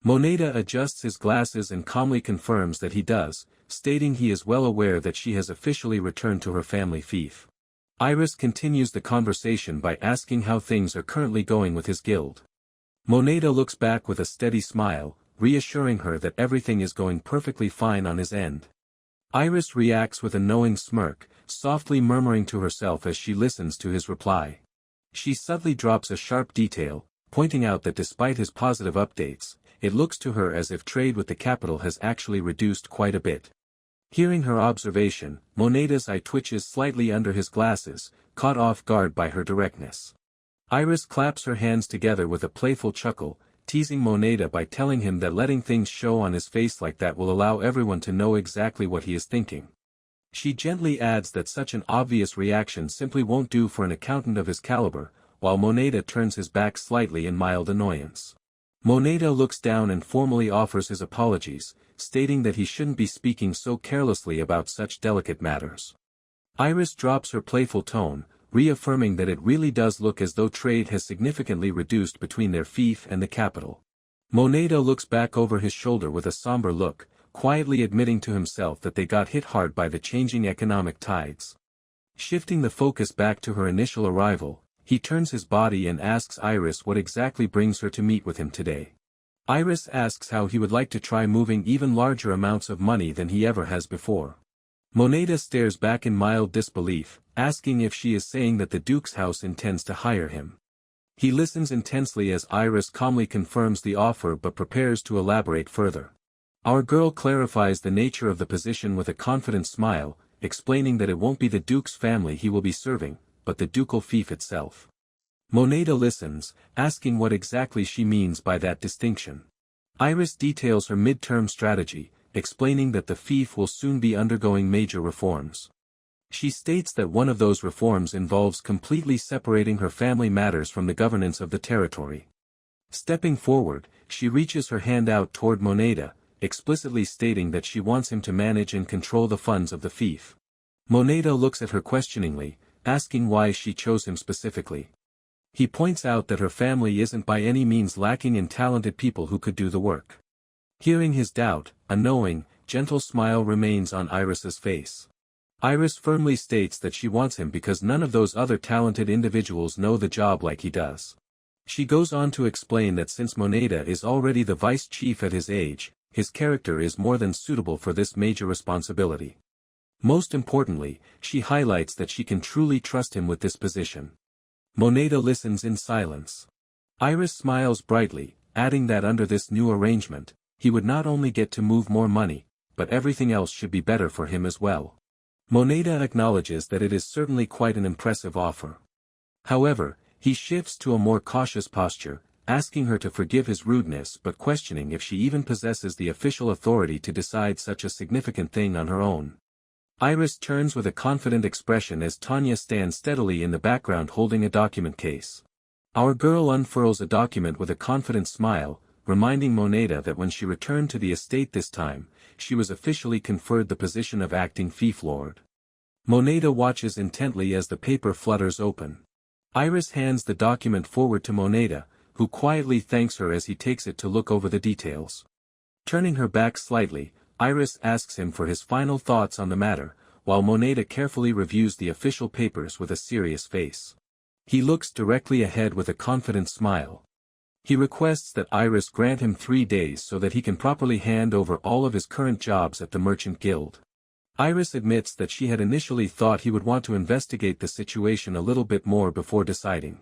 Moneda adjusts his glasses and calmly confirms that he does, stating he is well aware that she has officially returned to her family fief. Iris continues the conversation by asking how things are currently going with his guild. Moneda looks back with a steady smile, reassuring her that everything is going perfectly fine on his end. Iris reacts with a knowing smirk, softly murmuring to herself as she listens to his reply. She subtly drops a sharp detail, pointing out that despite his positive updates, it looks to her as if trade with the capital has actually reduced quite a bit. Hearing her observation, Moneda's eye twitches slightly under his glasses, caught off guard by her directness. Iris claps her hands together with a playful chuckle, teasing Moneda by telling him that letting things show on his face like that will allow everyone to know exactly what he is thinking. She gently adds that such an obvious reaction simply won't do for an accountant of his caliber, while Moneda turns his back slightly in mild annoyance. Moneda looks down and formally offers his apologies, stating that he shouldn't be speaking so carelessly about such delicate matters. Iris drops her playful tone, reaffirming that it really does look as though trade has significantly reduced between their fief and the capital. Moneda looks back over his shoulder with a somber look, quietly admitting to himself that they got hit hard by the changing economic tides. Shifting the focus back to her initial arrival, he turns his body and asks Iris what exactly brings her to meet with him today. Iris asks how he would like to try moving even larger amounts of money than he ever has before. Moneda stares back in mild disbelief, asking if she is saying that the Duke's house intends to hire him. He listens intensely as Iris calmly confirms the offer but prepares to elaborate further. Our girl clarifies the nature of the position with a confident smile, explaining that it won't be the Duke's family he will be serving, but the ducal fief itself. Moneda listens, asking what exactly she means by that distinction. Iris details her mid-term strategy, explaining that the fief will soon be undergoing major reforms. She states that one of those reforms involves completely separating her family matters from the governance of the territory. Stepping forward, she reaches her hand out toward Moneda, explicitly stating that she wants him to manage and control the funds of the fief. Moneda looks at her questioningly, asking why she chose him specifically. He points out that her family isn't by any means lacking in talented people who could do the work. Hearing his doubt, a knowing, gentle smile remains on Iris's face. Iris firmly states that she wants him because none of those other talented individuals know the job like he does. She goes on to explain that since Moneda is already the vice chief at his age, his character is more than suitable for this major responsibility. Most importantly, she highlights that she can truly trust him with this position. Moneda listens in silence. Iris smiles brightly, adding that under this new arrangement, he would not only get to move more money, but everything else should be better for him as well. Moneda acknowledges that it is certainly quite an impressive offer. However, he shifts to a more cautious posture, asking her to forgive his rudeness but questioning if she even possesses the official authority to decide such a significant thing on her own. Iris turns with a confident expression as Tanya stands steadily in the background holding a document case. Our girl unfurls a document with a confident smile, reminding Moneda that when she returned to the estate this time, she was officially conferred the position of acting fief lord. Moneda watches intently as the paper flutters open. Iris hands the document forward to Moneda, who quietly thanks her as he takes it to look over the details. Turning her back slightly, Iris asks him for his final thoughts on the matter, while Moneda carefully reviews the official papers with a serious face. He looks directly ahead with a confident smile. He requests that Iris grant him 3 days so that he can properly hand over all of his current jobs at the Merchant Guild. Iris admits that she had initially thought he would want to investigate the situation a little bit more before deciding.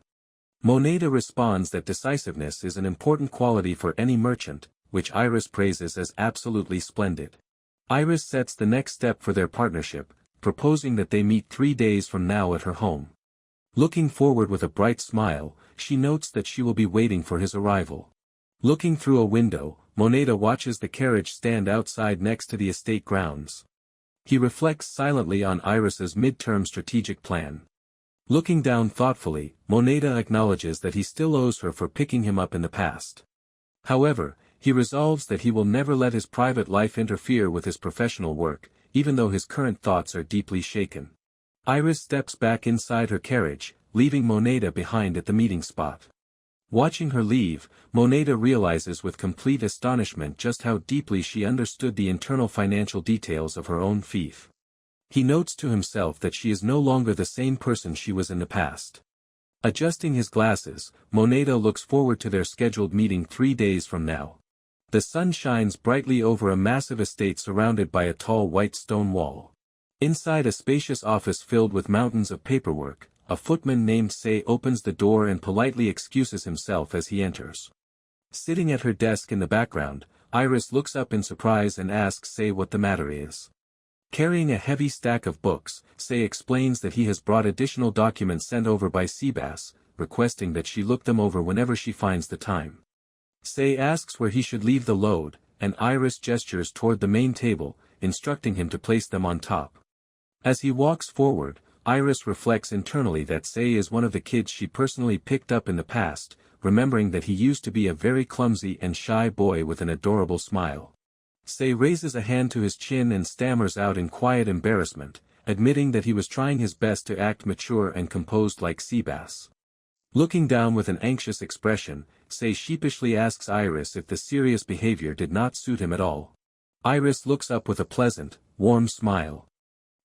Moneda responds that decisiveness is an important quality for any merchant, which Iris praises as absolutely splendid. Iris sets the next step for their partnership, proposing that they meet 3 days from now at her home. Looking forward with a bright smile, she notes that she will be waiting for his arrival. Looking through a window, Moneda watches the carriage stand outside next to the estate grounds. He reflects silently on Iris's mid-term strategic plan. Looking down thoughtfully, Moneda acknowledges that he still owes her for picking him up in the past. However, he resolves that he will never let his private life interfere with his professional work, even though his current thoughts are deeply shaken. Iris steps back inside her carriage, leaving Moneda behind at the meeting spot. Watching her leave, Moneda realizes with complete astonishment just how deeply she understood the internal financial details of her own fief. He notes to himself that she is no longer the same person she was in the past. Adjusting his glasses, Moneda looks forward to their scheduled meeting 3 days from now. The sun shines brightly over a massive estate surrounded by a tall white stone wall. Inside a spacious office filled with mountains of paperwork, a footman named Sei opens the door and politely excuses himself as he enters. Sitting at her desk in the background, Iris looks up in surprise and asks Sei what the matter is. Carrying a heavy stack of books, Sei explains that he has brought additional documents sent over by Seabass, requesting that she look them over whenever she finds the time. Sei asks where he should leave the load, and Iris gestures toward the main table, instructing him to place them on top. As he walks forward, Iris reflects internally that Sei is one of the kids she personally picked up in the past, remembering that he used to be a very clumsy and shy boy with an adorable smile. Sei raises a hand to his chin and stammers out in quiet embarrassment, admitting that he was trying his best to act mature and composed like Seabass. Looking down with an anxious expression, Sei sheepishly asks Iris if the serious behavior did not suit him at all. Iris looks up with a pleasant, warm smile.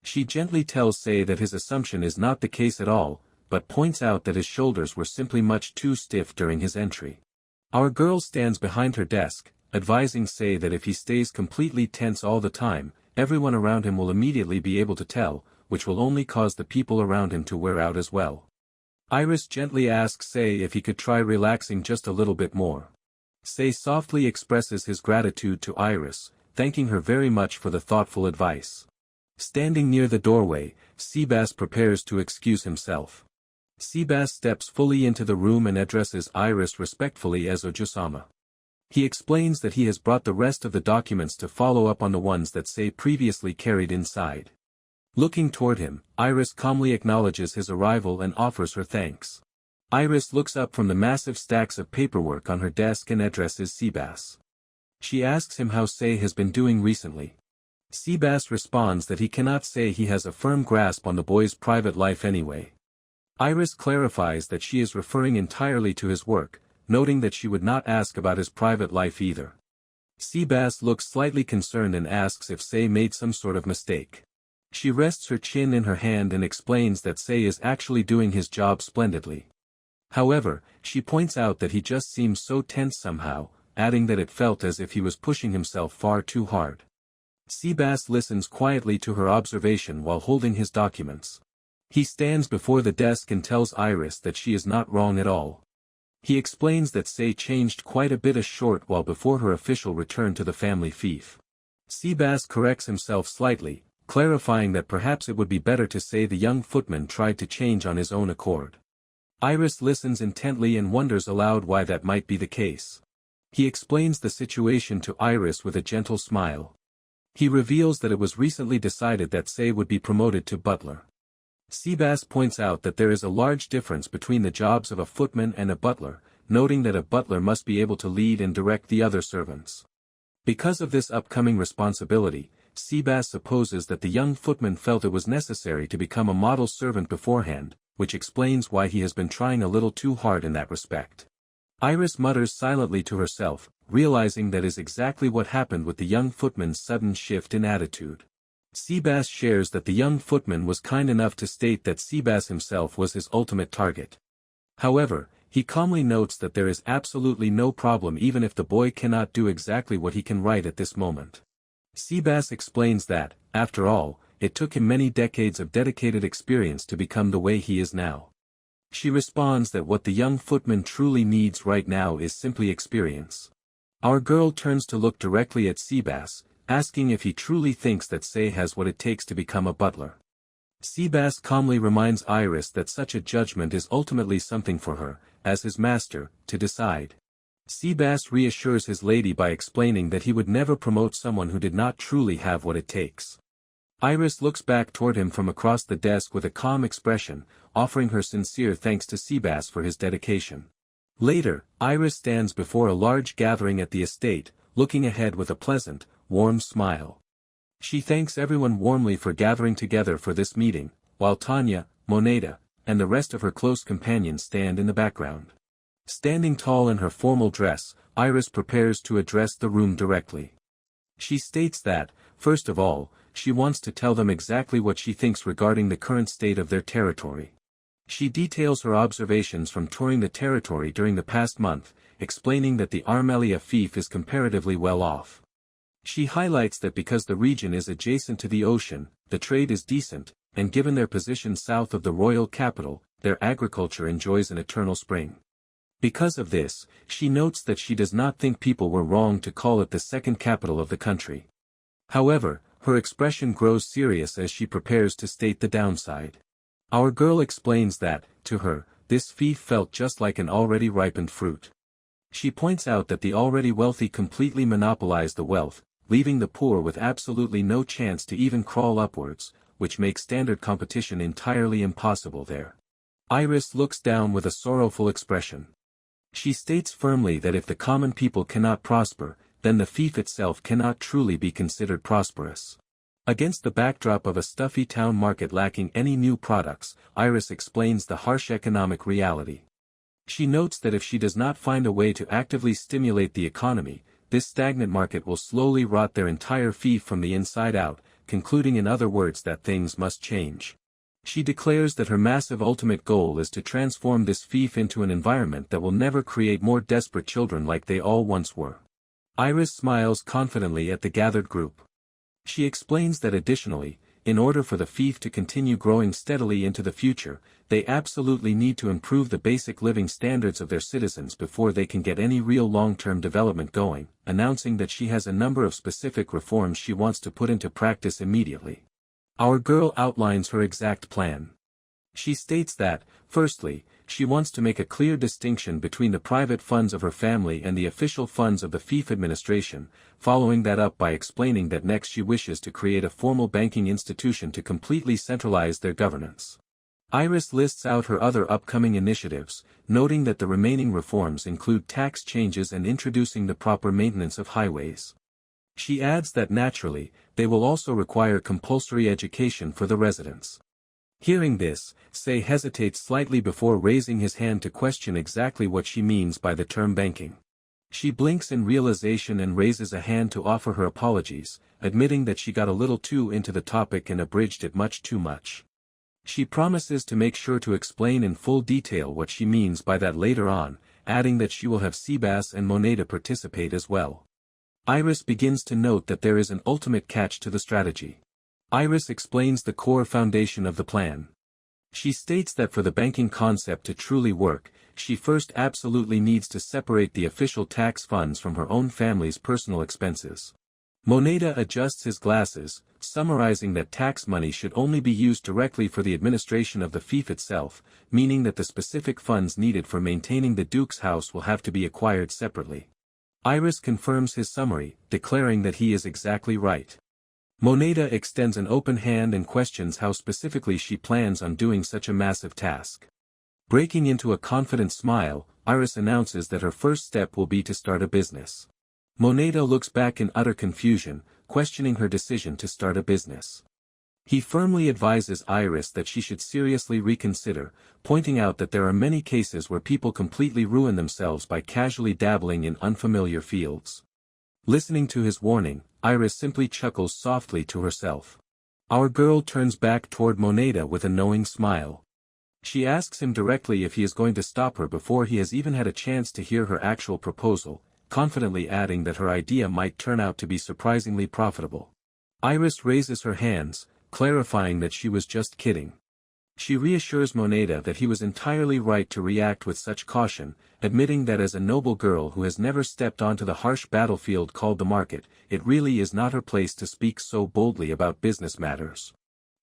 She gently tells Sei that his assumption is not the case at all, but points out that his shoulders were simply much too stiff during his entry. Our girl stands behind her desk, advising Sei that if he stays completely tense all the time, everyone around him will immediately be able to tell, which will only cause the people around him to wear out as well. Iris gently asks Sei if he could try relaxing just a little bit more. Sei softly expresses his gratitude to Iris, thanking her very much for the thoughtful advice. Standing near the doorway, Seabass prepares to excuse himself. Seabass steps fully into the room and addresses Iris respectfully as Ojusama. He explains that he has brought the rest of the documents to follow up on the ones that Sei previously carried inside. Looking toward him, Iris calmly acknowledges his arrival and offers her thanks. Iris looks up from the massive stacks of paperwork on her desk and addresses Seabass. She asks him how Sei has been doing recently. Seabass responds that he cannot say he has a firm grasp on the boy's private life anyway. Iris clarifies that she is referring entirely to his work, noting that she would not ask about his private life either. Seabass looks slightly concerned and asks if Sei made some sort of mistake. She rests her chin in her hand and explains that Sei is actually doing his job splendidly. However, she points out that he just seems so tense somehow, adding that it felt as if he was pushing himself far too hard. Seabass listens quietly to her observation while holding his documents. He stands before the desk and tells Iris that she is not wrong at all. He explains that Sei changed quite a bit a short while before her official return to the family fief. Seabass corrects himself slightly, clarifying that perhaps it would be better to say the young footman tried to change on his own accord. Iris listens intently and wonders aloud why that might be the case. He explains the situation to Iris with a gentle smile. He reveals that it was recently decided that Sei would be promoted to butler. Seabass points out that there is a large difference between the jobs of a footman and a butler, noting that a butler must be able to lead and direct the other servants. Because of this upcoming responsibility, Seabass supposes that the young footman felt it was necessary to become a model servant beforehand, which explains why he has been trying a little too hard in that respect. Iris mutters silently to herself, realizing that is exactly what happened with the young footman's sudden shift in attitude. Seabass shares that the young footman was kind enough to state that Seabass himself was his ultimate target. However, he calmly notes that there is absolutely no problem even if the boy cannot do exactly what he can right at this moment. Seabass explains that, after all, it took him many decades of dedicated experience to become the way he is now. She responds that what the young footman truly needs right now is simply experience. Our girl turns to look directly at Seabass, asking if he truly thinks that Sei has what it takes to become a butler. Seabass calmly reminds Iris that such a judgment is ultimately something for her, as his master, to decide. Seabass reassures his lady by explaining that he would never promote someone who did not truly have what it takes. Iris looks back toward him from across the desk with a calm expression, offering her sincere thanks to Seabass for his dedication. Later, Iris stands before a large gathering at the estate, looking ahead with a pleasant, warm smile. She thanks everyone warmly for gathering together for this meeting, while Tanya, Moneda, and the rest of her close companions stand in the background. Standing tall in her formal dress, Iris prepares to address the room directly. She states that, first of all, she wants to tell them exactly what she thinks regarding the current state of their territory. She details her observations from touring the territory during the past month, explaining that the Armelia fief is comparatively well off. She highlights that because the region is adjacent to the ocean, the trade is decent, and given their position south of the royal capital, their agriculture enjoys an eternal spring. Because of this, she notes that she does not think people were wrong to call it the second capital of the country. However, her expression grows serious as she prepares to state the downside. Our girl explains that, to her, this fief felt just like an already ripened fruit. She points out that the already wealthy completely monopolize the wealth, leaving the poor with absolutely no chance to even crawl upwards, which makes standard competition entirely impossible there. Iris looks down with a sorrowful expression. She states firmly that if the common people cannot prosper, then the fief itself cannot truly be considered prosperous. Against the backdrop of a stuffy town market lacking any new products, Iris explains the harsh economic reality. She notes that if she does not find a way to actively stimulate the economy, this stagnant market will slowly rot their entire fief from the inside out, concluding in other words that things must change. She declares that her massive ultimate goal is to transform this fief into an environment that will never create more desperate children like they all once were. Iris smiles confidently at the gathered group. She explains that additionally, in order for the fief to continue growing steadily into the future, they absolutely need to improve the basic living standards of their citizens before they can get any real long-term development going, announcing that she has a number of specific reforms she wants to put into practice immediately. Our girl outlines her exact plan. She states that, firstly, she wants to make a clear distinction between the private funds of her family and the official funds of the fief administration, following that up by explaining that next she wishes to create a formal banking institution to completely centralize their governance. Iris lists out her other upcoming initiatives, noting that the remaining reforms include tax changes and introducing the proper maintenance of highways. She adds that naturally, they will also require compulsory education for the residents. Hearing this, Sei hesitates slightly before raising his hand to question exactly what she means by the term banking. She blinks in realization and raises a hand to offer her apologies, admitting that she got a little too into the topic and abridged it much too much. She promises to make sure to explain in full detail what she means by that later on, adding that she will have Seabass and Moneda participate as well. Iris begins to note that there is an ultimate catch to the strategy. Iris explains the core foundation of the plan. She states that for the banking concept to truly work, she first absolutely needs to separate the official tax funds from her own family's personal expenses. Moneda adjusts his glasses, summarizing that tax money should only be used directly for the administration of the fief itself, meaning that the specific funds needed for maintaining the Duke's house will have to be acquired separately. Iris confirms his summary, declaring that he is exactly right. Moneda extends an open hand and questions how specifically she plans on doing such a massive task. Breaking into a confident smile, Iris announces that her first step will be to start a business. Moneda looks back in utter confusion, questioning her decision to start a business. He firmly advises Iris that she should seriously reconsider, pointing out that there are many cases where people completely ruin themselves by casually dabbling in unfamiliar fields. Listening to his warning, Iris simply chuckles softly to herself. Our girl turns back toward Moneda with a knowing smile. She asks him directly if he is going to stop her before he has even had a chance to hear her actual proposal, confidently adding that her idea might turn out to be surprisingly profitable. Iris raises her hands, clarifying that she was just kidding. She reassures Moneda that he was entirely right to react with such caution, admitting that as a noble girl who has never stepped onto the harsh battlefield called the market, it really is not her place to speak so boldly about business matters.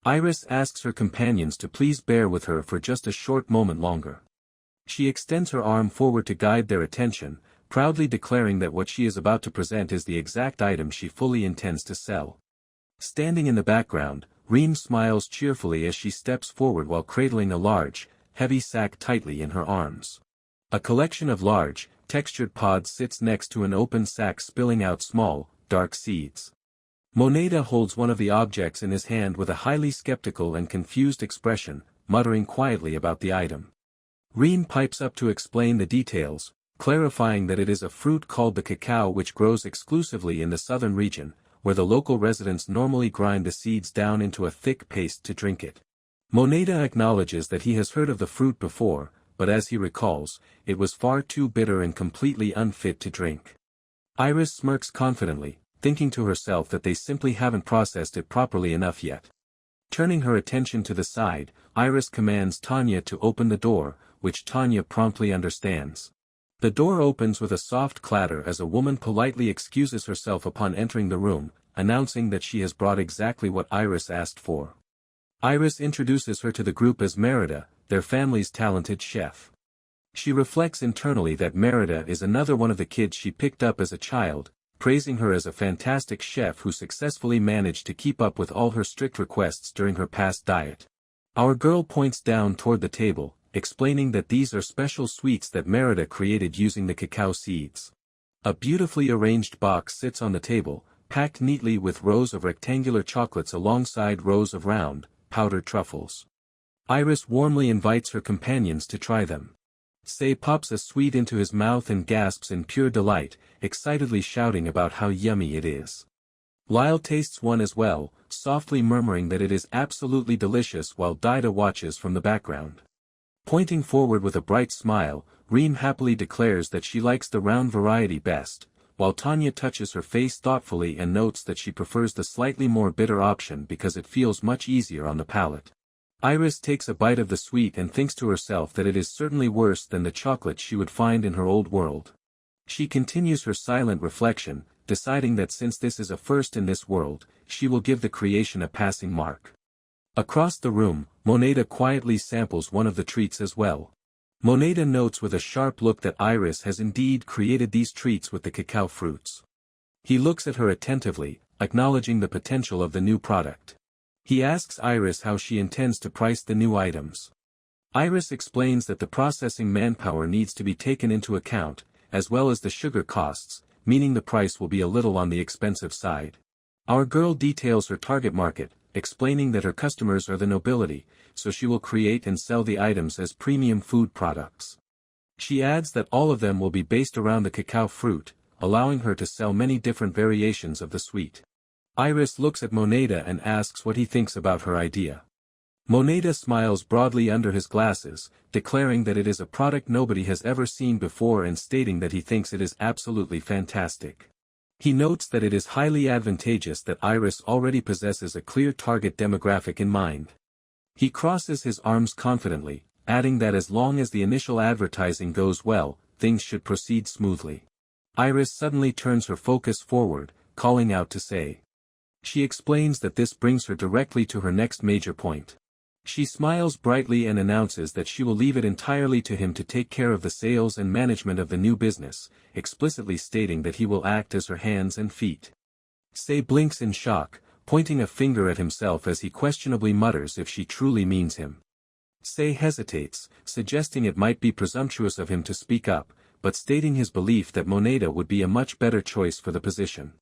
Iris asks her companions to please bear with her for just a short moment longer. She extends her arm forward to guide their attention, proudly declaring that what she is about to present is the exact item she fully intends to sell. Standing in the background, Reem smiles cheerfully as she steps forward while cradling a large, heavy sack tightly in her arms. A collection of large, textured pods sits next to an open sack spilling out small, dark seeds. Moneda holds one of the objects in his hand with a highly skeptical and confused expression, muttering quietly about the item. Reem pipes up to explain the details, clarifying that it is a fruit called the cacao which grows exclusively in the southern region, where the local residents normally grind the seeds down into a thick paste to drink it. Moneda acknowledges that he has heard of the fruit before, but as he recalls, it was far too bitter and completely unfit to drink. Iris smirks confidently, thinking to herself that they simply haven't processed it properly enough yet. Turning her attention to the side, Iris commands Tanya to open the door, which Tanya promptly understands. The door opens with a soft clatter as a woman politely excuses herself upon entering the room, announcing that she has brought exactly what Iris asked for. Iris introduces her to the group as Merida, their family's talented chef. She reflects internally that Merida is another one of the kids she picked up as a child, praising her as a fantastic chef who successfully managed to keep up with all her strict requests during her past diet. Our girl points down toward the table, explaining that these are special sweets that Merida created using the cacao seeds. A beautifully arranged box sits on the table, packed neatly with rows of rectangular chocolates alongside rows of round, powdered truffles. Iris warmly invites her companions to try them. Sei pops a sweet into his mouth and gasps in pure delight, excitedly shouting about how yummy it is. Lyle tastes one as well, softly murmuring that it is absolutely delicious while Dida watches from the background. Pointing forward with a bright smile, Reem happily declares that she likes the round variety best, while Tanya touches her face thoughtfully and notes that she prefers the slightly more bitter option because it feels much easier on the palate. Iris takes a bite of the sweet and thinks to herself that it is certainly worse than the chocolate she would find in her old world. She continues her silent reflection, deciding that since this is a first in this world, she will give the creation a passing mark. Across the room, Moneda quietly samples one of the treats as well. Moneda notes with a sharp look that Iris has indeed created these treats with the cacao fruits. He looks at her attentively, acknowledging the potential of the new product. He asks Iris how she intends to price the new items. Iris explains that the processing manpower needs to be taken into account, as well as the sugar costs, meaning the price will be a little on the expensive side. Our girl details her target market, explaining that her customers are the nobility, so she will create and sell the items as premium food products. She adds that all of them will be based around the cacao fruit, allowing her to sell many different variations of the sweet. Iris looks at Moneda and asks what he thinks about her idea. Moneda smiles broadly under his glasses, declaring that it is a product nobody has ever seen before and stating that he thinks it is absolutely fantastic. He notes that it is highly advantageous that Iris already possesses a clear target demographic in mind. He crosses his arms confidently, adding that as long as the initial advertising goes well, things should proceed smoothly. Iris suddenly turns her focus forward, calling out to Sei. She explains that this brings her directly to her next major point. She smiles brightly and announces that she will leave it entirely to him to take care of the sales and management of the new business, explicitly stating that he will act as her hands and feet. Sei blinks in shock, pointing a finger at himself as he questionably mutters if she truly means him. Sei hesitates, suggesting it might be presumptuous of him to speak up, but stating his belief that Moneda would be a much better choice for the position.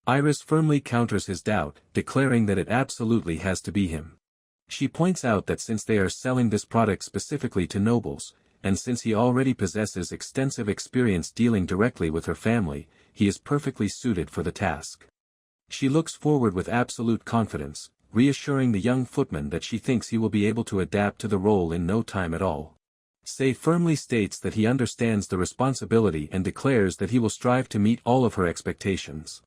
Iris firmly counters his doubt, declaring that it absolutely has to be him. She points out that since they are selling this product specifically to nobles, and since he already possesses extensive experience dealing directly with her family, he is perfectly suited for the task. She looks forward with absolute confidence, reassuring the young footman that she thinks he will be able to adapt to the role in no time at all. Sei firmly states that he understands the responsibility and declares that he will strive to meet all of her expectations.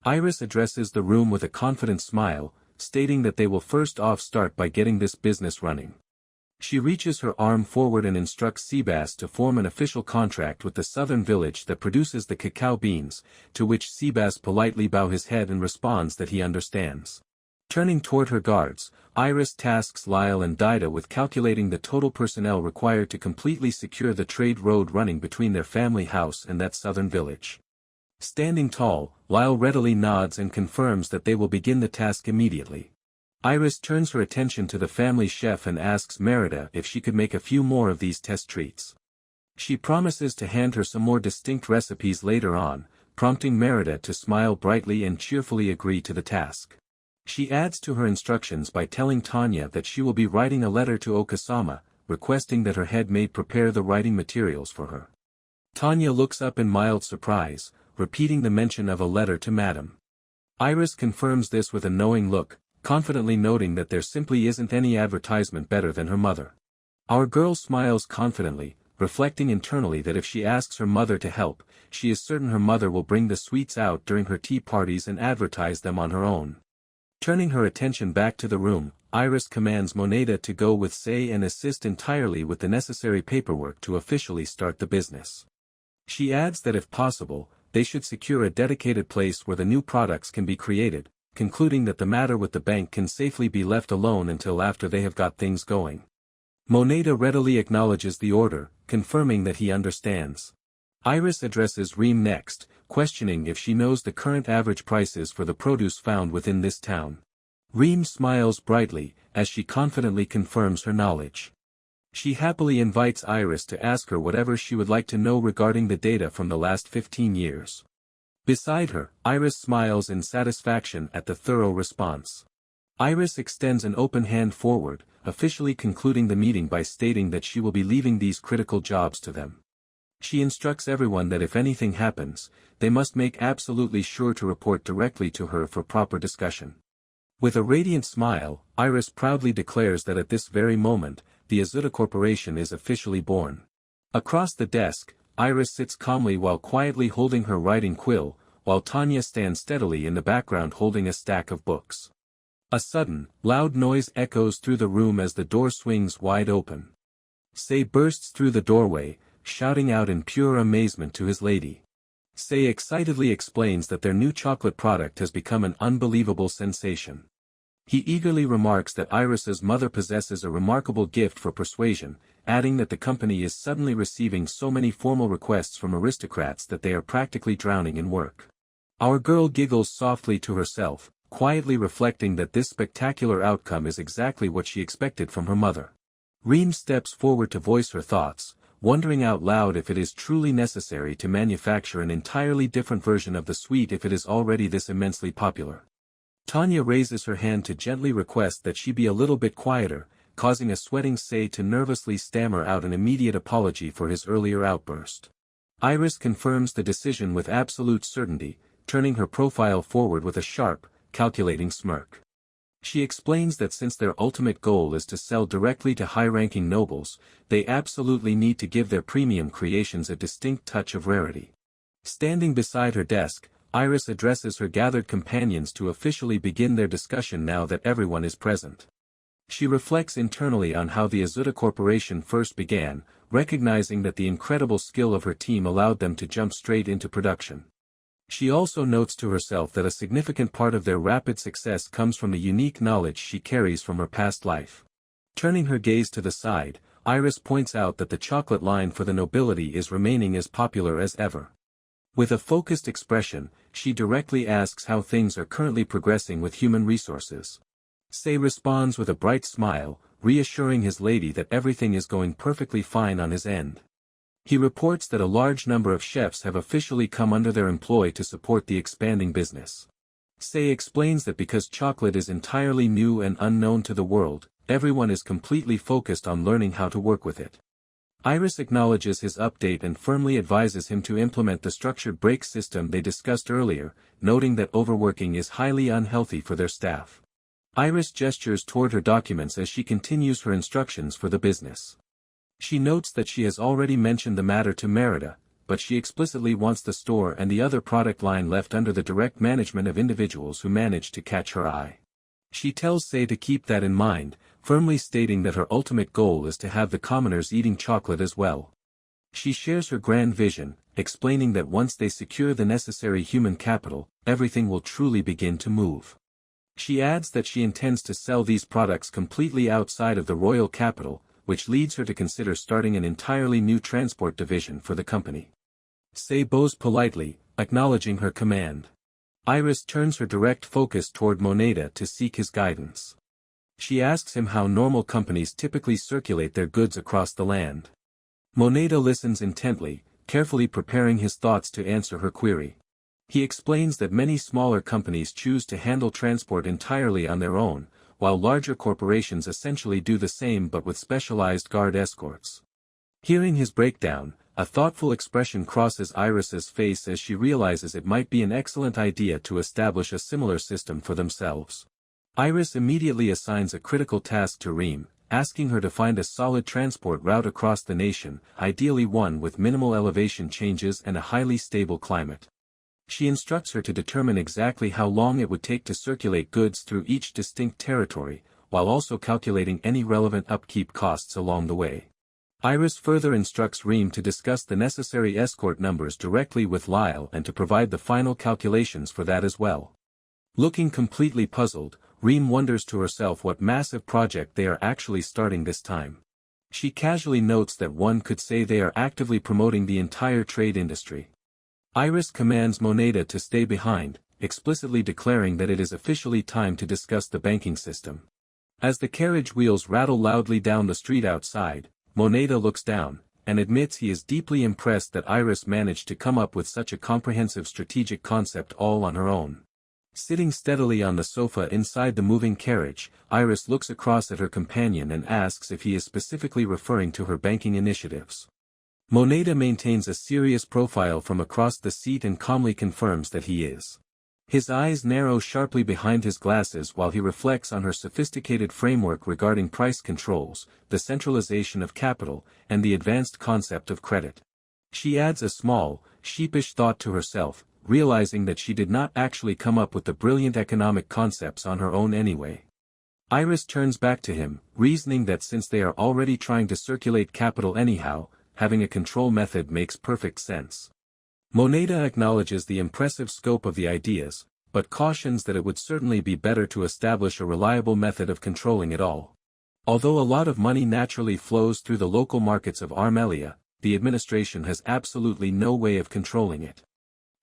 Iris addresses the room with a confident smile, stating that they will first off start by getting this business running. She reaches her arm forward and instructs Seabass to form an official contract with the southern village that produces the cacao beans, to which Seabass politely bows his head and responds that he understands. Turning toward her guards, Iris tasks Lyle and Dida with calculating the total personnel required to completely secure the trade road running between their family house and that southern village. Standing tall, Lyle readily nods and confirms that they will begin the task immediately. Iris turns her attention to the family chef and asks Merida if she could make a few more of these test treats. She promises to hand her some more distinct recipes later on, prompting Merida to smile brightly and cheerfully agree to the task. She adds to her instructions by telling Tanya that she will be writing a letter to Okasama, requesting that her head maid prepare the writing materials for her. Tanya looks up in mild surprise, repeating the mention of a letter to Madam. Iris confirms this with a knowing look, confidently noting that there simply isn't any advertisement better than her mother. Our girl smiles confidently, reflecting internally that if she asks her mother to help, she is certain her mother will bring the sweets out during her tea parties and advertise them on her own. Turning her attention back to the room, Iris commands Moneda to go with Sei and assist entirely with the necessary paperwork to officially start the business. She adds that if possible, they should secure a dedicated place where the new products can be created, concluding that the matter with the bank can safely be left alone until after they have got things going. Moneda readily acknowledges the order, confirming that he understands. Iris addresses Reem next, questioning if she knows the current average prices for the produce found within this town. Reem smiles brightly, as she confidently confirms her knowledge. She happily invites Iris to ask her whatever she would like to know regarding the data from the last 15 years. Beside her, Iris smiles in satisfaction at the thorough response. Iris extends an open hand forward, officially concluding the meeting by stating that she will be leaving these critical jobs to them. She instructs everyone that if anything happens, they must make absolutely sure to report directly to her for proper discussion. With a radiant smile, Iris proudly declares that at this very moment, the Azuta Corporation is officially born. Across the desk, Iris sits calmly while quietly holding her writing quill, while Tanya stands steadily in the background holding a stack of books. A sudden, loud noise echoes through the room as the door swings wide open. Sei bursts through the doorway, shouting out in pure amazement to his lady. Sei excitedly explains that their new chocolate product has become an unbelievable sensation. He eagerly remarks that Iris's mother possesses a remarkable gift for persuasion, adding that the company is suddenly receiving so many formal requests from aristocrats that they are practically drowning in work. Our girl giggles softly to herself, quietly reflecting that this spectacular outcome is exactly what she expected from her mother. Reem steps forward to voice her thoughts, wondering out loud if it is truly necessary to manufacture an entirely different version of the sweet if it is already this immensely popular. Tanya raises her hand to gently request that she be a little bit quieter, causing a sweating Sei to nervously stammer out an immediate apology for his earlier outburst. Iris confirms the decision with absolute certainty, turning her profile forward with a sharp, calculating smirk. She explains that since their ultimate goal is to sell directly to high-ranking nobles, they absolutely need to give their premium creations a distinct touch of rarity. Standing beside her desk, Iris addresses her gathered companions to officially begin their discussion now that everyone is present. She reflects internally on how the Azuta Corporation first began, recognizing that the incredible skill of her team allowed them to jump straight into production. She also notes to herself that a significant part of their rapid success comes from the unique knowledge she carries from her past life. Turning her gaze to the side, Iris points out that the chocolate line for the nobility is remaining as popular as ever. With a focused expression, she directly asks how things are currently progressing with human resources. Sei responds with a bright smile, reassuring his lady that everything is going perfectly fine on his end. He reports that a large number of chefs have officially come under their employ to support the expanding business. Sei explains that because chocolate is entirely new and unknown to the world, everyone is completely focused on learning how to work with it. Iris acknowledges his update and firmly advises him to implement the structured break system they discussed earlier, noting that overworking is highly unhealthy for their staff. Iris gestures toward her documents as she continues her instructions for the business. She notes that she has already mentioned the matter to Merida, but she explicitly wants the store and the other product line left under the direct management of individuals who manage to catch her eye. She tells Sei to keep that in mind, firmly stating that her ultimate goal is to have the commoners eating chocolate as well. She shares her grand vision, explaining that once they secure the necessary human capital, everything will truly begin to move. She adds that she intends to sell these products completely outside of the royal capital, which leads her to consider starting an entirely new transport division for the company. Sei bows politely, acknowledging her command. Iris turns her direct focus toward Moneda to seek his guidance. She asks him how normal companies typically circulate their goods across the land. Moneda listens intently, carefully preparing his thoughts to answer her query. He explains that many smaller companies choose to handle transport entirely on their own, while larger corporations essentially do the same but with specialized guard escorts. Hearing his breakdown, a thoughtful expression crosses Iris's face as she realizes it might be an excellent idea to establish a similar system for themselves. Iris immediately assigns a critical task to Reem, asking her to find a solid transport route across the nation, ideally one with minimal elevation changes and a highly stable climate. She instructs her to determine exactly how long it would take to circulate goods through each distinct territory, while also calculating any relevant upkeep costs along the way. Iris further instructs Reem to discuss the necessary escort numbers directly with Lyle and to provide the final calculations for that as well. Looking completely puzzled, Reem wonders to herself what massive project they are actually starting this time. She casually notes that one could say they are actively promoting the entire trade industry. Iris commands Moneda to stay behind, explicitly declaring that it is officially time to discuss the banking system. As the carriage wheels rattle loudly down the street outside, Moneda looks down, and admits he is deeply impressed that Iris managed to come up with such a comprehensive strategic concept all on her own. Sitting steadily on the sofa inside the moving carriage, Iris looks across at her companion and asks if he is specifically referring to her banking initiatives. Moneda maintains a serious profile from across the seat and calmly confirms that he is. His eyes narrow sharply behind his glasses while he reflects on her sophisticated framework regarding price controls, the centralization of capital, and the advanced concept of credit. She adds a small, sheepish thought to herself, realizing that she did not actually come up with the brilliant economic concepts on her own anyway. Iris turns back to him, reasoning that since they are already trying to circulate capital anyhow, having a control method makes perfect sense. Moneda acknowledges the impressive scope of the ideas, but cautions that it would certainly be better to establish a reliable method of controlling it all. Although a lot of money naturally flows through the local markets of Armelia, the administration has absolutely no way of controlling it.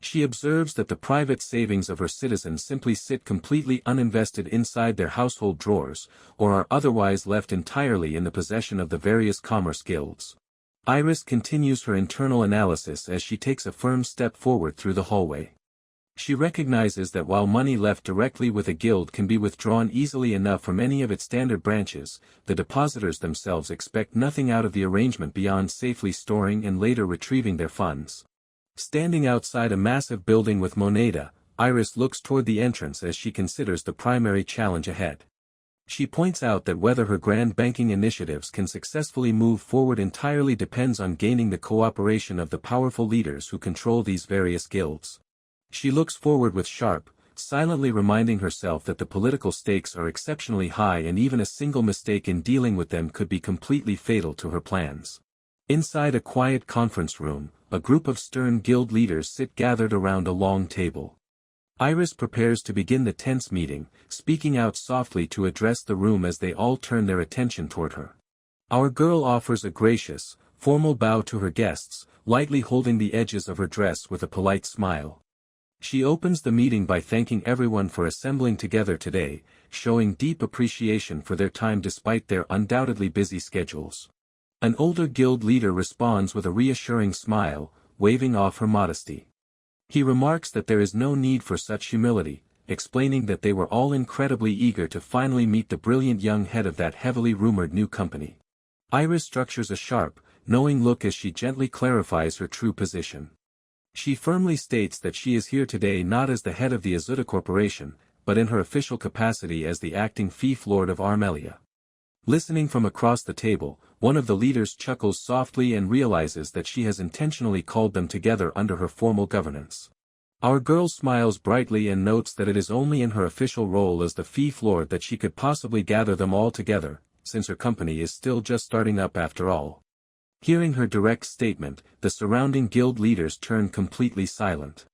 She observes that the private savings of her citizens simply sit completely uninvested inside their household drawers, or are otherwise left entirely in the possession of the various commerce guilds. Iris continues her internal analysis as she takes a firm step forward through the hallway. She recognizes that while money left directly with a guild can be withdrawn easily enough from any of its standard branches, the depositors themselves expect nothing out of the arrangement beyond safely storing and later retrieving their funds. Standing outside a massive building with Moneda, Iris looks toward the entrance as she considers the primary challenge ahead. She points out that whether her grand banking initiatives can successfully move forward entirely depends on gaining the cooperation of the powerful leaders who control these various guilds. She looks forward with sharp, silently reminding herself that the political stakes are exceptionally high and even a single mistake in dealing with them could be completely fatal to her plans. Inside a quiet conference room, a group of stern guild leaders sit gathered around a long table. Iris prepares to begin the tense meeting, speaking out softly to address the room as they all turn their attention toward her. Our girl offers a gracious, formal bow to her guests, lightly holding the edges of her dress with a polite smile. She opens the meeting by thanking everyone for assembling together today, showing deep appreciation for their time despite their undoubtedly busy schedules. An older guild leader responds with a reassuring smile, waving off her modesty. He remarks that there is no need for such humility, explaining that they were all incredibly eager to finally meet the brilliant young head of that heavily rumored new company. Iris structures a sharp, knowing look as she gently clarifies her true position. She firmly states that she is here today not as the head of the Azuta Corporation, but in her official capacity as the acting fief lord of Armelia. Listening from across the table, one of the leaders chuckles softly and realizes that she has intentionally called them together under her formal governance. Our girl smiles brightly and notes that it is only in her official role as the fief lord that she could possibly gather them all together, since her company is still just starting up after all. Hearing her direct statement, the surrounding guild leaders turn completely silent.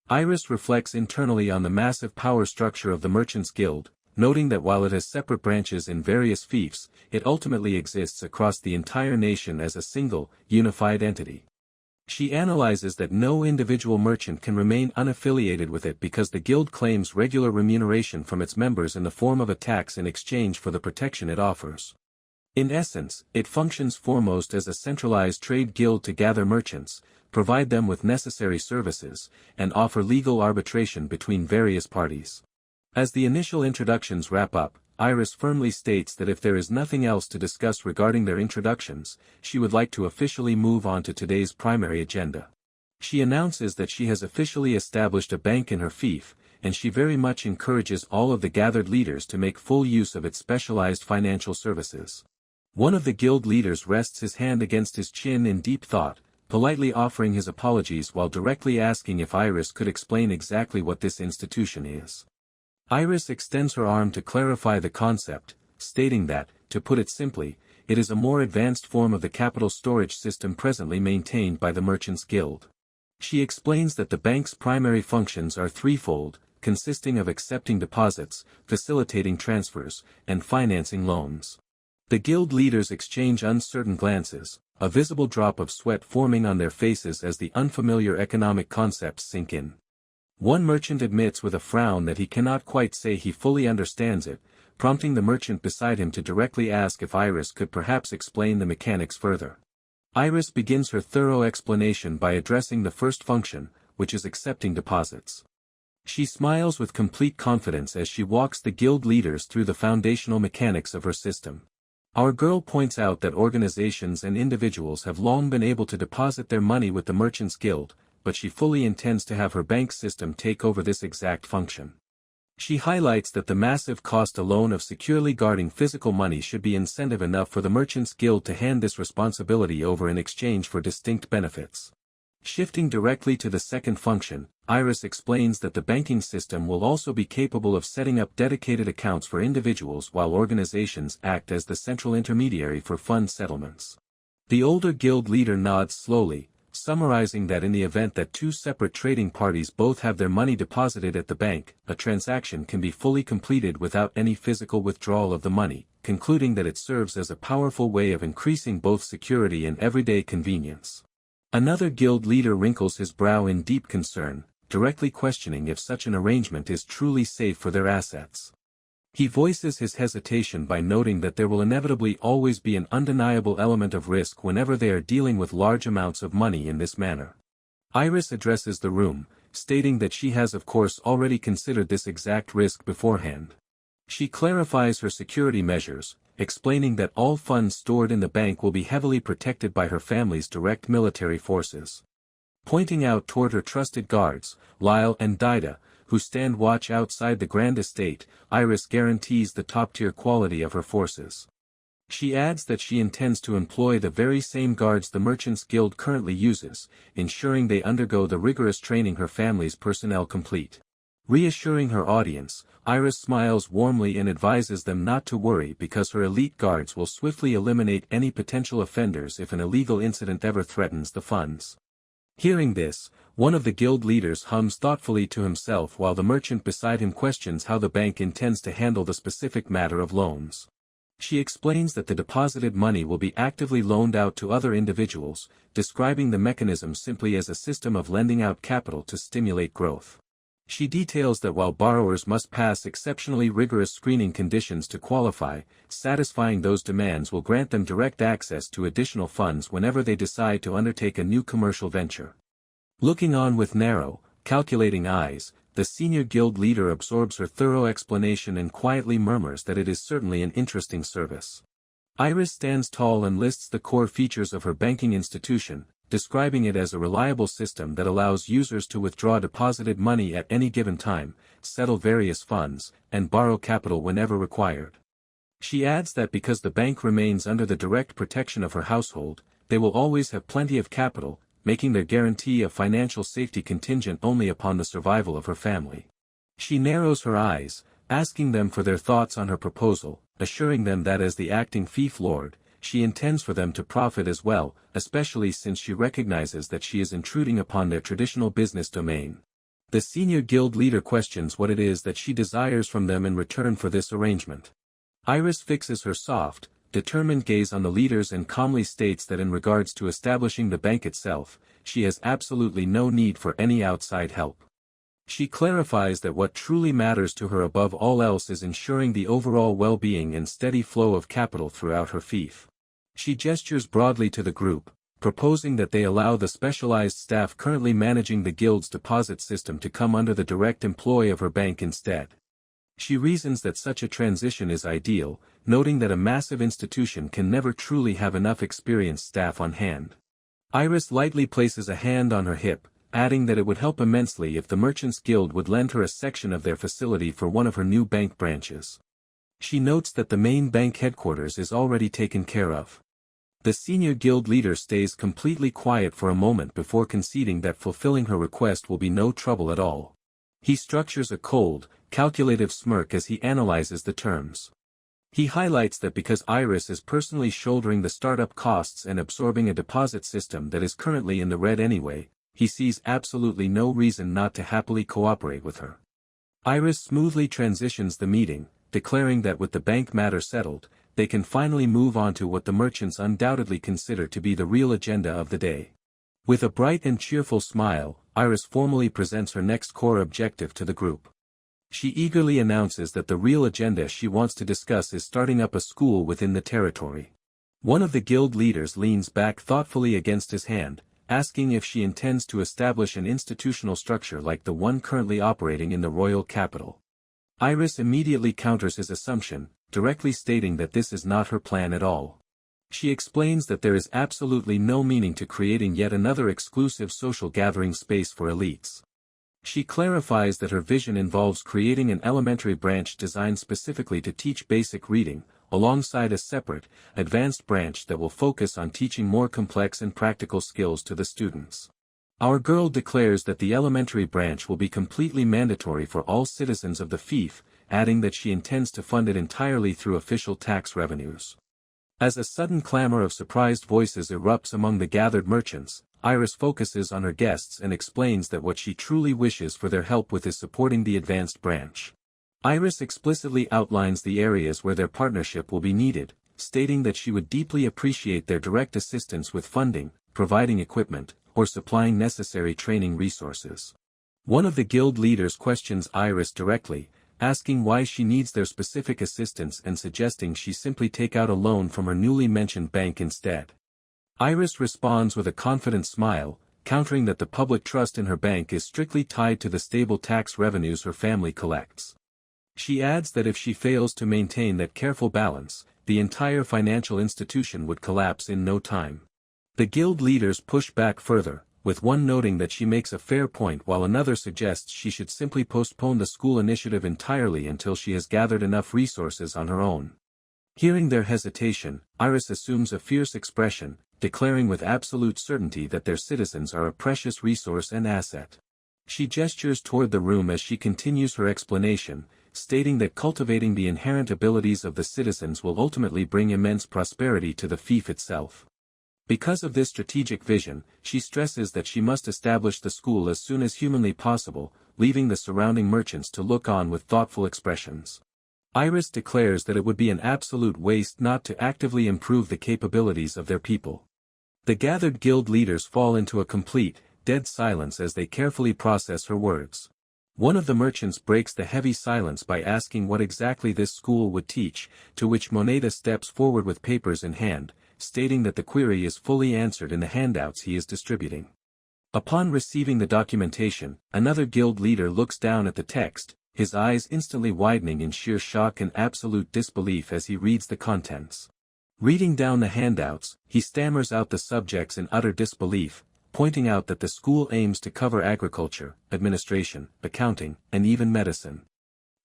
Iris reflects internally on the massive power structure of the Merchants Guild, noting that while it has separate branches in various fiefs, it ultimately exists across the entire nation as a single, unified entity. She analyzes that no individual merchant can remain unaffiliated with it because the guild claims regular remuneration from its members in the form of a tax in exchange for the protection it offers. In essence, it functions foremost as a centralized trade guild to gather merchants, provide them with necessary services, and offer legal arbitration between various parties. As the initial introductions wrap up, Iris firmly states that if there is nothing else to discuss regarding their introductions, she would like to officially move on to today's primary agenda. She announces that she has officially established a bank in her fief, and she very much encourages all of the gathered leaders to make full use of its specialized financial services. One of the guild leaders rests his hand against his chin in deep thought, politely offering his apologies while directly asking if Iris could explain exactly what this institution is. Iris extends her arm to clarify the concept, stating that, to put it simply, it is a more advanced form of the capital storage system presently maintained by the Merchants Guild. She explains that the bank's primary functions are threefold, consisting of accepting deposits, facilitating transfers, and financing loans. The guild leaders exchange uncertain glances, a visible drop of sweat forming on their faces as the unfamiliar economic concepts sink in. One merchant admits with a frown that he cannot quite say he fully understands it, prompting the merchant beside him to directly ask if Iris could perhaps explain the mechanics further. Iris begins her thorough explanation by addressing the first function, which is accepting deposits. She smiles with complete confidence as she walks the guild leaders through the foundational mechanics of her system. Our girl points out that organizations and individuals have long been able to deposit their money with the Merchants Guild, but she fully intends to have her bank system take over this exact function. She highlights that the massive cost alone of securely guarding physical money should be incentive enough for the Merchants Guild to hand this responsibility over in exchange for distinct benefits. Shifting directly to the second function, Iris explains that the banking system will also be capable of setting up dedicated accounts for individuals while organizations act as the central intermediary for fund settlements. The older guild leader nods slowly, summarizing that in the event that two separate trading parties both have their money deposited at the bank, a transaction can be fully completed without any physical withdrawal of the money, concluding that it serves as a powerful way of increasing both security and everyday convenience. Another guild leader wrinkles his brow in deep concern, directly questioning if such an arrangement is truly safe for their assets. He voices his hesitation by noting that there will inevitably always be an undeniable element of risk whenever they are dealing with large amounts of money in this manner. Iris addresses the room, stating that she has of course already considered this exact risk beforehand. She clarifies her security measures, explaining that all funds stored in the bank will be heavily protected by her family's direct military forces. Pointing out toward her trusted guards, Lyle and Dida, who stand watch outside the grand estate. Iris guarantees the top-tier quality of her forces. She adds that she intends to employ the very same guards the Merchants Guild currently uses, ensuring they undergo the rigorous training her family's personnel complete. Reassuring her audience, Iris smiles warmly and advises them not to worry because her elite guards will swiftly eliminate any potential offenders if an illegal incident ever threatens the funds. Hearing this, one of the guild leaders hums thoughtfully to himself while the merchant beside him questions how the bank intends to handle the specific matter of loans. She explains that the deposited money will be actively loaned out to other individuals, describing the mechanism simply as a system of lending out capital to stimulate growth. She details that while borrowers must pass exceptionally rigorous screening conditions to qualify, satisfying those demands will grant them direct access to additional funds whenever they decide to undertake a new commercial venture. Looking on with narrow, calculating eyes, the senior guild leader absorbs her thorough explanation and quietly murmurs that it is certainly an interesting service. Iris stands tall and lists the core features of her banking institution, describing it as a reliable system that allows users to withdraw deposited money at any given time, settle various funds, and borrow capital whenever required. She adds that because the bank remains under the direct protection of her household, they will always have plenty of capital, making their guarantee of financial safety contingent only upon the survival of her family. She narrows her eyes, asking them for their thoughts on her proposal, assuring them that as the acting fief lord, she intends for them to profit as well, especially since she recognizes that she is intruding upon their traditional business domain. The senior guild leader questions what it is that she desires from them in return for this arrangement. Iris fixes her soft, determined gaze on the leaders and calmly states that in regards to establishing the bank itself, she has absolutely no need for any outside help. She clarifies that what truly matters to her above all else is ensuring the overall well-being and steady flow of capital throughout her fief. She gestures broadly to the group, proposing that they allow the specialized staff currently managing the guild's deposit system to come under the direct employ of her bank instead. She reasons that such a transition is ideal, noting that a massive institution can never truly have enough experienced staff on hand. Iris lightly places a hand on her hip, adding that it would help immensely if the Merchants Guild would lend her a section of their facility for one of her new bank branches. She notes that the main bank headquarters is already taken care of. The senior guild leader stays completely quiet for a moment before conceding that fulfilling her request will be no trouble at all. He structures a cold, calculative smirk as he analyzes the terms. He highlights that because Iris is personally shouldering the startup costs and absorbing a deposit system that is currently in the red anyway, he sees absolutely no reason not to happily cooperate with her. Iris smoothly transitions the meeting, declaring that with the bank matter settled, they can finally move on to what the merchants undoubtedly consider to be the real agenda of the day. With a bright and cheerful smile, Iris formally presents her next core objective to the group. She eagerly announces that the real agenda she wants to discuss is starting up a school within the territory. One of the guild leaders leans back thoughtfully against his hand, asking if she intends to establish an institutional structure like the one currently operating in the royal capital. Iris immediately counters his assumption, directly stating that this is not her plan at all. She explains that there is absolutely no meaning to creating yet another exclusive social gathering space for elites. She clarifies that her vision involves creating an elementary branch designed specifically to teach basic reading, alongside a separate, advanced branch that will focus on teaching more complex and practical skills to the students. Our girl declares that the elementary branch will be completely mandatory for all citizens of the fief, adding that she intends to fund it entirely through official tax revenues. As a sudden clamor of surprised voices erupts among the gathered merchants, Iris focuses on her guests and explains that what she truly wishes for their help with is supporting the advanced branch. Iris explicitly outlines the areas where their partnership will be needed, stating that she would deeply appreciate their direct assistance with funding, providing equipment, or supplying necessary training resources. One of the guild leaders questions Iris directly, asking why she needs their specific assistance and suggesting she simply take out a loan from her newly mentioned bank instead. Iris responds with a confident smile, countering that the public trust in her bank is strictly tied to the stable tax revenues her family collects. She adds that if she fails to maintain that careful balance, the entire financial institution would collapse in no time. The guild leaders push back further, with one noting that she makes a fair point while another suggests she should simply postpone the school initiative entirely until she has gathered enough resources on her own. Hearing their hesitation, Iris assumes a fierce expression, declaring with absolute certainty that their citizens are a precious resource and asset. She gestures toward the room as she continues her explanation, stating that cultivating the inherent abilities of the citizens will ultimately bring immense prosperity to the fief itself. Because of this strategic vision, she stresses that she must establish the school as soon as humanly possible, leaving the surrounding merchants to look on with thoughtful expressions. Iris declares that it would be an absolute waste not to actively improve the capabilities of their people. The gathered guild leaders fall into a complete, dead silence as they carefully process her words. One of the merchants breaks the heavy silence by asking what exactly this school would teach, to which Moneda steps forward with papers in hand, stating that the query is fully answered in the handouts he is distributing. Upon receiving the documentation, another guild leader looks down at the text, his eyes instantly widening in sheer shock and absolute disbelief as he reads the contents. Reading down the handouts, he stammers out the subjects in utter disbelief, pointing out that the school aims to cover agriculture, administration, accounting, and even medicine.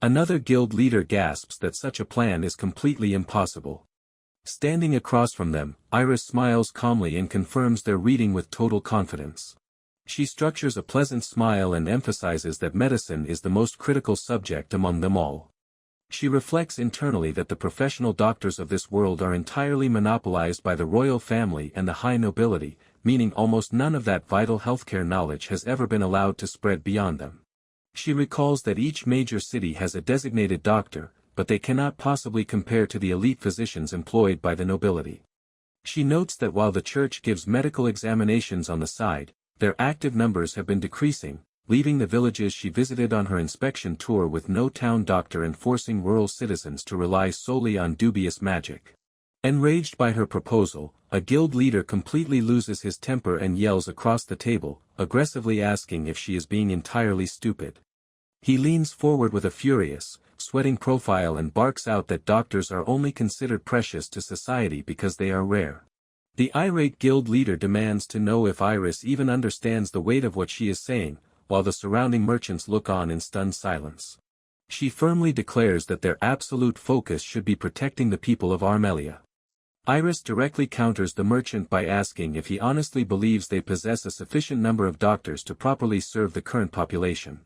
Another guild leader gasps that such a plan is completely impossible. Standing across from them, Iris smiles calmly and confirms their reading with total confidence. She structures a pleasant smile and emphasizes that medicine is the most critical subject among them all. She reflects internally that the professional doctors of this world are entirely monopolized by the royal family and the high nobility, meaning almost none of that vital healthcare knowledge has ever been allowed to spread beyond them. She recalls that each major city has a designated doctor, but they cannot possibly compare to the elite physicians employed by the nobility. She notes that while the church gives medical examinations on the side, their active numbers have been decreasing, leaving the villages she visited on her inspection tour with no town doctor and forcing rural citizens to rely solely on dubious magic. Enraged by her proposal, a guild leader completely loses his temper and yells across the table, aggressively asking if she is being entirely stupid. He leans forward with a furious, sweating profile and barks out that doctors are only considered precious to society because they are rare. The irate guild leader demands to know if Iris even understands the weight of what she is saying, while the surrounding merchants look on in stunned silence. She firmly declares that their absolute focus should be protecting the people of Armelia. Iris directly counters the merchant by asking if he honestly believes they possess a sufficient number of doctors to properly serve the current population.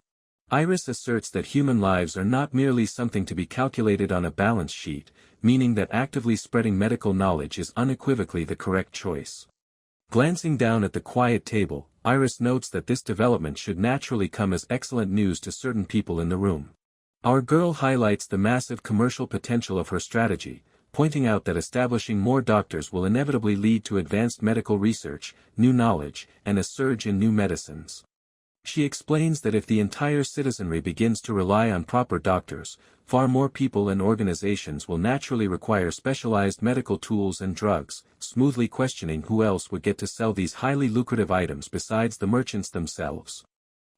Iris asserts that human lives are not merely something to be calculated on a balance sheet, meaning that actively spreading medical knowledge is unequivocally the correct choice. Glancing down at the quiet table, Iris notes that this development should naturally come as excellent news to certain people in the room. Our girl highlights the massive commercial potential of her strategy, pointing out that establishing more doctors will inevitably lead to advanced medical research, new knowledge, and a surge in new medicines. She explains that if the entire citizenry begins to rely on proper doctors, far more people and organizations will naturally require specialized medical tools and drugs, smoothly questioning who else would get to sell these highly lucrative items besides the merchants themselves.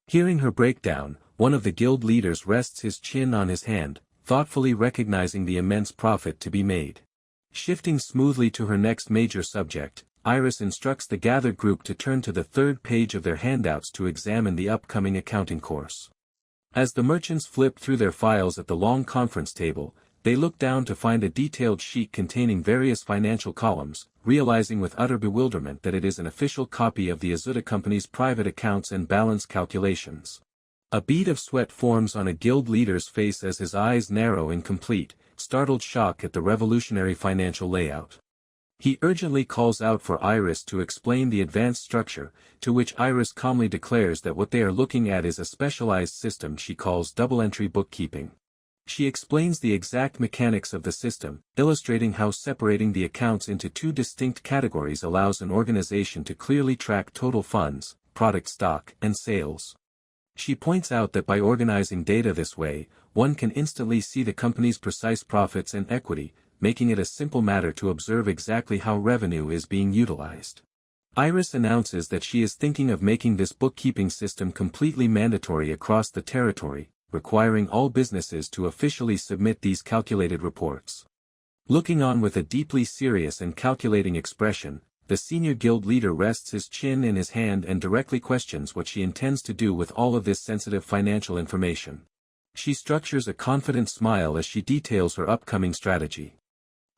Hearing her breakdown, one of the guild leaders rests his chin on his hand, thoughtfully recognizing the immense profit to be made. Shifting smoothly to her next major subject, Iris instructs the gathered group to turn to the third page of their handouts to examine the upcoming accounting course. As the merchants flip through their files at the long conference table, they look down to find a detailed sheet containing various financial columns, realizing with utter bewilderment that it is an official copy of the Azuda Company's private accounts and balance calculations. A bead of sweat forms on a guild leader's face as his eyes narrow in complete, startled shock at the revolutionary financial layout. He urgently calls out for Iris to explain the advanced structure, to which Iris calmly declares that what they are looking at is a specialized system she calls double-entry bookkeeping. She explains the exact mechanics of the system, illustrating how separating the accounts into two distinct categories allows an organization to clearly track total funds, product stock, and sales. She points out that by organizing data this way, one can instantly see the company's precise profits and equity, making it a simple matter to observe exactly how revenue is being utilized. Iris announces that she is thinking of making this bookkeeping system completely mandatory across the territory, requiring all businesses to officially submit these calculated reports. Looking on with a deeply serious and calculating expression, the senior guild leader rests his chin in his hand and directly questions what she intends to do with all of this sensitive financial information. She structures a confident smile as she details her upcoming strategy.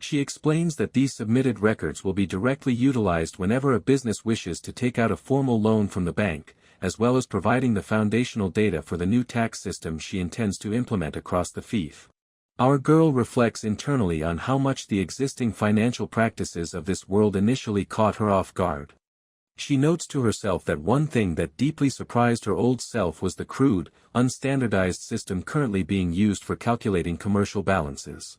She explains that these submitted records will be directly utilized whenever a business wishes to take out a formal loan from the bank, as well as providing the foundational data for the new tax system she intends to implement across the fief. Our girl reflects internally on how much the existing financial practices of this world initially caught her off guard. She notes to herself that one thing that deeply surprised her old self was the crude, unstandardized system currently being used for calculating commercial balances.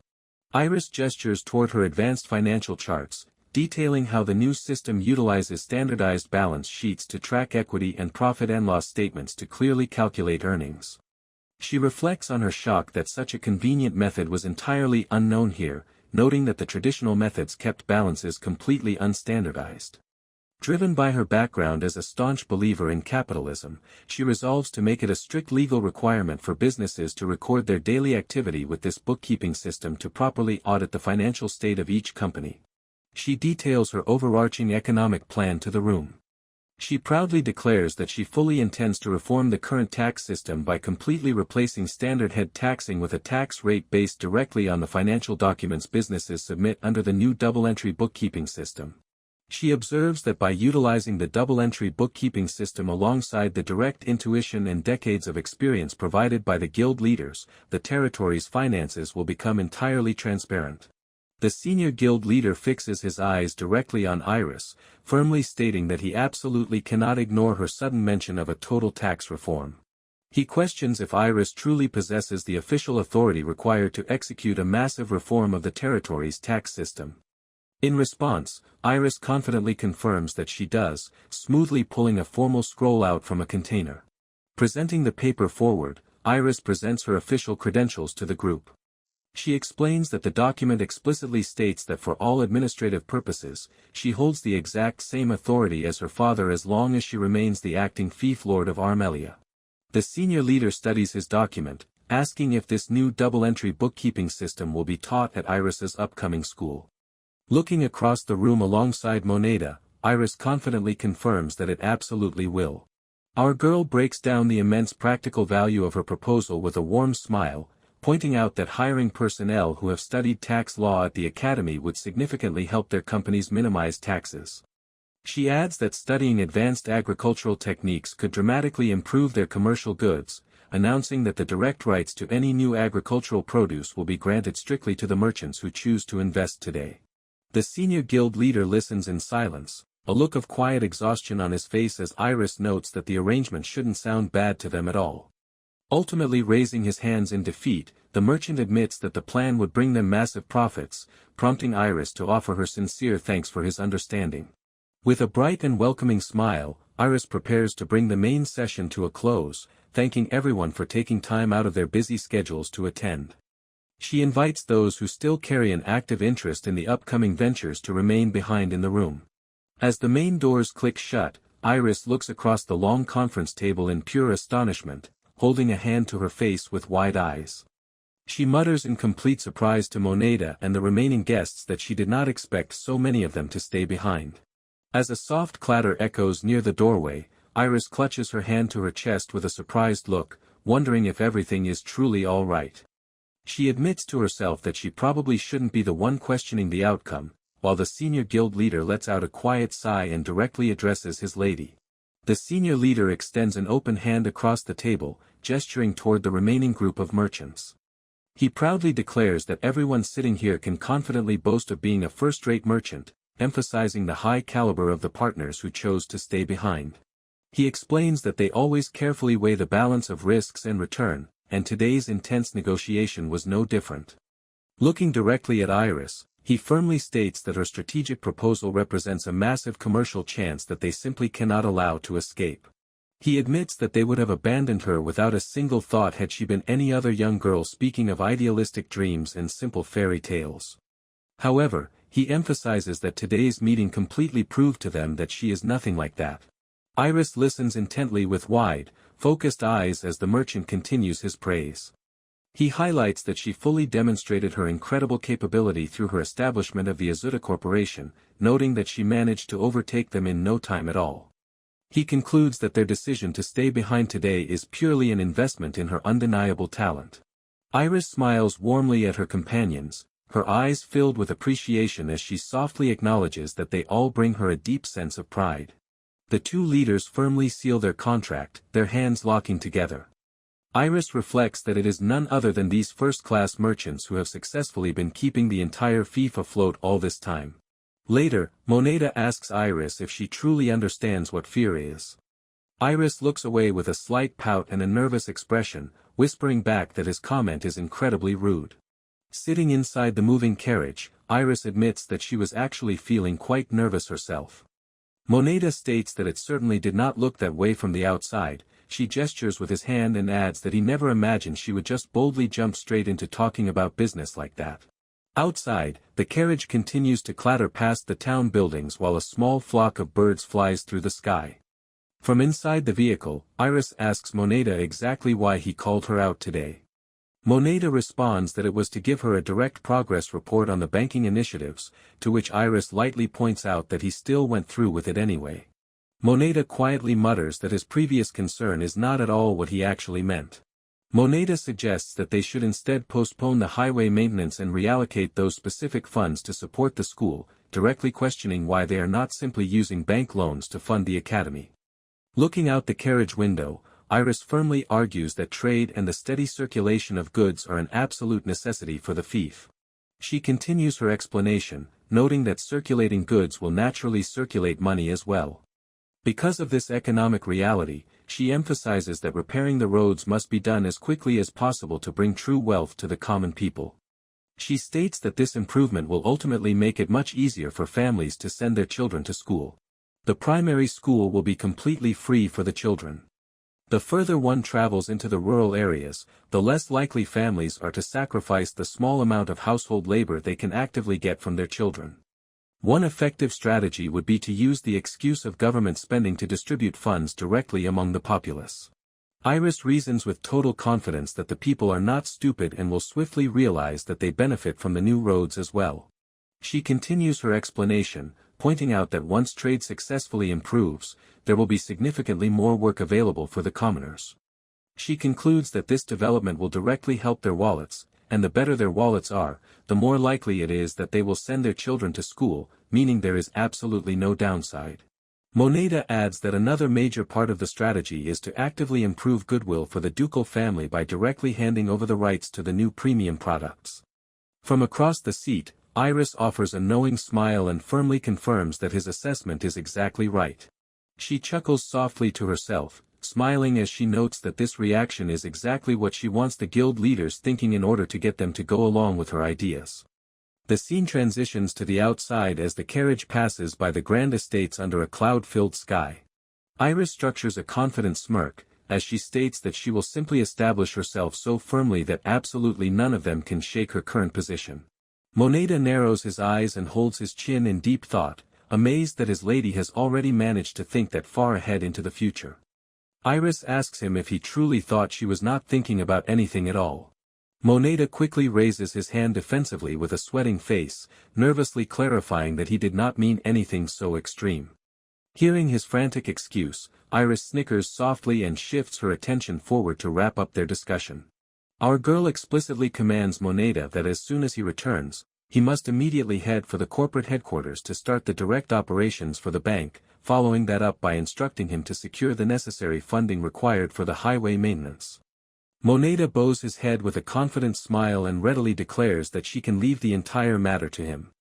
Iris gestures toward her advanced financial charts, detailing how the new system utilizes standardized balance sheets to track equity and profit and loss statements to clearly calculate earnings. She reflects on her shock that such a convenient method was entirely unknown here, noting that the traditional methods kept balances completely unstandardized. Driven by her background as a staunch believer in capitalism, she resolves to make it a strict legal requirement for businesses to record their daily activity with this bookkeeping system to properly audit the financial state of each company. She details her overarching economic plan to the room. She proudly declares that she fully intends to reform the current tax system by completely replacing standard head taxing with a tax rate based directly on the financial documents businesses submit under the new double-entry bookkeeping system. She observes that by utilizing the double-entry bookkeeping system alongside the direct intuition and decades of experience provided by the guild leaders, the territory's finances will become entirely transparent. The senior guild leader fixes his eyes directly on Iris, firmly stating that he absolutely cannot ignore her sudden mention of a total tax reform. He questions if Iris truly possesses the official authority required to execute a massive reform of the territory's tax system. In response, Iris confidently confirms that she does, smoothly pulling a formal scroll out from a container. Presenting the paper forward, Iris presents her official credentials to the group. She explains that the document explicitly states that for all administrative purposes, she holds the exact same authority as her father as long as she remains the acting fief lord of Armelia. The senior leader studies his document, asking if this new double-entry bookkeeping system will be taught at Iris's upcoming school. Looking across the room alongside Moneda, Iris confidently confirms that it absolutely will. Our girl breaks down the immense practical value of her proposal with a warm smile, pointing out that hiring personnel who have studied tax law at the academy would significantly help their companies minimize taxes. She adds that studying advanced agricultural techniques could dramatically improve their commercial goods, announcing that the direct rights to any new agricultural produce will be granted strictly to the merchants who choose to invest today. The senior guild leader listens in silence, a look of quiet exhaustion on his face as Iris notes that the arrangement shouldn't sound bad to them at all. Ultimately raising his hands in defeat, the merchant admits that the plan would bring them massive profits, prompting Iris to offer her sincere thanks for his understanding. With a bright and welcoming smile, Iris prepares to bring the main session to a close, thanking everyone for taking time out of their busy schedules to attend. She invites those who still carry an active interest in the upcoming ventures to remain behind in the room. As the main doors click shut, Iris looks across the long conference table in pure astonishment, holding a hand to her face with wide eyes. She mutters in complete surprise to Moneda and the remaining guests that she did not expect so many of them to stay behind. As a soft clatter echoes near the doorway, Iris clutches her hand to her chest with a surprised look, wondering if everything is truly all right. She admits to herself that she probably shouldn't be the one questioning the outcome, while the senior guild leader lets out a quiet sigh and directly addresses his lady. The senior leader extends an open hand across the table, gesturing toward the remaining group of merchants. He proudly declares that everyone sitting here can confidently boast of being a first-rate merchant, emphasizing the high caliber of the partners who chose to stay behind. He explains that they always carefully weigh the balance of risks and return, and today's intense negotiation was no different. Looking directly at Iris, he firmly states that her strategic proposal represents a massive commercial chance that they simply cannot allow to escape. He admits that they would have abandoned her without a single thought had she been any other young girl speaking of idealistic dreams and simple fairy tales. However, he emphasizes that today's meeting completely proved to them that she is nothing like that. Iris listens intently with wide, focused eyes as the merchant continues his praise. He highlights that she fully demonstrated her incredible capability through her establishment of the Azuta Corporation, noting that she managed to overtake them in no time at all. He concludes that their decision to stay behind today is purely an investment in her undeniable talent. Iris smiles warmly at her companions, her eyes filled with appreciation as she softly acknowledges that they all bring her a deep sense of pride. The two leaders firmly seal their contract, their hands locking together. Iris reflects that it is none other than these first-class merchants who have successfully been keeping the entire fief afloat all this time. Later, Moneda asks Iris if she truly understands what fear is. Iris looks away with a slight pout and a nervous expression, whispering back that his comment is incredibly rude. Sitting inside the moving carriage, Iris admits that she was actually feeling quite nervous herself. Moneda states that it certainly did not look that way from the outside. She gestures with his hand and adds that he never imagined she would just boldly jump straight into talking about business like that. Outside, the carriage continues to clatter past the town buildings while a small flock of birds flies through the sky. From inside the vehicle, Iris asks Moneda exactly why he called her out today. Moneda responds that it was to give her a direct progress report on the banking initiatives, to which Iris lightly points out that he still went through with it anyway. Moneda quietly mutters that his previous concern is not at all what he actually meant. Moneda suggests that they should instead postpone the highway maintenance and reallocate those specific funds to support the school, directly questioning why they are not simply using bank loans to fund the academy. Looking out the carriage window, Iris firmly argues that trade and the steady circulation of goods are an absolute necessity for the fief. She continues her explanation, noting that circulating goods will naturally circulate money as well. Because of this economic reality, she emphasizes that repairing the roads must be done as quickly as possible to bring true wealth to the common people. She states that this improvement will ultimately make it much easier for families to send their children to school. The primary school will be completely free for the children. The further one travels into the rural areas, the less likely families are to sacrifice the small amount of household labor they can actively get from their children. One effective strategy would be to use the excuse of government spending to distribute funds directly among the populace. Iris reasons with total confidence that the people are not stupid and will swiftly realize that they benefit from the new roads as well. She continues her explanation, pointing out that once trade successfully improves, there will be significantly more work available for the commoners. She concludes that this development will directly help their wallets, and the better their wallets are, the more likely it is that they will send their children to school, meaning there is absolutely no downside. Moneda adds that another major part of the strategy is to actively improve goodwill for the ducal family by directly handing over the rights to the new premium products. From across the seat, Iris offers a knowing smile and firmly confirms that his assessment is exactly right. She chuckles softly to herself, smiling as she notes that this reaction is exactly what she wants the guild leaders thinking in order to get them to go along with her ideas. The scene transitions to the outside as the carriage passes by the grand estates under a cloud-filled sky. Iris structures a confident smirk, as she states that she will simply establish herself so firmly that absolutely none of them can shake her current position. Moneda narrows his eyes and holds his chin in deep thought, amazed that his lady has already managed to think that far ahead into the future. Iris asks him if he truly thought she was not thinking about anything at all. Moneda quickly raises his hand defensively with a sweating face, nervously clarifying that he did not mean anything so extreme. Hearing his frantic excuse, Iris snickers softly and shifts her attention forward to wrap up their discussion. Our girl explicitly commands Moneda that as soon as he returns, he must immediately head for the corporate headquarters to start the direct operations for the bank, following that up by instructing him to secure the necessary funding required for the highway maintenance. Moneda bows his head with a confident smile and readily declares that she can leave the entire matter to him.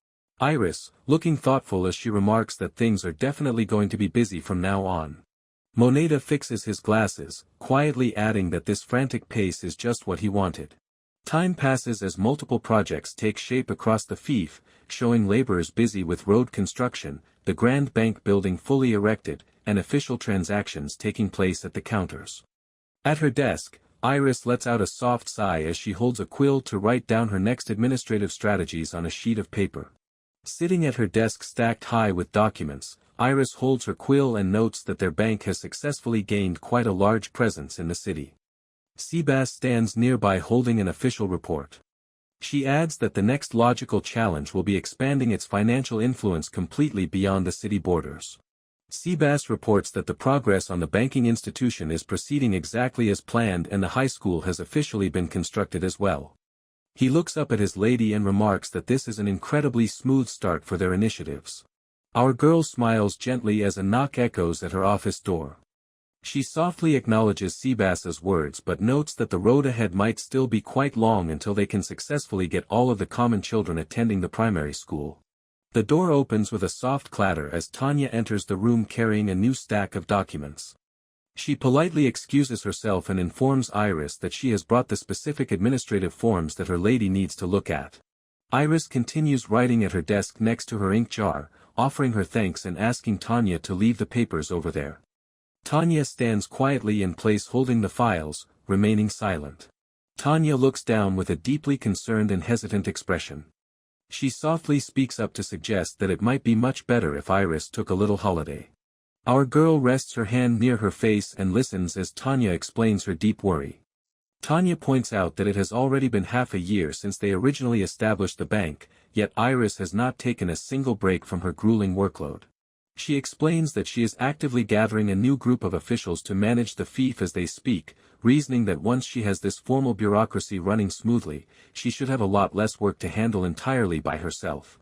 Iris, looking thoughtful as she remarks that things are definitely going to be busy from now on. Moneda fixes his glasses, quietly adding that this frantic pace is just what he wanted. Time passes as multiple projects take shape across the fief, showing laborers busy with road construction, the Grand Bank building fully erected, and official transactions taking place at the counters. At her desk, Iris lets out a soft sigh as she holds a quill to write down her next administrative strategies on a sheet of paper. Sitting at her desk stacked high with documents, Iris holds her quill and notes that their bank has successfully gained quite a large presence in the city. Seabass stands nearby holding an official report. She adds that the next logical challenge will be expanding its financial influence completely beyond the city borders. Seabass reports that the progress on the banking institution is proceeding exactly as planned and the high school has officially been constructed as well. He looks up at his lady and remarks that this is an incredibly smooth start for their initiatives. Our girl smiles gently as a knock echoes at her office door. She softly acknowledges Seabass's words but notes that the road ahead might still be quite long until they can successfully get all of the common children attending the primary school. The door opens with a soft clatter as Tanya enters the room carrying a new stack of documents. She politely excuses herself and informs Iris that she has brought the specific administrative forms that her lady needs to look at. Iris continues writing at her desk next to her ink jar, offering her thanks and asking Tanya to leave the papers over there. Tanya stands quietly in place holding the files, remaining silent. Tanya looks down with a deeply concerned and hesitant expression. She softly speaks up to suggest that it might be much better if Iris took a little holiday. Our girl rests her hand near her face and listens as Tanya explains her deep worry. Tanya points out that it has already been half a year since they originally established the bank, yet Iris has not taken a single break from her grueling workload. She explains that she is actively gathering a new group of officials to manage the fief as they speak, reasoning that once she has this formal bureaucracy running smoothly, she should have a lot less work to handle entirely by herself.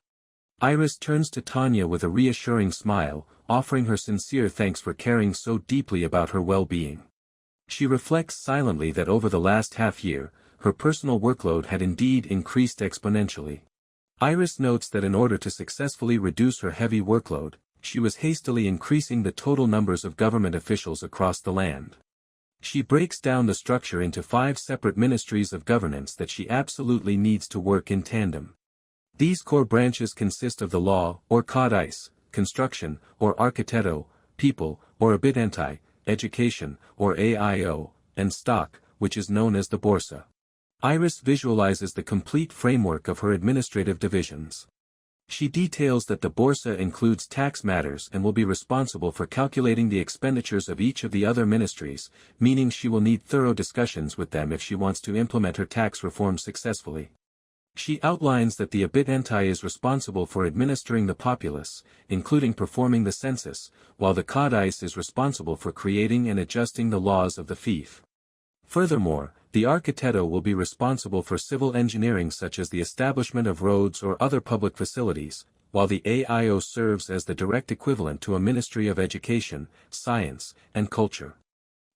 Iris turns to Tanya with a reassuring smile, offering her sincere thanks for caring so deeply about her well-being. She reflects silently that over the last half-year, her personal workload had indeed increased exponentially. Iris notes that in order to successfully reduce her heavy workload, she was hastily increasing the total numbers of government officials across the land. She breaks down the structure into 5 separate ministries of governance that she absolutely needs to work in tandem. These core branches consist of the law, or codice, construction, or arquitecto, people, or avid, education, or AIO, and stock, which is known as the Borsa. Iris visualizes the complete framework of her administrative divisions. She details that the Borsa includes tax matters and will be responsible for calculating the expenditures of each of the other ministries, meaning she will need thorough discussions with them if she wants to implement her tax reform successfully. She outlines that the avid is responsible for administering the populace, including performing the census, while the codice is responsible for creating and adjusting the laws of the fief. Furthermore, the arquitecto will be responsible for civil engineering such as the establishment of roads or other public facilities, while the AIO serves as the direct equivalent to a Ministry of Education, Science, and Culture.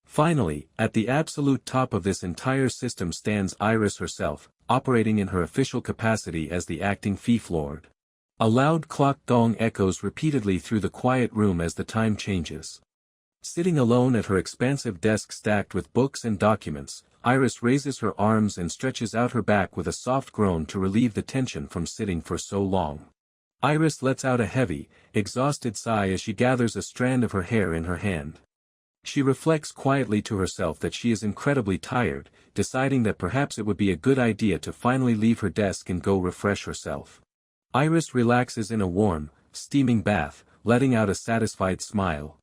Finally, at the absolute top of this entire system stands Iris herself, operating in her official capacity as the acting fief lord. A loud clock gong echoes repeatedly through the quiet room as the time changes. Sitting alone at her expansive desk stacked with books and documents, Iris raises her arms and stretches out her back with a soft groan to relieve the tension from sitting for so long. Iris lets out a heavy, exhausted sigh as she gathers a strand of her hair in her hand. She reflects quietly to herself that she is incredibly tired, deciding that perhaps it would be a good idea to finally leave her desk and go refresh herself. Iris relaxes in a warm, steaming bath, letting out a satisfied smile.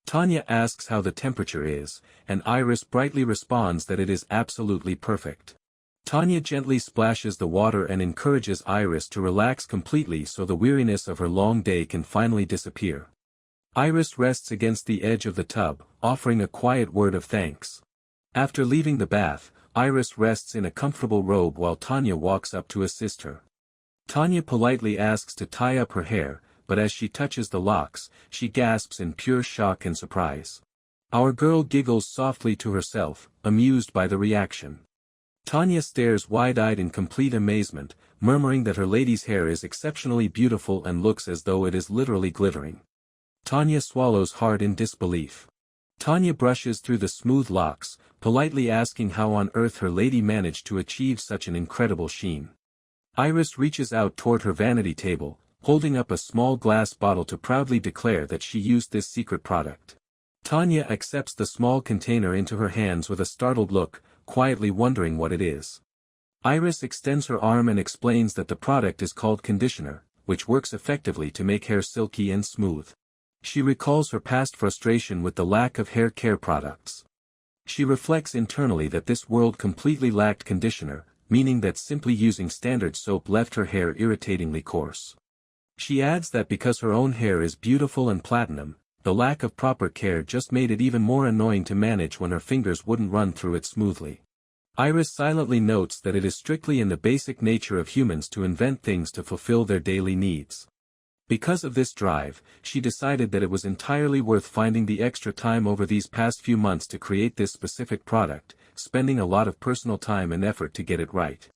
Tanya asks how the temperature is, and Iris brightly responds that it is absolutely perfect. Tanya gently splashes the water and encourages Iris to relax completely so the weariness of her long day can finally disappear. Iris rests against the edge of the tub, offering a quiet word of thanks. After leaving the bath, Iris rests in a comfortable robe while Tanya walks up to assist her. Tanya politely asks to tie up her hair, but as she touches the locks, she gasps in pure shock and surprise. Our girl giggles softly to herself, amused by the reaction. Tanya stares wide-eyed in complete amazement, murmuring that her lady's hair is exceptionally beautiful and looks as though it is literally glittering. Tanya swallows hard in disbelief. Tanya brushes through the smooth locks, politely asking how on earth her lady managed to achieve such an incredible sheen. Iris reaches out toward her vanity table, holding up a small glass bottle to proudly declare that she used this secret product. Tanya accepts the small container into her hands with a startled look, quietly wondering what it is. Iris extends her arm and explains that the product is called conditioner, which works effectively to make hair silky and smooth. She recalls her past frustration with the lack of hair care products. She reflects internally that this world completely lacked conditioner, meaning that simply using standard soap left her hair irritatingly coarse. She adds that because her own hair is beautiful and platinum, the lack of proper care just made it even more annoying to manage when her fingers wouldn't run through it smoothly. Iris silently notes that it is strictly in the basic nature of humans to invent things to fulfill their daily needs. Because of this drive, she decided that it was entirely worth finding the extra time over these past few months to create this specific product, spending a lot of personal time and effort to get it right.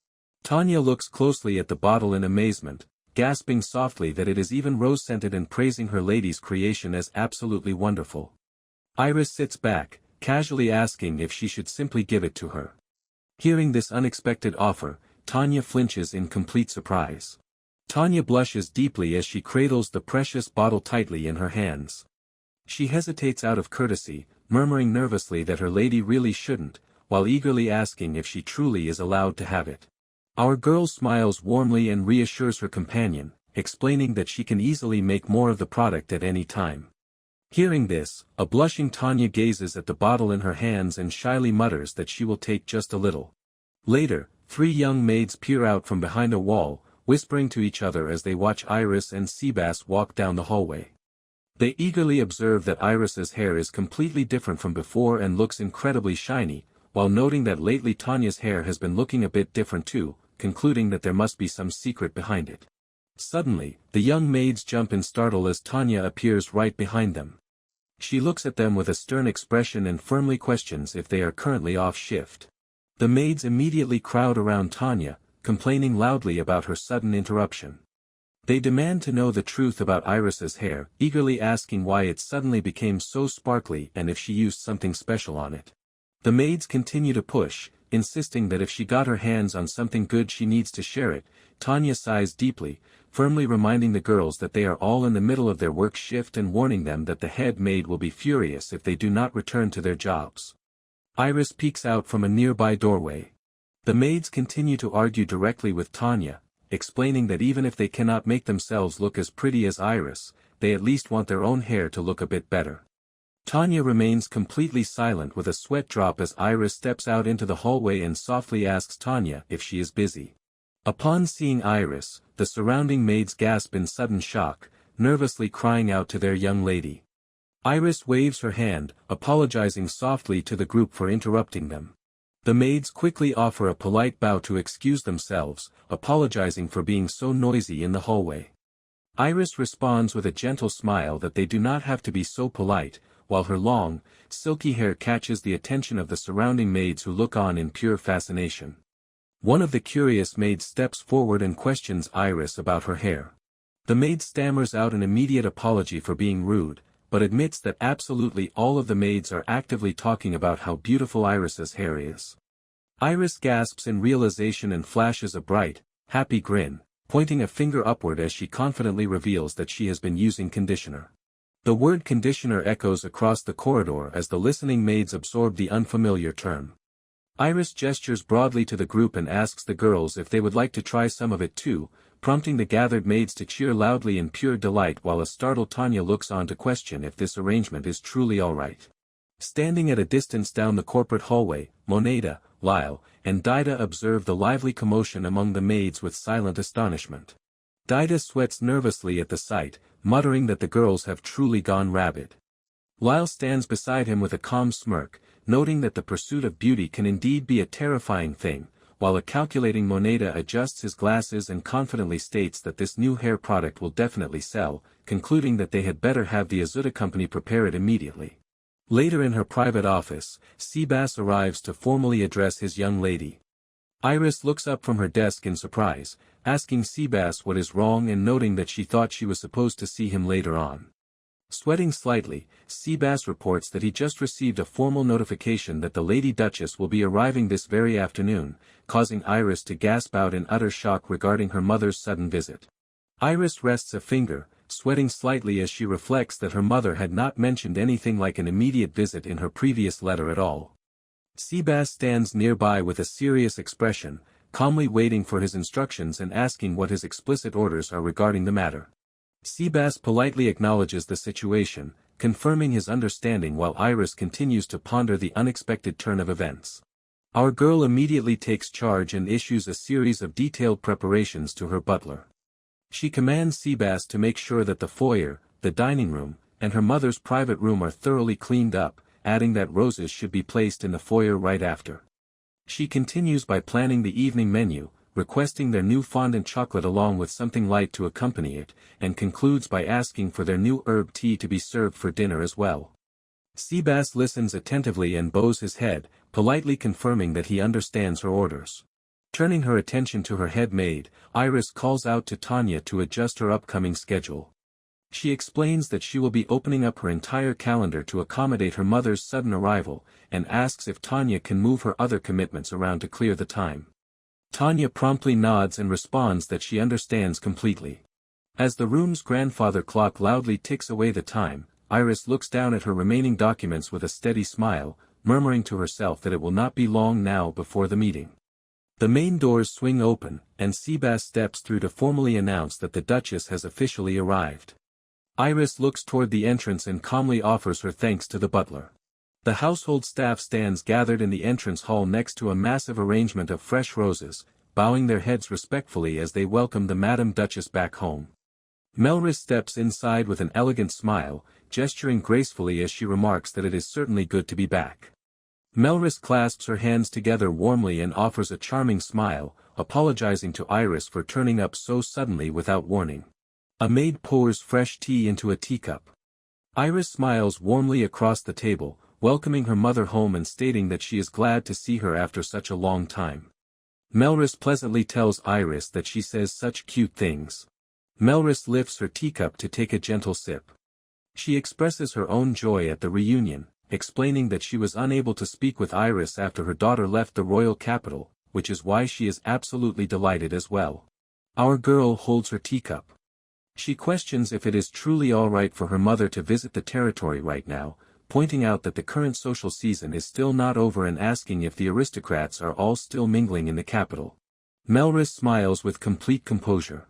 Tanya looks closely at the bottle in amazement, gasping softly that it is even rose-scented and praising her lady's creation as absolutely wonderful. Iris sits back, casually asking if she should simply give it to her. Hearing this unexpected offer, Tanya flinches in complete surprise. Tanya blushes deeply as she cradles the precious bottle tightly in her hands. She hesitates out of courtesy, murmuring nervously that her lady really shouldn't, while eagerly asking if she truly is allowed to have it. Our girl smiles warmly and reassures her companion, explaining that she can easily make more of the product at any time. Hearing this, a blushing Tanya gazes at the bottle in her hands and shyly mutters that she will take just a little. Later, 3 young maids peer out from behind a wall, whispering to each other as they watch Iris and Seabass walk down the hallway. They eagerly observe that Iris's hair is completely different from before and looks incredibly shiny, while noting that lately Tanya's hair has been looking a bit different too, concluding that there must be some secret behind it. Suddenly, the young maids jump in startle as Tanya appears right behind them. She looks at them with a stern expression and firmly questions if they are currently off shift. The maids immediately crowd around Tanya, complaining loudly about her sudden interruption. They demand to know the truth about Iris's hair, eagerly asking why it suddenly became so sparkly and if she used something special on it. The maids continue to push, insisting that if she got her hands on something good she needs to share it. Tanya sighs deeply, firmly reminding the girls that they are all in the middle of their work shift and warning them that the head maid will be furious if they do not return to their jobs. Iris peeks out from a nearby doorway. The maids continue to argue directly with Tanya, explaining that even if they cannot make themselves look as pretty as Iris, they at least want their own hair to look a bit better. Tanya remains completely silent with a sweat drop as Iris steps out into the hallway and softly asks Tanya if she is busy. Upon seeing Iris, the surrounding maids gasp in sudden shock, nervously crying out to their young lady. Iris waves her hand, apologizing softly to the group for interrupting them. The maids quickly offer a polite bow to excuse themselves, apologizing for being so noisy in the hallway. Iris responds with a gentle smile that they do not have to be so polite, while her long, silky hair catches the attention of the surrounding maids who look on in pure fascination. One of the curious maids steps forward and questions Iris about her hair. The maid stammers out an immediate apology for being rude, but admits that absolutely all of the maids are actively talking about how beautiful Iris's hair is. Iris gasps in realization and flashes a bright, happy grin, pointing a finger upward as she confidently reveals that she has been using conditioner. The word conditioner echoes across the corridor as the listening maids absorb the unfamiliar term. Iris gestures broadly to the group and asks the girls if they would like to try some of it too, prompting the gathered maids to cheer loudly in pure delight while a startled Tanya looks on to question if this arrangement is truly alright. Standing at a distance down the corporate hallway, Moneda, Lyle, and Dida observe the lively commotion among the maids with silent astonishment. Dida sweats nervously at the sight, muttering that the girls have truly gone rabid. Lyle stands beside him with a calm smirk, noting that the pursuit of beauty can indeed be a terrifying thing, while a calculating Moneda adjusts his glasses and confidently states that this new hair product will definitely sell, concluding that they had better have the Azuta company prepare it immediately. Later in her private office, Seabass arrives to formally address his young lady. Iris looks up from her desk in surprise, asking Seabass what is wrong and noting that she thought she was supposed to see him later on. Sweating slightly, Seabass reports that he just received a formal notification that the Lady Duchess will be arriving this very afternoon, causing Iris to gasp out in utter shock regarding her mother's sudden visit. Iris rests a finger, sweating slightly as she reflects that her mother had not mentioned anything like an immediate visit in her previous letter at all. Seabass stands nearby with a serious expression, calmly waiting for his instructions and asking what his explicit orders are regarding the matter. Seabass politely acknowledges the situation, confirming his understanding while Iris continues to ponder the unexpected turn of events. Our girl immediately takes charge and issues a series of detailed preparations to her butler. She commands Seabass to make sure that the foyer, the dining room, and her mother's private room are thoroughly cleaned up, adding that roses should be placed in the foyer right after. She continues by planning the evening menu, requesting their new fondant chocolate along with something light to accompany it, and concludes by asking for their new herb tea to be served for dinner as well. Seabass listens attentively and bows his head, politely confirming that he understands her orders. Turning her attention to her head maid, Iris calls out to Tanya to adjust her upcoming schedule. She explains that she will be opening up her entire calendar to accommodate her mother's sudden arrival, and asks if Tanya can move her other commitments around to clear the time. Tanya promptly nods and responds that she understands completely. As the room's grandfather clock loudly ticks away the time, Iris looks down at her remaining documents with a steady smile, murmuring to herself that it will not be long now before the meeting. The main doors swing open, and Seabass steps through to formally announce that the Duchess has officially arrived. Iris looks toward the entrance and calmly offers her thanks to the butler. The household staff stands gathered in the entrance hall next to a massive arrangement of fresh roses, bowing their heads respectfully as they welcome the Madam Duchess back home. Melris steps inside with an elegant smile, gesturing gracefully as she remarks that it is certainly good to be back. Melris clasps her hands together warmly and offers a charming smile, apologizing to Iris for turning up so suddenly without warning. A maid pours fresh tea into a teacup. Iris smiles warmly across the table, welcoming her mother home and stating that she is glad to see her after such a long time. Melris pleasantly tells Iris that she says such cute things. Melris lifts her teacup to take a gentle sip. She expresses her own joy at the reunion, explaining that she was unable to speak with Iris after her daughter left the royal capital, which is why she is absolutely delighted as well. Our girl holds her teacup. She questions if it is truly all right for her mother to visit the territory right now, pointing out that the current social season is still not over and asking if the aristocrats are all still mingling in the capital. Melris smiles with complete composure.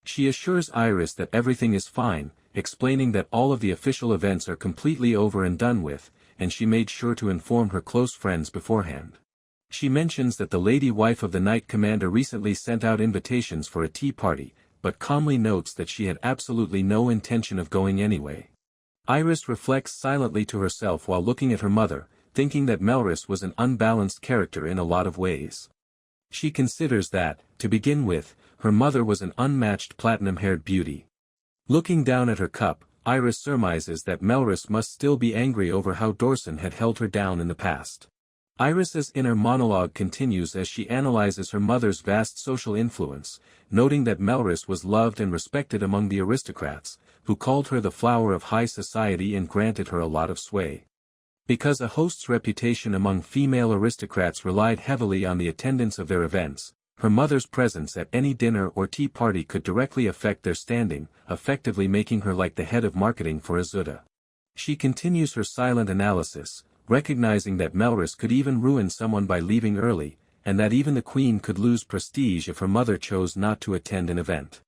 She assures Iris that everything is fine, explaining that all of the official events are completely over and done with, and she made sure to inform her close friends beforehand. She mentions that the lady wife of the Knight Commander recently sent out invitations for a tea party, but calmly notes that she had absolutely no intention of going anyway. Iris reflects silently to herself while looking at her mother, thinking that Melris was an unbalanced character in a lot of ways. She considers that, to begin with, her mother was an unmatched platinum-haired beauty. Looking down at her cup, Iris surmises that Melris must still be angry over how Dorson had held her down in the past. Iris's inner monologue continues as she analyzes her mother's vast social influence, noting that Melris was loved and respected among the aristocrats, who called her the flower of high society and granted her a lot of sway. Because a host's reputation among female aristocrats relied heavily on the attendance of their events, her mother's presence at any dinner or tea party could directly affect their standing, effectively making her like the head of marketing for Azuda. She continues her silent analysis, recognizing that Melris could even ruin someone by leaving early, and that even the queen could lose prestige if her mother chose not to attend an event.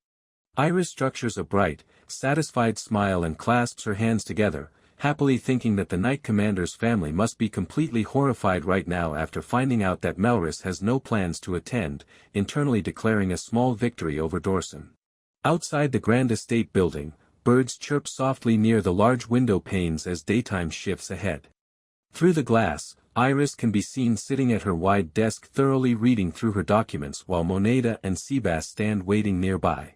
Iris structures a bright, satisfied smile and clasps her hands together, happily thinking that the Knight Commander's family must be completely horrified right now after finding out that Melris has no plans to attend, internally declaring a small victory over Dorson. Outside the Grand Estate building, birds chirp softly near the large window panes as daytime shifts ahead. Through the glass, Iris can be seen sitting at her wide desk thoroughly reading through her documents while Moneda and Seabass stand waiting nearby.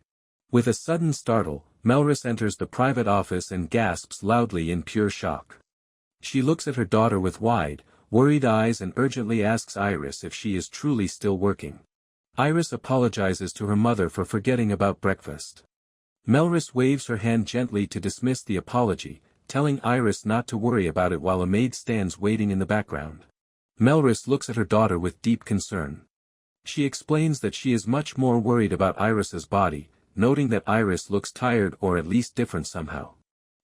With a sudden startle, Melris enters the private office and gasps loudly in pure shock. She looks at her daughter with wide, worried eyes and urgently asks Iris if she is truly still working. Iris apologizes to her mother for forgetting about breakfast. Melris waves her hand gently to dismiss the apology, telling Iris not to worry about it while a maid stands waiting in the background. Melris looks at her daughter with deep concern. She explains that she is much more worried about Iris's body, noting that Iris looks tired or at least different somehow.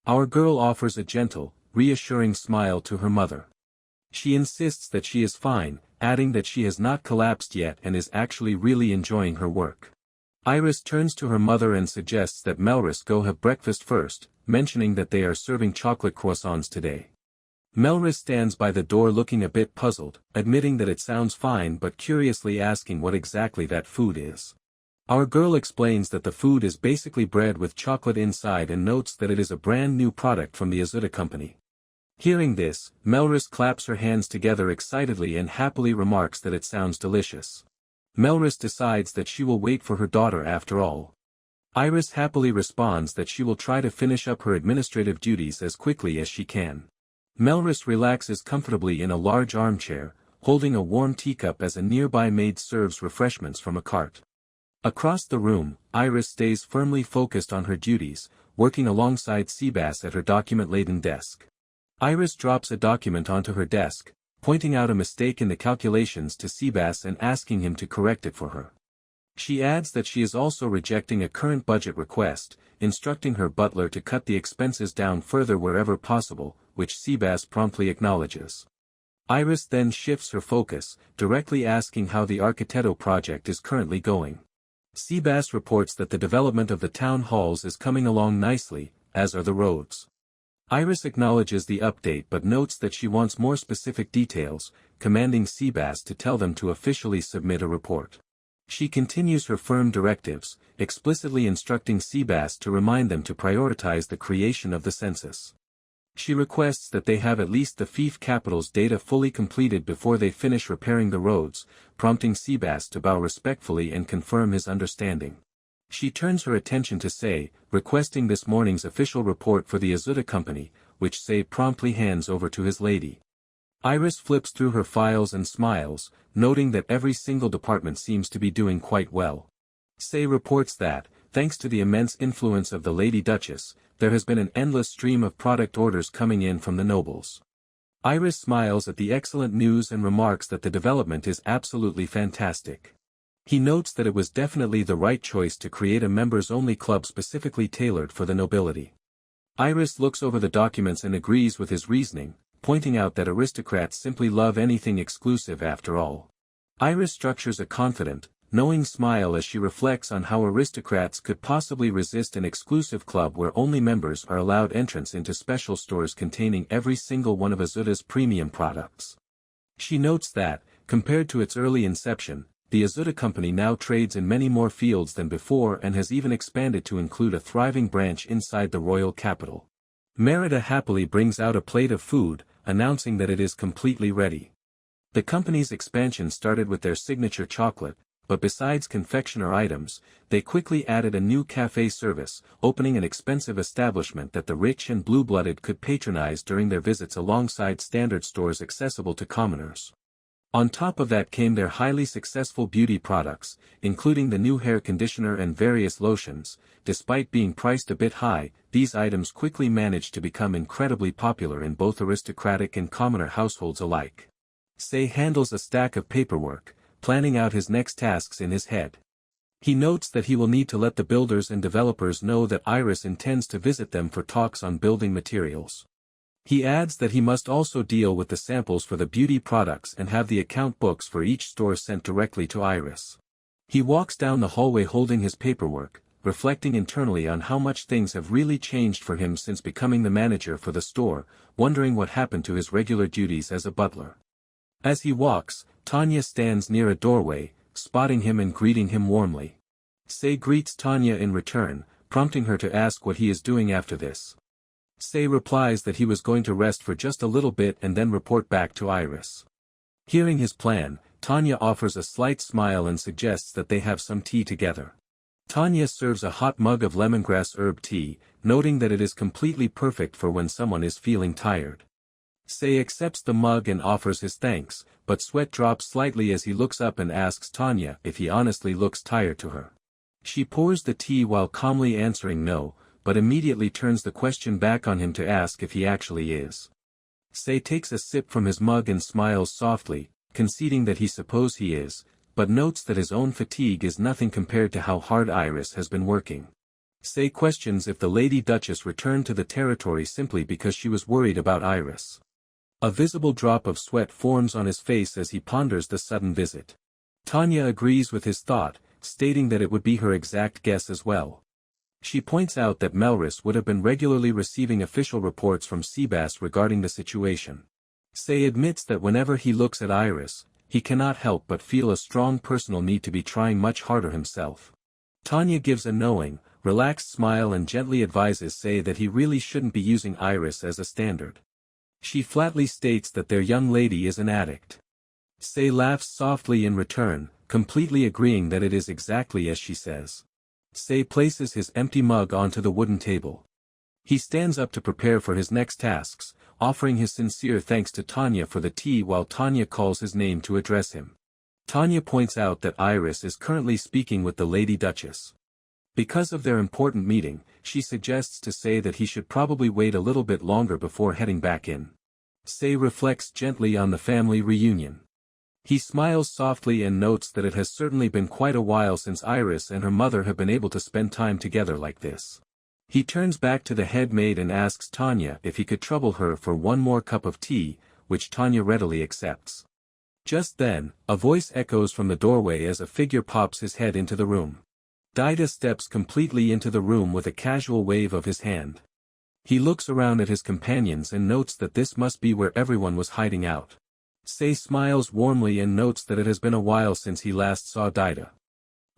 Our girl offers a gentle, reassuring smile to her mother. She insists that she is fine, adding that she has not collapsed yet and is actually really enjoying her work. Iris turns to her mother and suggests that Melrys go have breakfast first, mentioning that they are serving chocolate croissants today. Melrys stands by the door looking a bit puzzled, admitting that it sounds fine but curiously asking what exactly that food is. Our girl explains that the food is basically bread with chocolate inside and notes that it is a brand new product from the Isekai'd company. Hearing this, Melrys claps her hands together excitedly and happily remarks that it sounds delicious. Melrys decides that she will wait for her daughter after all. Iris happily responds that she will try to finish up her administrative duties as quickly as she can. Melrys relaxes comfortably in a large armchair, holding a warm teacup as a nearby maid serves refreshments from a cart. Across the room, Iris stays firmly focused on her duties, working alongside Seabass at her document-laden desk. Iris drops a document onto her desk, pointing out a mistake in the calculations to Seabass and asking him to correct it for her. She adds that she is also rejecting a current budget request, instructing her butler to cut the expenses down further wherever possible, which Seabass promptly acknowledges. Iris then shifts her focus, directly asking how the Arquitecto project is currently going. Seabass reports that the development of the town halls is coming along nicely, as are the roads. Iris acknowledges the update but notes that she wants more specific details, commanding Seabass to tell them to officially submit a report. She continues her firm directives, explicitly instructing Seabass to remind them to prioritize the creation of the census. She requests that they have at least the fief capital's data fully completed before they finish repairing the roads, prompting Seabass to bow respectfully and confirm his understanding. She turns her attention to Sei, requesting this morning's official report for the Isekai'd company, which Sei promptly hands over to his lady. Iris flips through her files and smiles, noting that every single department seems to be doing quite well. Sei reports that, thanks to the immense influence of the Lady Duchess, there has been an endless stream of product orders coming in from the nobles. Iris smiles at the excellent news and remarks that the development is absolutely fantastic. He notes that it was definitely the right choice to create a members-only club specifically tailored for the nobility. Iris looks over the documents and agrees with his reasoning, pointing out that aristocrats simply love anything exclusive after all. Iris structures a confident, knowing smile as she reflects on how aristocrats could possibly resist an exclusive club where only members are allowed entrance into special stores containing every single one of Isekai'd's premium products. She notes that, compared to its early inception, the Isekai'd company now trades in many more fields than before and has even expanded to include a thriving branch inside the royal capital. Merida happily brings out a plate of food, announcing that it is completely ready. The company's expansion started with their signature chocolate, but besides confectioner items, they quickly added a new café service, opening an expensive establishment that the rich and blue-blooded could patronize during their visits alongside standard stores accessible to commoners. On top of that came their highly successful beauty products, including the new hair conditioner and various lotions. Despite being priced a bit high, these items quickly managed to become incredibly popular in both aristocratic and commoner households alike. Sei handles a stack of paperwork, planning out his next tasks in his head. He notes that he will need to let the builders and developers know that Iris intends to visit them for talks on building materials. He adds that he must also deal with the samples for the beauty products and have the account books for each store sent directly to Iris. He walks down the hallway holding his paperwork, reflecting internally on how much things have really changed for him since becoming the manager for the store, wondering what happened to his regular duties as a butler. As he walks, Tanya stands near a doorway, spotting him and greeting him warmly. Sei greets Tanya in return, prompting her to ask what he is doing after this. Sei replies that he was going to rest for just a little bit and then report back to Iris. Hearing his plan, Tanya offers a slight smile and suggests that they have some tea together. Tanya serves a hot mug of lemongrass herb tea, noting that it is completely perfect for when someone is feeling tired. Sei accepts the mug and offers his thanks, but sweat drops slightly as he looks up and asks Tanya if he honestly looks tired to her. She pours the tea while calmly answering no, but immediately turns the question back on him to ask if he actually is. Sei takes a sip from his mug and smiles softly, conceding that he supposes he is, but notes that his own fatigue is nothing compared to how hard Iris has been working. Sei questions if the Lady Duchess returned to the territory simply because she was worried about Iris. A visible drop of sweat forms on his face as he ponders the sudden visit. Tanya agrees with his thought, stating that it would be her exact guess as well. She points out that Melrys would have been regularly receiving official reports from Seabass regarding the situation. Sei admits that whenever he looks at Iris, he cannot help but feel a strong personal need to be trying much harder himself. Tanya gives a knowing, relaxed smile and gently advises Sei that he really shouldn't be using Iris as a standard. She flatly states that their young lady is an addict. Sei laughs softly in return, completely agreeing that it is exactly as she says. Sei places his empty mug onto the wooden table. He stands up to prepare for his next tasks, offering his sincere thanks to Tanya for the tea while Tanya calls his name to address him. Tanya points out that Iris is currently speaking with the Lady Duchess. Because of their important meeting, she suggests to Sei that he should probably wait a little bit longer before heading back in. Sei reflects gently on the family reunion. He smiles softly and notes that it has certainly been quite a while since Iris and her mother have been able to spend time together like this. He turns back to the head maid and asks Tanya if he could trouble her for one more cup of tea, which Tanya readily accepts. Just then, a voice echoes from the doorway as a figure pops his head into the room. Daida steps completely into the room with a casual wave of his hand. He looks around at his companions and notes that this must be where everyone was hiding out. Sei smiles warmly and notes that it has been a while since he last saw Daida.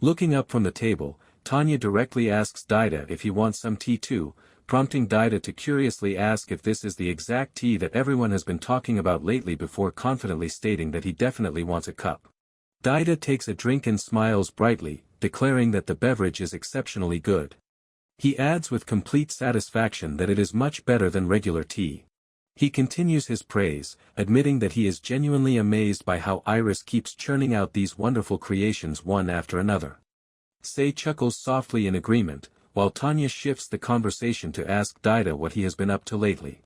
Looking up from the table, Tanya directly asks Daida if he wants some tea too, prompting Daida to curiously ask if this is the exact tea that everyone has been talking about lately before confidently stating that he definitely wants a cup. Daida takes a drink and smiles brightly, declaring that the beverage is exceptionally good. He adds with complete satisfaction that it is much better than regular tea. He continues his praise, admitting that he is genuinely amazed by how Iris keeps churning out these wonderful creations one after another. Sei chuckles softly in agreement, while Tanya shifts the conversation to ask Daida what he has been up to lately.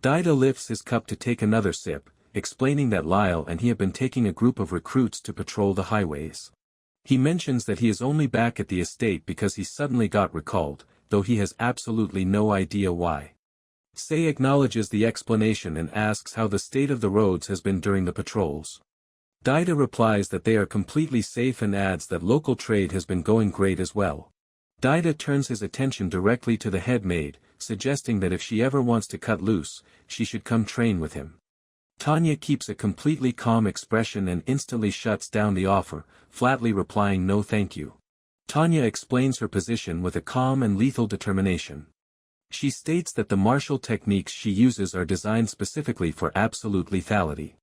Daida lifts his cup to take another sip, explaining that Lyle and he have been taking a group of recruits to patrol the highways. He mentions that he is only back at the estate because he suddenly got recalled, though he has absolutely no idea why. Sei acknowledges the explanation and asks how the state of the roads has been during the patrols. Daida replies that they are completely safe and adds that local trade has been going great as well. Daida turns his attention directly to the head maid, suggesting that if she ever wants to cut loose, she should come train with him. Tanya keeps a completely calm expression and instantly shuts down the offer, flatly replying no thank you. Tanya explains her position with a calm and lethal determination. She states that the martial techniques she uses are designed specifically for absolute lethality.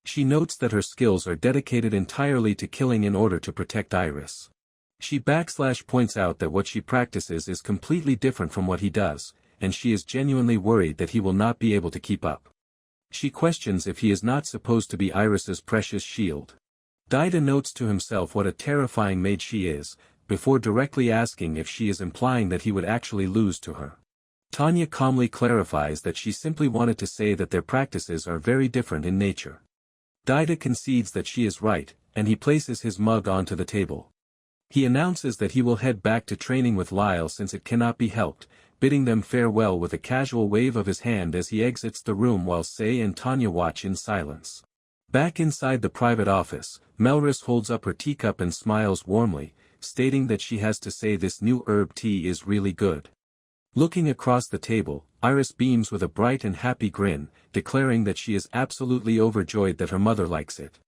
She notes that her skills are dedicated entirely to killing in order to protect Iris. She points out that what she practices is completely different from what he does, and she is genuinely worried that he will not be able to keep up. She questions if he is not supposed to be Iris's precious shield. Daida notes to himself what a terrifying maid she is, before directly asking if she is implying that he would actually lose to her. Tanya calmly clarifies that she simply wanted to say that their practices are very different in nature. Daida concedes that she is right, and he places his mug onto the table. He announces that he will head back to training with Lyle since it cannot be helped, bidding them farewell with a casual wave of his hand as he exits the room while Sei and Tanya watch in silence. Back inside the private office, Melrys holds up her teacup and smiles warmly, stating that she has to say this new herb tea is really good. Looking across the table, Iris beams with a bright and happy grin, declaring that she is absolutely overjoyed that her mother likes it.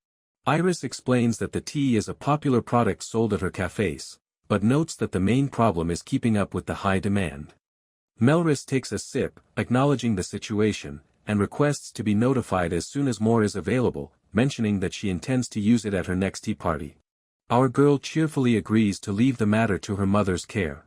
Iris explains that the tea is a popular product sold at her cafes, but notes that the main problem is keeping up with the high demand. Melrys takes a sip, acknowledging the situation, and requests to be notified as soon as more is available, mentioning that she intends to use it at her next tea party. Our girl cheerfully agrees to leave the matter to her mother's care.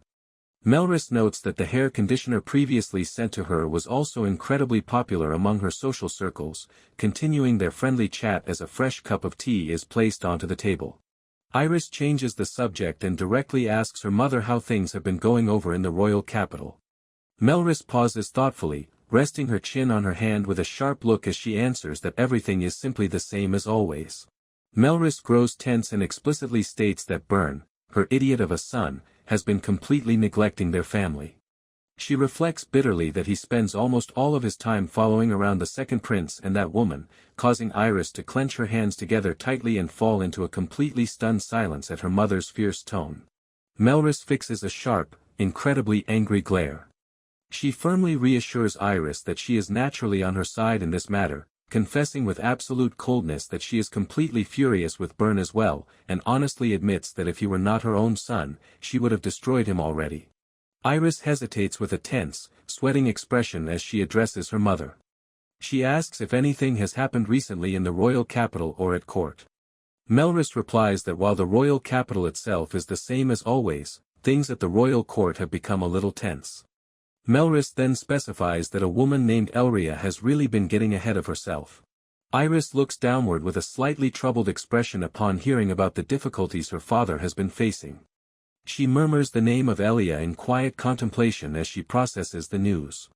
Melrys notes that the hair conditioner previously sent to her was also incredibly popular among her social circles, continuing their friendly chat as a fresh cup of tea is placed onto the table. Iris changes the subject and directly asks her mother how things have been going over in the royal capital. Melrys pauses thoughtfully, resting her chin on her hand with a sharp look as she answers that everything is simply the same as always. Melrys grows tense and explicitly states that Byrne, her idiot of a son, has been completely neglecting their family. She reflects bitterly that he spends almost all of his time following around the second prince and that woman, causing Iris to clench her hands together tightly and fall into a completely stunned silence at her mother's fierce tone. Melrys fixes a sharp, incredibly angry glare. She firmly reassures Iris that she is naturally on her side in this matter, confessing with absolute coldness that she is completely furious with Byrne as well, and honestly admits that if he were not her own son, she would have destroyed him already. Iris hesitates with a tense, sweating expression as she addresses her mother. She asks if anything has happened recently in the royal capital or at court. Melrys replies that while the royal capital itself is the same as always, things at the royal court have become a little tense. Melrys then specifies that a woman named Elria has really been getting ahead of herself. Iris looks downward with a slightly troubled expression upon hearing about the difficulties her father has been facing. She murmurs the name of Elia in quiet contemplation as she processes the news.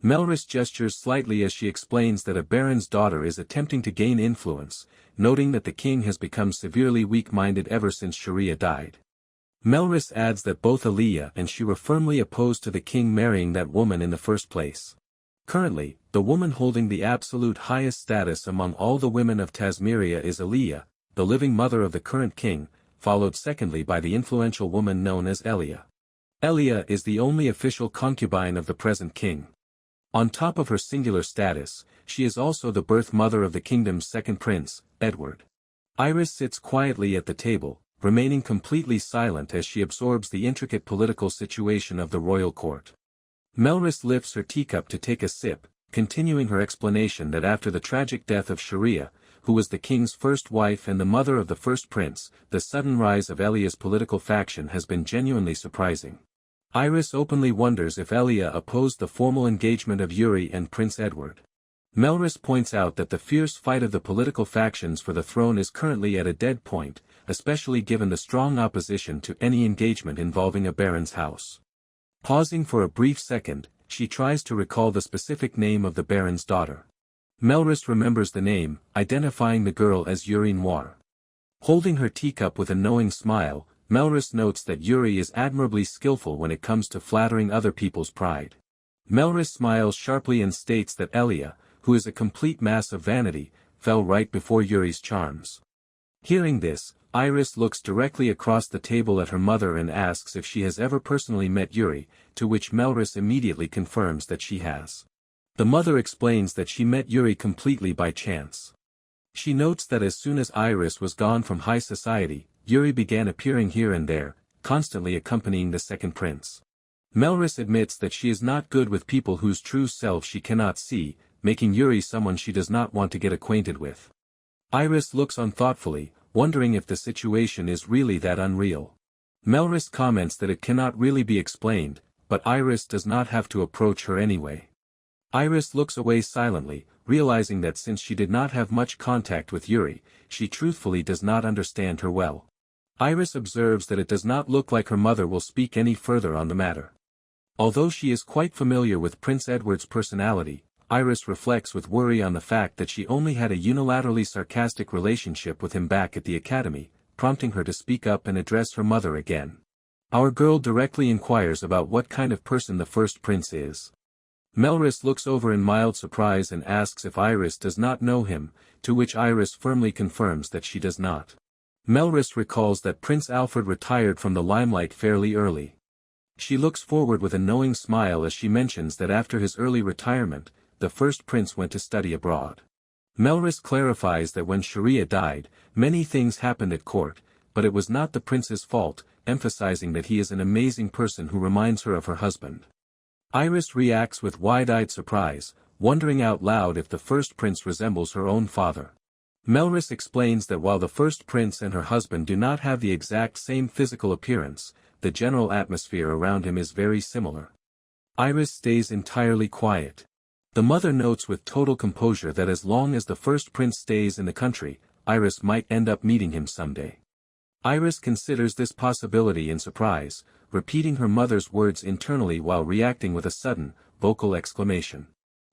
Melrys gestures slightly as she explains that a baron's daughter is attempting to gain influence, noting that the king has become severely weak-minded ever since Sharia died. Melrys adds that both Elia and she were firmly opposed to the king marrying that woman in the first place. Currently, the woman holding the absolute highest status among all the women of Tasmiria is Elia, the living mother of the current king, followed secondly by the influential woman known as Elia. Elia is the only official concubine of the present king. On top of her singular status, she is also the birth mother of the kingdom's second prince, Edward. Iris sits quietly at the table, remaining completely silent as she absorbs the intricate political situation of the royal court. Melrys lifts her teacup to take a sip, continuing her explanation that after the tragic death of Sharia, who was the king's first wife and the mother of the first prince, the sudden rise of Elia's political faction has been genuinely surprising. Iris openly wonders if Elia opposed the formal engagement of Yuri and Prince Edward. Melrys points out that the fierce fight of the political factions for the throne is currently at a dead point, especially given the strong opposition to any engagement involving a baron's house. Pausing for a brief second, she tries to recall the specific name of the baron's daughter. Melrys remembers the name, identifying the girl as Yuri Noir. Holding her teacup with a knowing smile, Melrys notes that Yuri is admirably skillful when it comes to flattering other people's pride. Melrys smiles sharply and states that Elia, who is a complete mass of vanity, fell right before Yuri's charms. Hearing this, Iris looks directly across the table at her mother and asks if she has ever personally met Yuri, to which Melrys immediately confirms that she has. The mother explains that she met Yuri completely by chance. She notes that as soon as Iris was gone from high society, Yuri began appearing here and there, constantly accompanying the second prince. Melrys admits that she is not good with people whose true self she cannot see, making Yuri someone she does not want to get acquainted with. Iris looks on thoughtfully, wondering if the situation is really that unreal. Melrys comments that it cannot really be explained, but Iris does not have to approach her anyway. Iris looks away silently, realizing that since she did not have much contact with Yuri, she truthfully does not understand her well. Iris observes that it does not look like her mother will speak any further on the matter. Although she is quite familiar with Prince Edward's personality, Iris reflects with worry on the fact that she only had a unilaterally sarcastic relationship with him back at the academy, prompting her to speak up and address her mother again. Our girl directly inquires about what kind of person the first prince is. Melrys looks over in mild surprise and asks if Iris does not know him, to which Iris firmly confirms that she does not. Melrys recalls that Prince Alfred retired from the limelight fairly early. She looks forward with a knowing smile as she mentions that after his early retirement, the first prince went to study abroad. Melrys clarifies that when Sharia died, many things happened at court, but it was not the prince's fault, emphasizing that he is an amazing person who reminds her of her husband. Iris reacts with wide-eyed surprise, wondering out loud if the first prince resembles her own father. Melrys explains that while the first prince and her husband do not have the exact same physical appearance, the general atmosphere around him is very similar. Iris stays entirely quiet. The mother notes with total composure that as long as the first prince stays in the country, Iris might end up meeting him someday. Iris considers this possibility in surprise, repeating her mother's words internally while reacting with a sudden, vocal exclamation.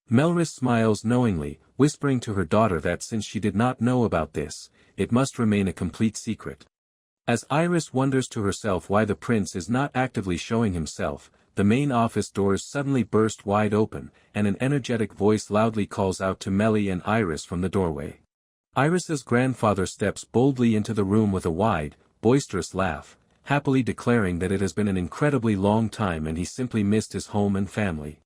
Melrys smiles knowingly, whispering to her daughter that since she did not know about this, it must remain a complete secret. As Iris wonders to herself why the prince is not actively showing himself, the main office doors suddenly burst wide open, and an energetic voice loudly calls out to Melly and Iris from the doorway. Iris's grandfather steps boldly into the room with a wide, boisterous laugh, happily declaring that it has been an incredibly long time and he simply missed his home and family.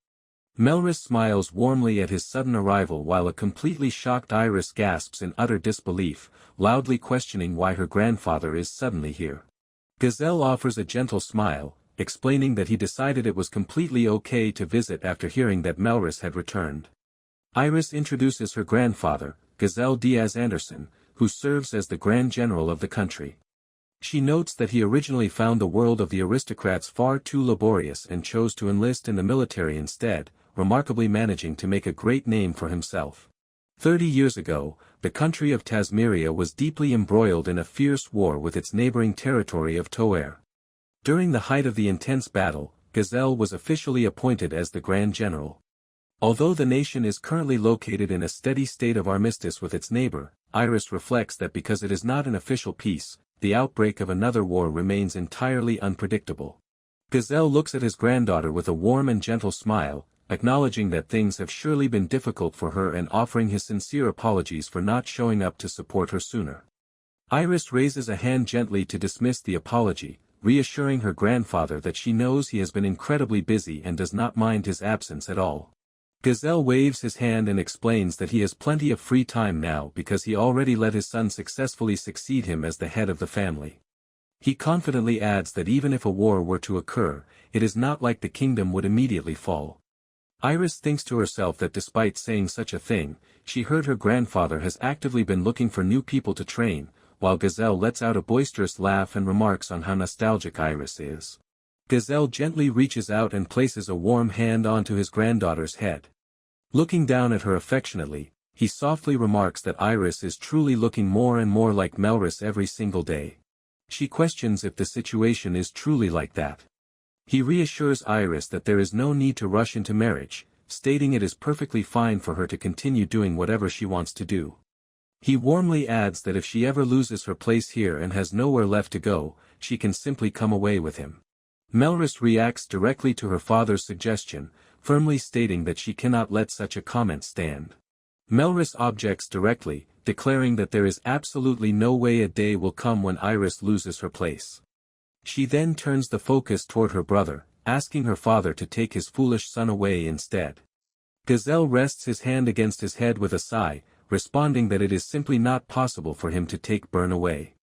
Melrys smiles warmly at his sudden arrival while a completely shocked Iris gasps in utter disbelief, loudly questioning why her grandfather is suddenly here. Gazelle offers a gentle smile, explaining that he decided it was completely okay to visit after hearing that Melrys had returned. Iris introduces her grandfather, Gazelle Diaz Anderson, who serves as the Grand General of the country. She notes that he originally found the world of the aristocrats far too laborious and chose to enlist in the military instead, remarkably managing to make a great name for himself. 30 years ago, the country of Tasmiria was deeply embroiled in a fierce war with its neighboring territory of Toer. During the height of the intense battle, Gazelle was officially appointed as the Grand General. Although the nation is currently located in a steady state of armistice with its neighbor, Iris reflects that because it is not an official peace, the outbreak of another war remains entirely unpredictable. Gazelle looks at his granddaughter with a warm and gentle smile, acknowledging that things have surely been difficult for her and offering his sincere apologies for not showing up to support her sooner. Iris raises a hand gently to dismiss the apology, reassuring her grandfather that she knows he has been incredibly busy and does not mind his absence at all. Gazelle waves his hand and explains that he has plenty of free time now because he already let his son successfully succeed him as the head of the family. He confidently adds that even if a war were to occur, it is not like the kingdom would immediately fall. Iris thinks to herself that despite saying such a thing, she heard her grandfather has actively been looking for new people to train, while Gazelle lets out a boisterous laugh and remarks on how nostalgic Iris is. Gazelle gently reaches out and places a warm hand onto his granddaughter's head. Looking down at her affectionately, he softly remarks that Iris is truly looking more and more like Melrys every single day. She questions if the situation is truly like that. He reassures Iris that there is no need to rush into marriage, stating it is perfectly fine for her to continue doing whatever she wants to do. He warmly adds that if she ever loses her place here and has nowhere left to go, she can simply come away with him. Melrys reacts directly to her father's suggestion, firmly stating that she cannot let such a comment stand. Melrys objects directly, declaring that there is absolutely no way a day will come when Iris loses her place. She then turns the focus toward her brother, asking her father to take his foolish son away instead. Gazelle rests his hand against his head with a sigh, responding that it is simply not possible for him to take Bern away.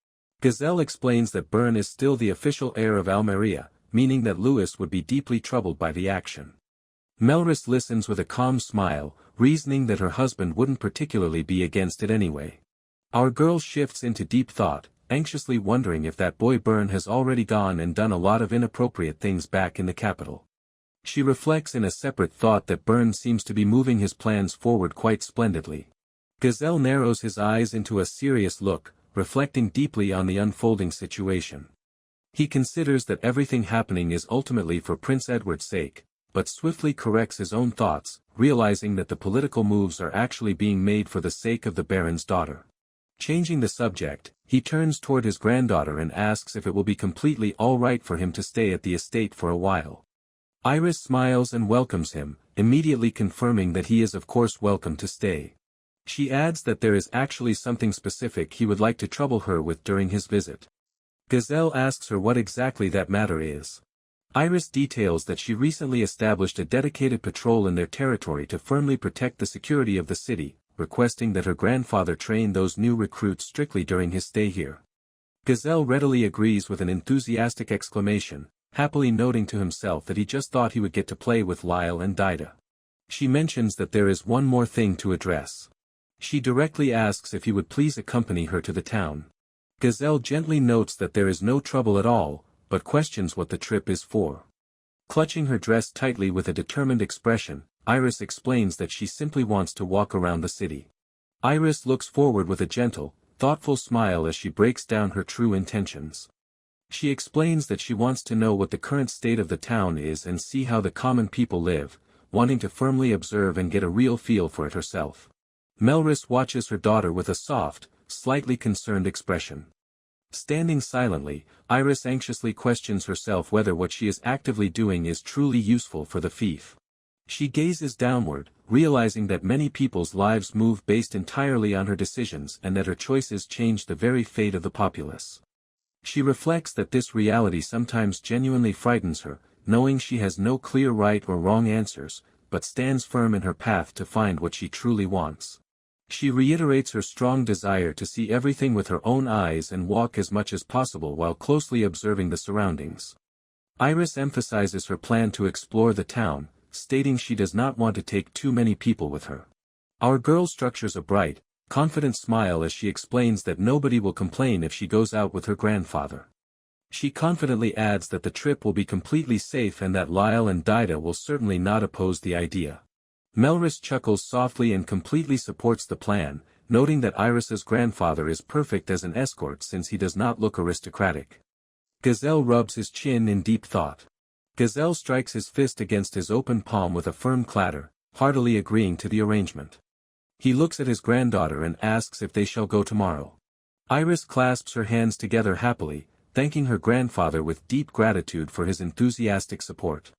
Gazelle explains that Bern is still the official heir of Almeria, meaning that Louis would be deeply troubled by the action. Melrys listens with a calm smile, reasoning that her husband wouldn't particularly be against it anyway. Our girl shifts into deep thought, anxiously wondering if that boy Bern has already gone and done a lot of inappropriate things back in the capital. She reflects in a separate thought that Bern seems to be moving his plans forward quite splendidly. Gazelle narrows his eyes into a serious look, reflecting deeply on the unfolding situation. He considers that everything happening is ultimately for Prince Edward's sake, but swiftly corrects his own thoughts, realizing that the political moves are actually being made for the sake of the Baron's daughter. Changing the subject, he turns toward his granddaughter and asks if it will be completely all right for him to stay at the estate for a while. Iris smiles and welcomes him, immediately confirming that he is of course welcome to stay. She adds that there is actually something specific he would like to trouble her with during his visit. Gazelle asks her what exactly that matter is. Iris details that she recently established a dedicated patrol in their territory to firmly protect the security of the city, requesting that her grandfather train those new recruits strictly during his stay here. Gazelle readily agrees with an enthusiastic exclamation, happily noting to himself that he just thought he would get to play with Lyle and Dida. She mentions that there is one more thing to address. She directly asks if he would please accompany her to the town. Gazelle gently notes that there is no trouble at all, but questions what the trip is for. Clutching her dress tightly with a determined expression, Iris explains that she simply wants to walk around the city. Iris looks forward with a gentle, thoughtful smile as she breaks down her true intentions. She explains that she wants to know what the current state of the town is and see how the common people live, wanting to firmly observe and get a real feel for it herself. Melrys watches her daughter with a soft, slightly concerned expression. Standing silently, Iris anxiously questions herself whether what she is actively doing is truly useful for the fief. She gazes downward, realizing that many people's lives move based entirely on her decisions and that her choices change the very fate of the populace. She reflects that this reality sometimes genuinely frightens her, knowing she has no clear right or wrong answers, but stands firm in her path to find what she truly wants. She reiterates her strong desire to see everything with her own eyes and walk as much as possible while closely observing the surroundings. Iris emphasizes her plan to explore the town, stating she does not want to take too many people with her. Our girl structures a bright, confident smile as she explains that nobody will complain if she goes out with her grandfather. She confidently adds that the trip will be completely safe and that Lyle and Dida will certainly not oppose the idea. Melrys chuckles softly and completely supports the plan, noting that Iris's grandfather is perfect as an escort since he does not look aristocratic. Gazelle rubs his chin in deep thought. Gazelle strikes his fist against his open palm with a firm clatter, heartily agreeing to the arrangement. He looks at his granddaughter and asks if they shall go tomorrow. Iris clasps her hands together happily, thanking her grandfather with deep gratitude for his enthusiastic support.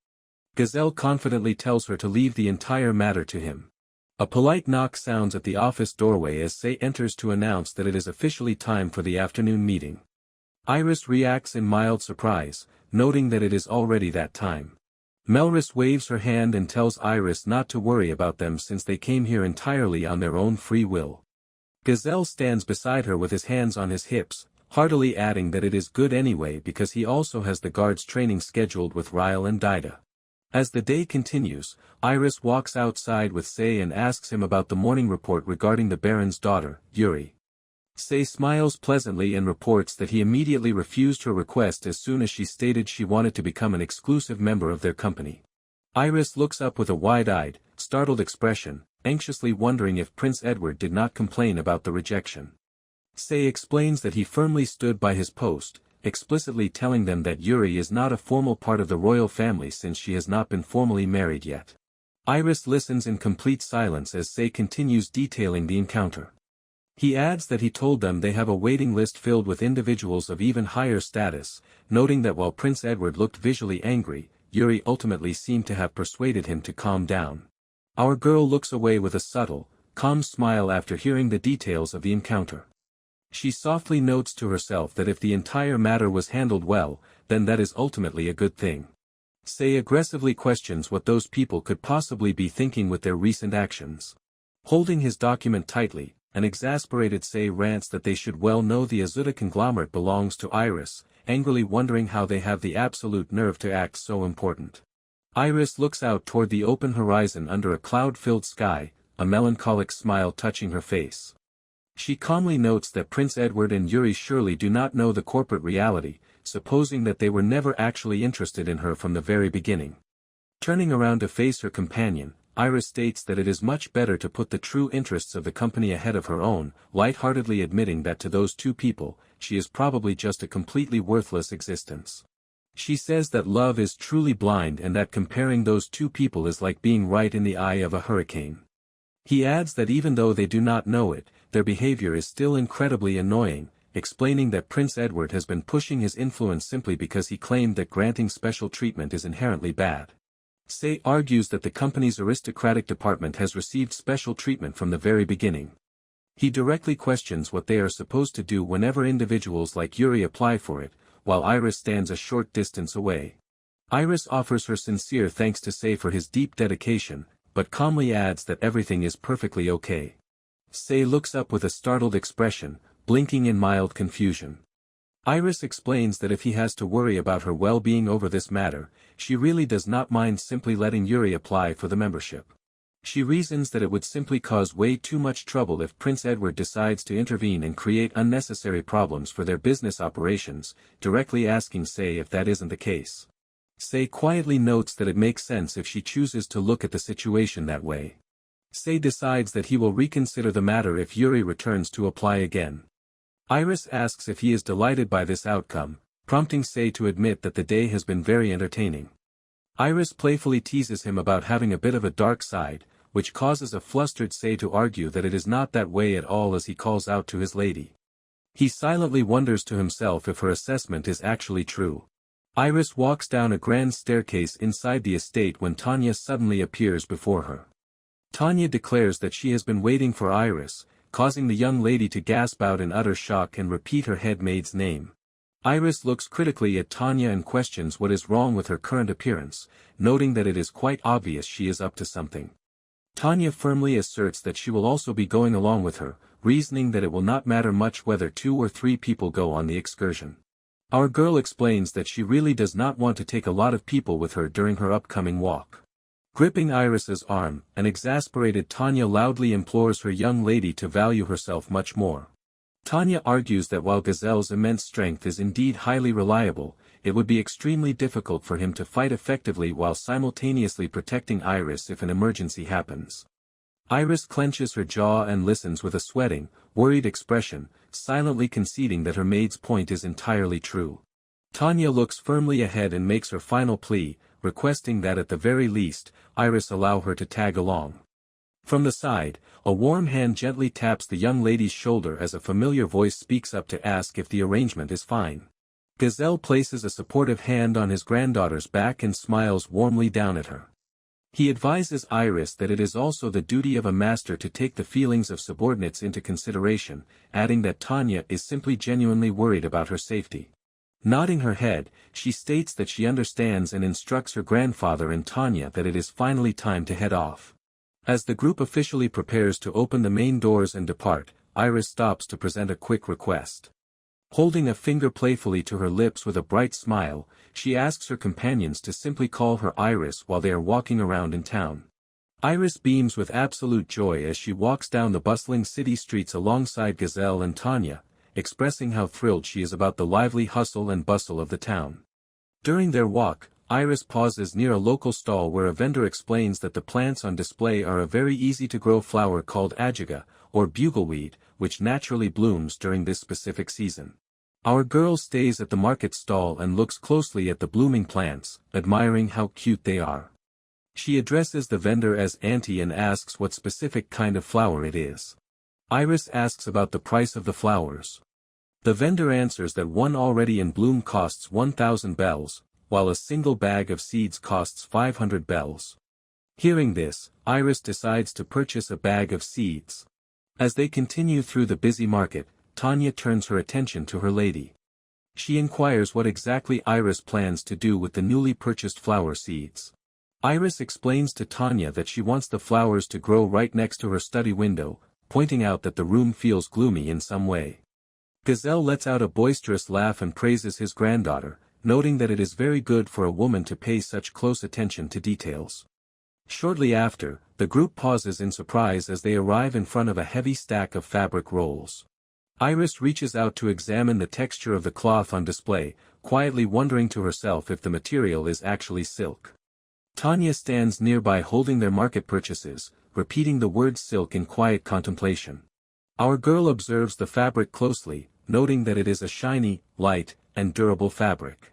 Gazelle confidently tells her to leave the entire matter to him. A polite knock sounds at the office doorway as Sei enters to announce that it is officially time for the afternoon meeting. Iris reacts in mild surprise, noting that it is already that time. Melrys waves her hand and tells Iris not to worry about them since they came here entirely on their own free will. Gazelle stands beside her with his hands on his hips, heartily adding that it is good anyway because he also has the guards training scheduled with Ryle and Dida. As the day continues, Iris walks outside with Sei and asks him about the morning report regarding the Baron's daughter, Yuri. Sei smiles pleasantly and reports that he immediately refused her request as soon as she stated she wanted to become an exclusive member of their company. Iris looks up with a wide-eyed, startled expression, anxiously wondering if Prince Edward did not complain about the rejection. Sei explains that he firmly stood by his post, explicitly telling them that Yuri is not a formal part of the royal family since she has not been formally married yet. Iris listens in complete silence as Sei continues detailing the encounter. He adds that he told them they have a waiting list filled with individuals of even higher status, noting that while Prince Edward looked visually angry, Yuri ultimately seemed to have persuaded him to calm down. Our girl looks away with a subtle, calm smile after hearing the details of the encounter. She softly notes to herself that if the entire matter was handled well, then that is ultimately a good thing. Sei aggressively questions what those people could possibly be thinking with their recent actions. Holding his document tightly, an exasperated Sei rants that they should well know the Azuda conglomerate belongs to Iris, angrily wondering how they have the absolute nerve to act so important. Iris looks out toward the open horizon under a cloud-filled sky, a melancholic smile touching her face. She calmly notes that Prince Edward and Yuri surely do not know the corporate reality, supposing that they were never actually interested in her from the very beginning. Turning around to face her companion, Iris states that it is much better to put the true interests of the company ahead of her own, lightheartedly admitting that to those two people, she is probably just a completely worthless existence. She says that love is truly blind and that comparing those two people is like being right in the eye of a hurricane. He adds that even though they do not know it, their behavior is still incredibly annoying, explaining that Prince Edward has been pushing his influence simply because he claimed that granting special treatment is inherently bad. Sei argues that the company's aristocratic department has received special treatment from the very beginning. He directly questions what they are supposed to do whenever individuals like Yuri apply for it, while Iris stands a short distance away. Iris offers her sincere thanks to Sei for his deep dedication, but calmly adds that everything is perfectly okay. Sei looks up with a startled expression, blinking in mild confusion. Iris explains that if he has to worry about her well-being over this matter, she really does not mind simply letting Yuri apply for the membership. She reasons that it would simply cause way too much trouble if Prince Edward decides to intervene and create unnecessary problems for their business operations, directly asking Sei if that isn't the case. Sei quietly notes that it makes sense if she chooses to look at the situation that way. Sei decides that he will reconsider the matter if Yuri returns to apply again. Iris asks if he is delighted by this outcome, prompting Sei to admit that the day has been very entertaining. Iris playfully teases him about having a bit of a dark side, which causes a flustered Sei to argue that it is not that way at all as he calls out to his lady. He silently wonders to himself if her assessment is actually true. Iris walks down a grand staircase inside the estate when Tanya suddenly appears before her. Tanya declares that she has been waiting for Iris, causing the young lady to gasp out in utter shock and repeat her head maid's name. Iris looks critically at Tanya and questions what is wrong with her current appearance, noting that it is quite obvious she is up to something. Tanya firmly asserts that she will also be going along with her, reasoning that it will not matter much whether 2 or 3 people go on the excursion. Our girl explains that she really does not want to take a lot of people with her during her upcoming walk. Gripping Iris's arm, an exasperated Tanya loudly implores her young lady to value herself much more. Tanya argues that while Gazelle's immense strength is indeed highly reliable, it would be extremely difficult for him to fight effectively while simultaneously protecting Iris if an emergency happens. Iris clenches her jaw and listens with a sweating, worried expression, silently conceding that her maid's point is entirely true. Tanya looks firmly ahead and makes her final plea, requesting that at the very least, Iris allow her to tag along. From the side, a warm hand gently taps the young lady's shoulder as a familiar voice speaks up to ask if the arrangement is fine. Gazelle places a supportive hand on his granddaughter's back and smiles warmly down at her. He advises Iris that it is also the duty of a master to take the feelings of subordinates into consideration, adding that Tanya is simply genuinely worried about her safety. Nodding her head, she states that she understands and instructs her grandfather and Tanya that it is finally time to head off. As the group officially prepares to open the main doors and depart, Iris stops to present a quick request. Holding a finger playfully to her lips with a bright smile, she asks her companions to simply call her Iris while they are walking around in town. Iris beams with absolute joy as she walks down the bustling city streets alongside Gazelle and Tanya, expressing how thrilled she is about the lively hustle and bustle of the town. During their walk, Iris pauses near a local stall where a vendor explains that the plants on display are a very easy-to-grow flower called ajiga, or bugleweed, which naturally blooms during this specific season. Our girl stays at the market stall and looks closely at the blooming plants, admiring how cute they are. She addresses the vendor as Auntie and asks what specific kind of flower it is. Iris asks about the price of the flowers. The vendor answers that one already in bloom costs 1,000 bells, while a single bag of seeds costs 500 bells. Hearing this, Iris decides to purchase a bag of seeds. As they continue through the busy market, Tanya turns her attention to her lady. She inquires what exactly Iris plans to do with the newly purchased flower seeds. Iris explains to Tanya that she wants the flowers to grow right next to her study window, pointing out that the room feels gloomy in some way. Gazelle lets out a boisterous laugh and praises his granddaughter, noting that it is very good for a woman to pay such close attention to details. Shortly after, the group pauses in surprise as they arrive in front of a heavy stack of fabric rolls. Iris reaches out to examine the texture of the cloth on display, quietly wondering to herself if the material is actually silk. Tanya stands nearby holding their market purchases, repeating the word silk in quiet contemplation. Our girl observes the fabric closely, noting that it is a shiny, light, and durable fabric.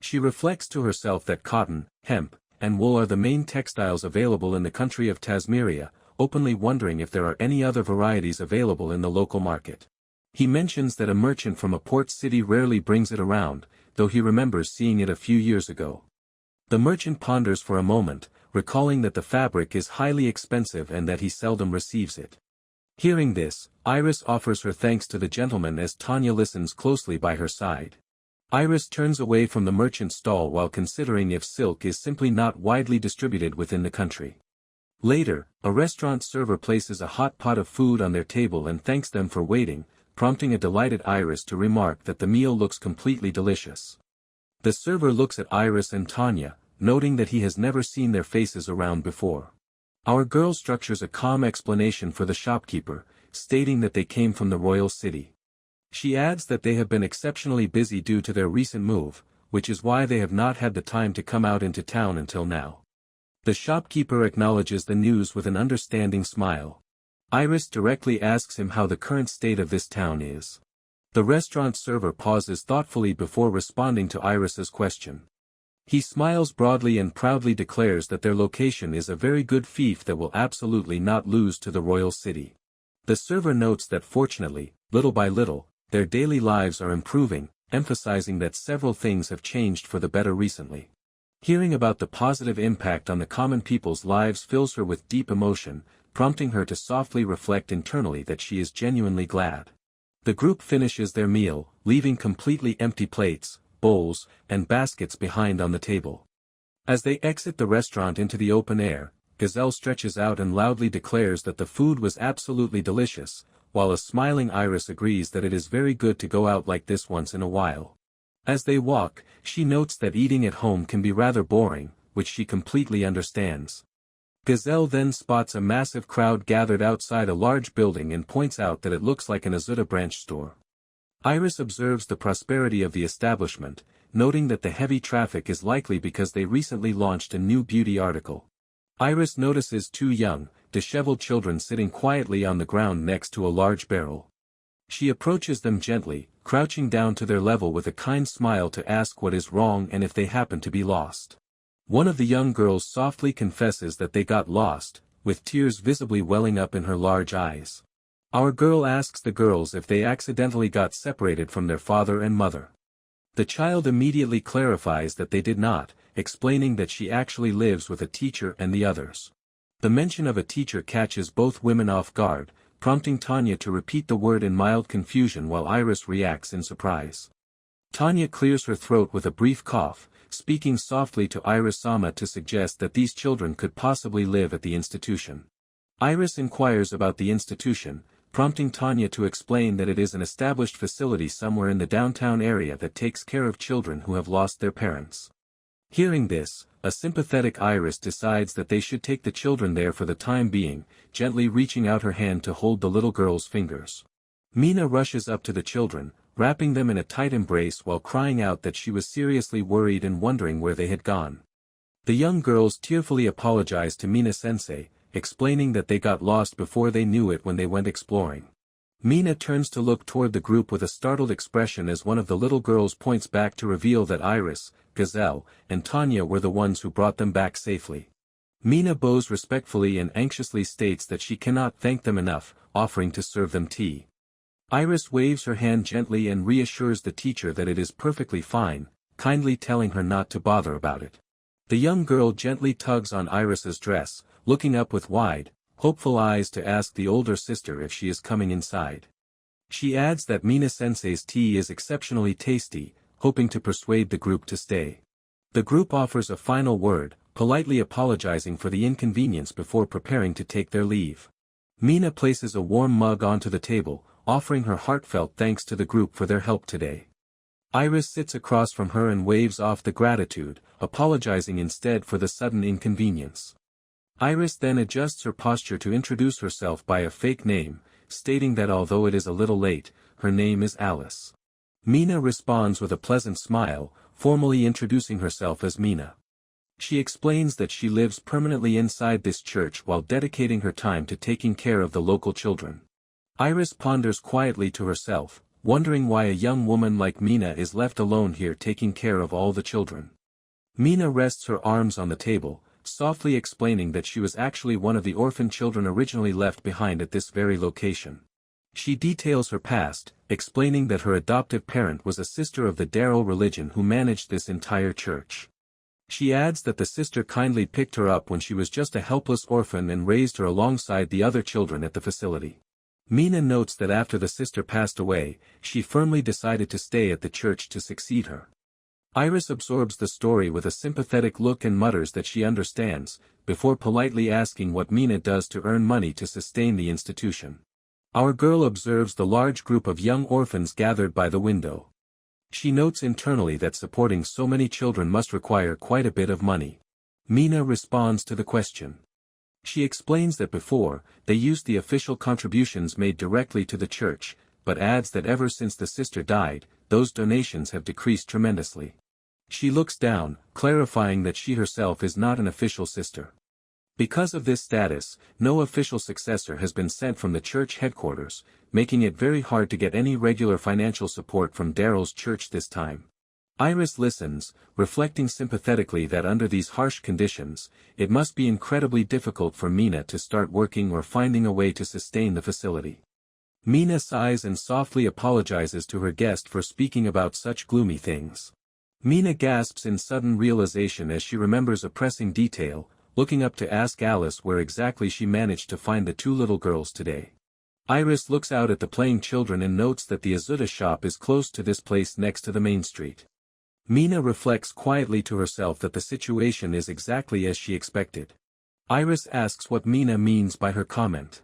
She reflects to herself that cotton, hemp, and wool are the main textiles available in the country of Tasmiria, openly wondering if there are any other varieties available in the local market. He mentions that a merchant from a port city rarely brings it around, though he remembers seeing it a few years ago. The merchant ponders for a moment, recalling that the fabric is highly expensive and that he seldom receives it. Hearing this, Iris offers her thanks to the gentleman as Tanya listens closely by her side. Iris turns away from the merchant's stall while considering if silk is simply not widely distributed within the country. Later, a restaurant server places a hot pot of food on their table and thanks them for waiting, prompting a delighted Iris to remark that the meal looks completely delicious. The server looks at Iris and Tanya, noting that he has never seen their faces around before. Our girl structures a calm explanation for the shopkeeper, stating that they came from the royal city. She adds that they have been exceptionally busy due to their recent move, which is why they have not had the time to come out into town until now. The shopkeeper acknowledges the news with an understanding smile. Iris directly asks him how the current state of this town is. The restaurant server pauses thoughtfully before responding to Iris's question. He smiles broadly and proudly declares that their location is a very good fief that will absolutely not lose to the royal city. The server notes that fortunately, little by little, their daily lives are improving, emphasizing that several things have changed for the better recently. Hearing about the positive impact on the common people's lives fills her with deep emotion, prompting her to softly reflect internally that she is genuinely glad. The group finishes their meal, leaving completely empty plates, bowls, and baskets behind on the table. As they exit the restaurant into the open air, Gazelle stretches out and loudly declares that the food was absolutely delicious, while a smiling Iris agrees that it is very good to go out like this once in a while. As they walk, she notes that eating at home can be rather boring, which she completely understands. Gazelle then spots a massive crowd gathered outside a large building and points out that it looks like an Azuta branch store. Iris observes the prosperity of the establishment, noting that the heavy traffic is likely because they recently launched a new beauty article. Iris notices two young, disheveled children sitting quietly on the ground next to a large barrel. She approaches them gently, crouching down to their level with a kind smile to ask what is wrong and if they happen to be lost. One of the young girls softly confesses that they got lost, with tears visibly welling up in her large eyes. Our girl asks the girls if they accidentally got separated from their father and mother. The child immediately clarifies that they did not, explaining that she actually lives with a teacher and the others. The mention of a teacher catches both women off guard, prompting Tanya to repeat the word in mild confusion while Iris reacts in surprise. Tanya clears her throat with a brief cough, speaking softly to Iris-sama to suggest that these children could possibly live at the institution. Iris inquires about the institution, prompting Tanya to explain that it is an established facility somewhere in the downtown area that takes care of children who have lost their parents. Hearing this, a sympathetic Iris decides that they should take the children there for the time being, gently reaching out her hand to hold the little girl's fingers. Mina rushes up to the children, wrapping them in a tight embrace while crying out that she was seriously worried and wondering where they had gone. The young girls tearfully apologize to Mina-sensei, explaining that they got lost before they knew it when they went exploring. Mina turns to look toward the group with a startled expression as one of the little girls points back to reveal that Iris, Gazelle, and Tanya were the ones who brought them back safely. Mina bows respectfully and anxiously states that she cannot thank them enough, offering to serve them tea. Iris waves her hand gently and reassures the teacher that it is perfectly fine, kindly telling her not to bother about it. The young girl gently tugs on Iris's dress, looking up with wide, hopeful eyes to ask the older sister if she is coming inside. She adds that Mina-sensei's tea is exceptionally tasty, hoping to persuade the group to stay. The group offers a final word, politely apologizing for the inconvenience before preparing to take their leave. Mina places a warm mug onto the table, offering her heartfelt thanks to the group for their help today. Iris sits across from her and waves off the gratitude, apologizing instead for the sudden inconvenience. Iris then adjusts her posture to introduce herself by a fake name, stating that although it is a little late, her name is Alice. Mina responds with a pleasant smile, formally introducing herself as Mina. She explains that she lives permanently inside this church while dedicating her time to taking care of the local children. Iris ponders quietly to herself, wondering why a young woman like Mina is left alone here taking care of all the children. Mina rests her arms on the table, softly explaining that she was actually one of the orphan children originally left behind at this very location. She details her past, explaining that her adoptive parent was a sister of the Darrow religion who managed this entire church. She adds that the sister kindly picked her up when she was just a helpless orphan and raised her alongside the other children at the facility. Mina notes that after the sister passed away, she firmly decided to stay at the church to succeed her. Iris absorbs the story with a sympathetic look and mutters that she understands, before politely asking what Mina does to earn money to sustain the institution. Our girl observes the large group of young orphans gathered by the window. She notes internally that supporting so many children must require quite a bit of money. Mina responds to the question. She explains that before, they used the official contributions made directly to the church, but adds that ever since the sister died, those donations have decreased tremendously. She looks down, clarifying that she herself is not an official sister. Because of this status, no official successor has been sent from the church headquarters, making it very hard to get any regular financial support from Darrow's church this time. Iris listens, reflecting sympathetically that under these harsh conditions, it must be incredibly difficult for Mina to start working or finding a way to sustain the facility. Mina sighs and softly apologizes to her guest for speaking about such gloomy things. Mina gasps in sudden realization as she remembers a pressing detail, looking up to ask Alice where exactly she managed to find the two little girls today. Iris looks out at the playing children and notes that the Azuta shop is close to this place next to the main street. Mina reflects quietly to herself that the situation is exactly as she expected. Iris asks what Mina means by her comment.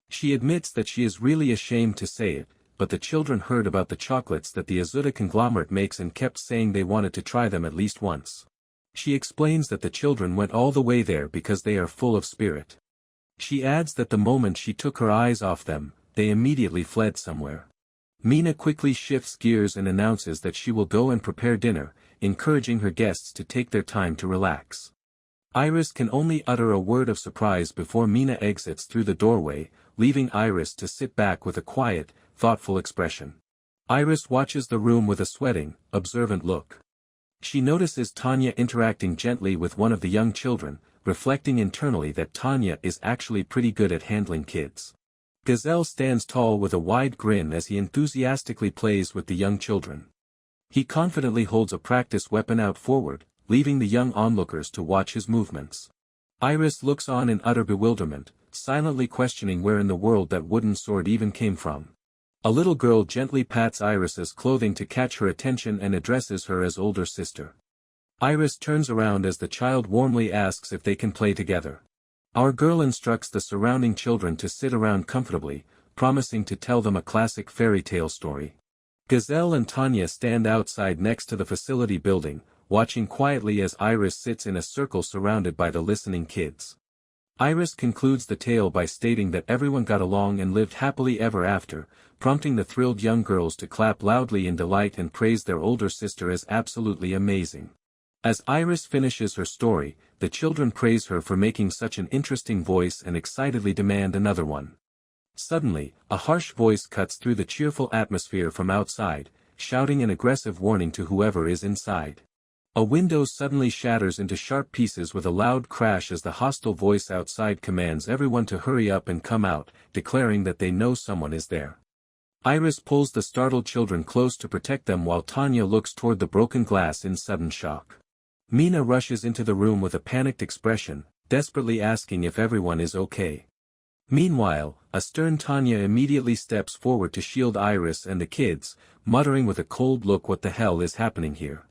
She admits that she is really ashamed to say it, but the children heard about the chocolates that the Azuta conglomerate makes and kept saying they wanted to try them at least once. She explains that the children went all the way there because they are full of spirit. She adds that the moment she took her eyes off them, they immediately fled somewhere. Mina quickly shifts gears and announces that she will go and prepare dinner, encouraging her guests to take their time to relax. Iris can only utter a word of surprise before Mina exits through the doorway, leaving Iris to sit back with a quiet, thoughtful expression. Iris watches the room with a sweating, observant look. She notices Tanya interacting gently with one of the young children, reflecting internally that Tanya is actually pretty good at handling kids. Gazelle stands tall with a wide grin as he enthusiastically plays with the young children. He confidently holds a practice weapon out forward, leaving the young onlookers to watch his movements. Iris looks on in utter bewilderment, silently questioning where in the world that wooden sword even came from. A little girl gently pats Iris's clothing to catch her attention and addresses her as older sister. Iris turns around as the child warmly asks if they can play together. Our girl instructs the surrounding children to sit around comfortably, promising to tell them a classic fairy tale story. Gazelle and Tanya stand outside next to the facility building, watching quietly as Iris sits in a circle surrounded by the listening kids. Iris concludes the tale by stating that everyone got along and lived happily ever after, prompting the thrilled young girls to clap loudly in delight and praise their older sister as absolutely amazing. As Iris finishes her story, the children praise her for making such an interesting voice and excitedly demand another one. Suddenly, a harsh voice cuts through the cheerful atmosphere from outside, shouting an aggressive warning to whoever is inside. A window suddenly shatters into sharp pieces with a loud crash as the hostile voice outside commands everyone to hurry up and come out, declaring that they know someone is there. Iris pulls the startled children close to protect them while Tanya looks toward the broken glass in sudden shock. Mina rushes into the room with a panicked expression, desperately asking if everyone is okay. Meanwhile, a stern Tanya immediately steps forward to shield Iris and the kids, muttering with a cold look, "What the hell is happening here?"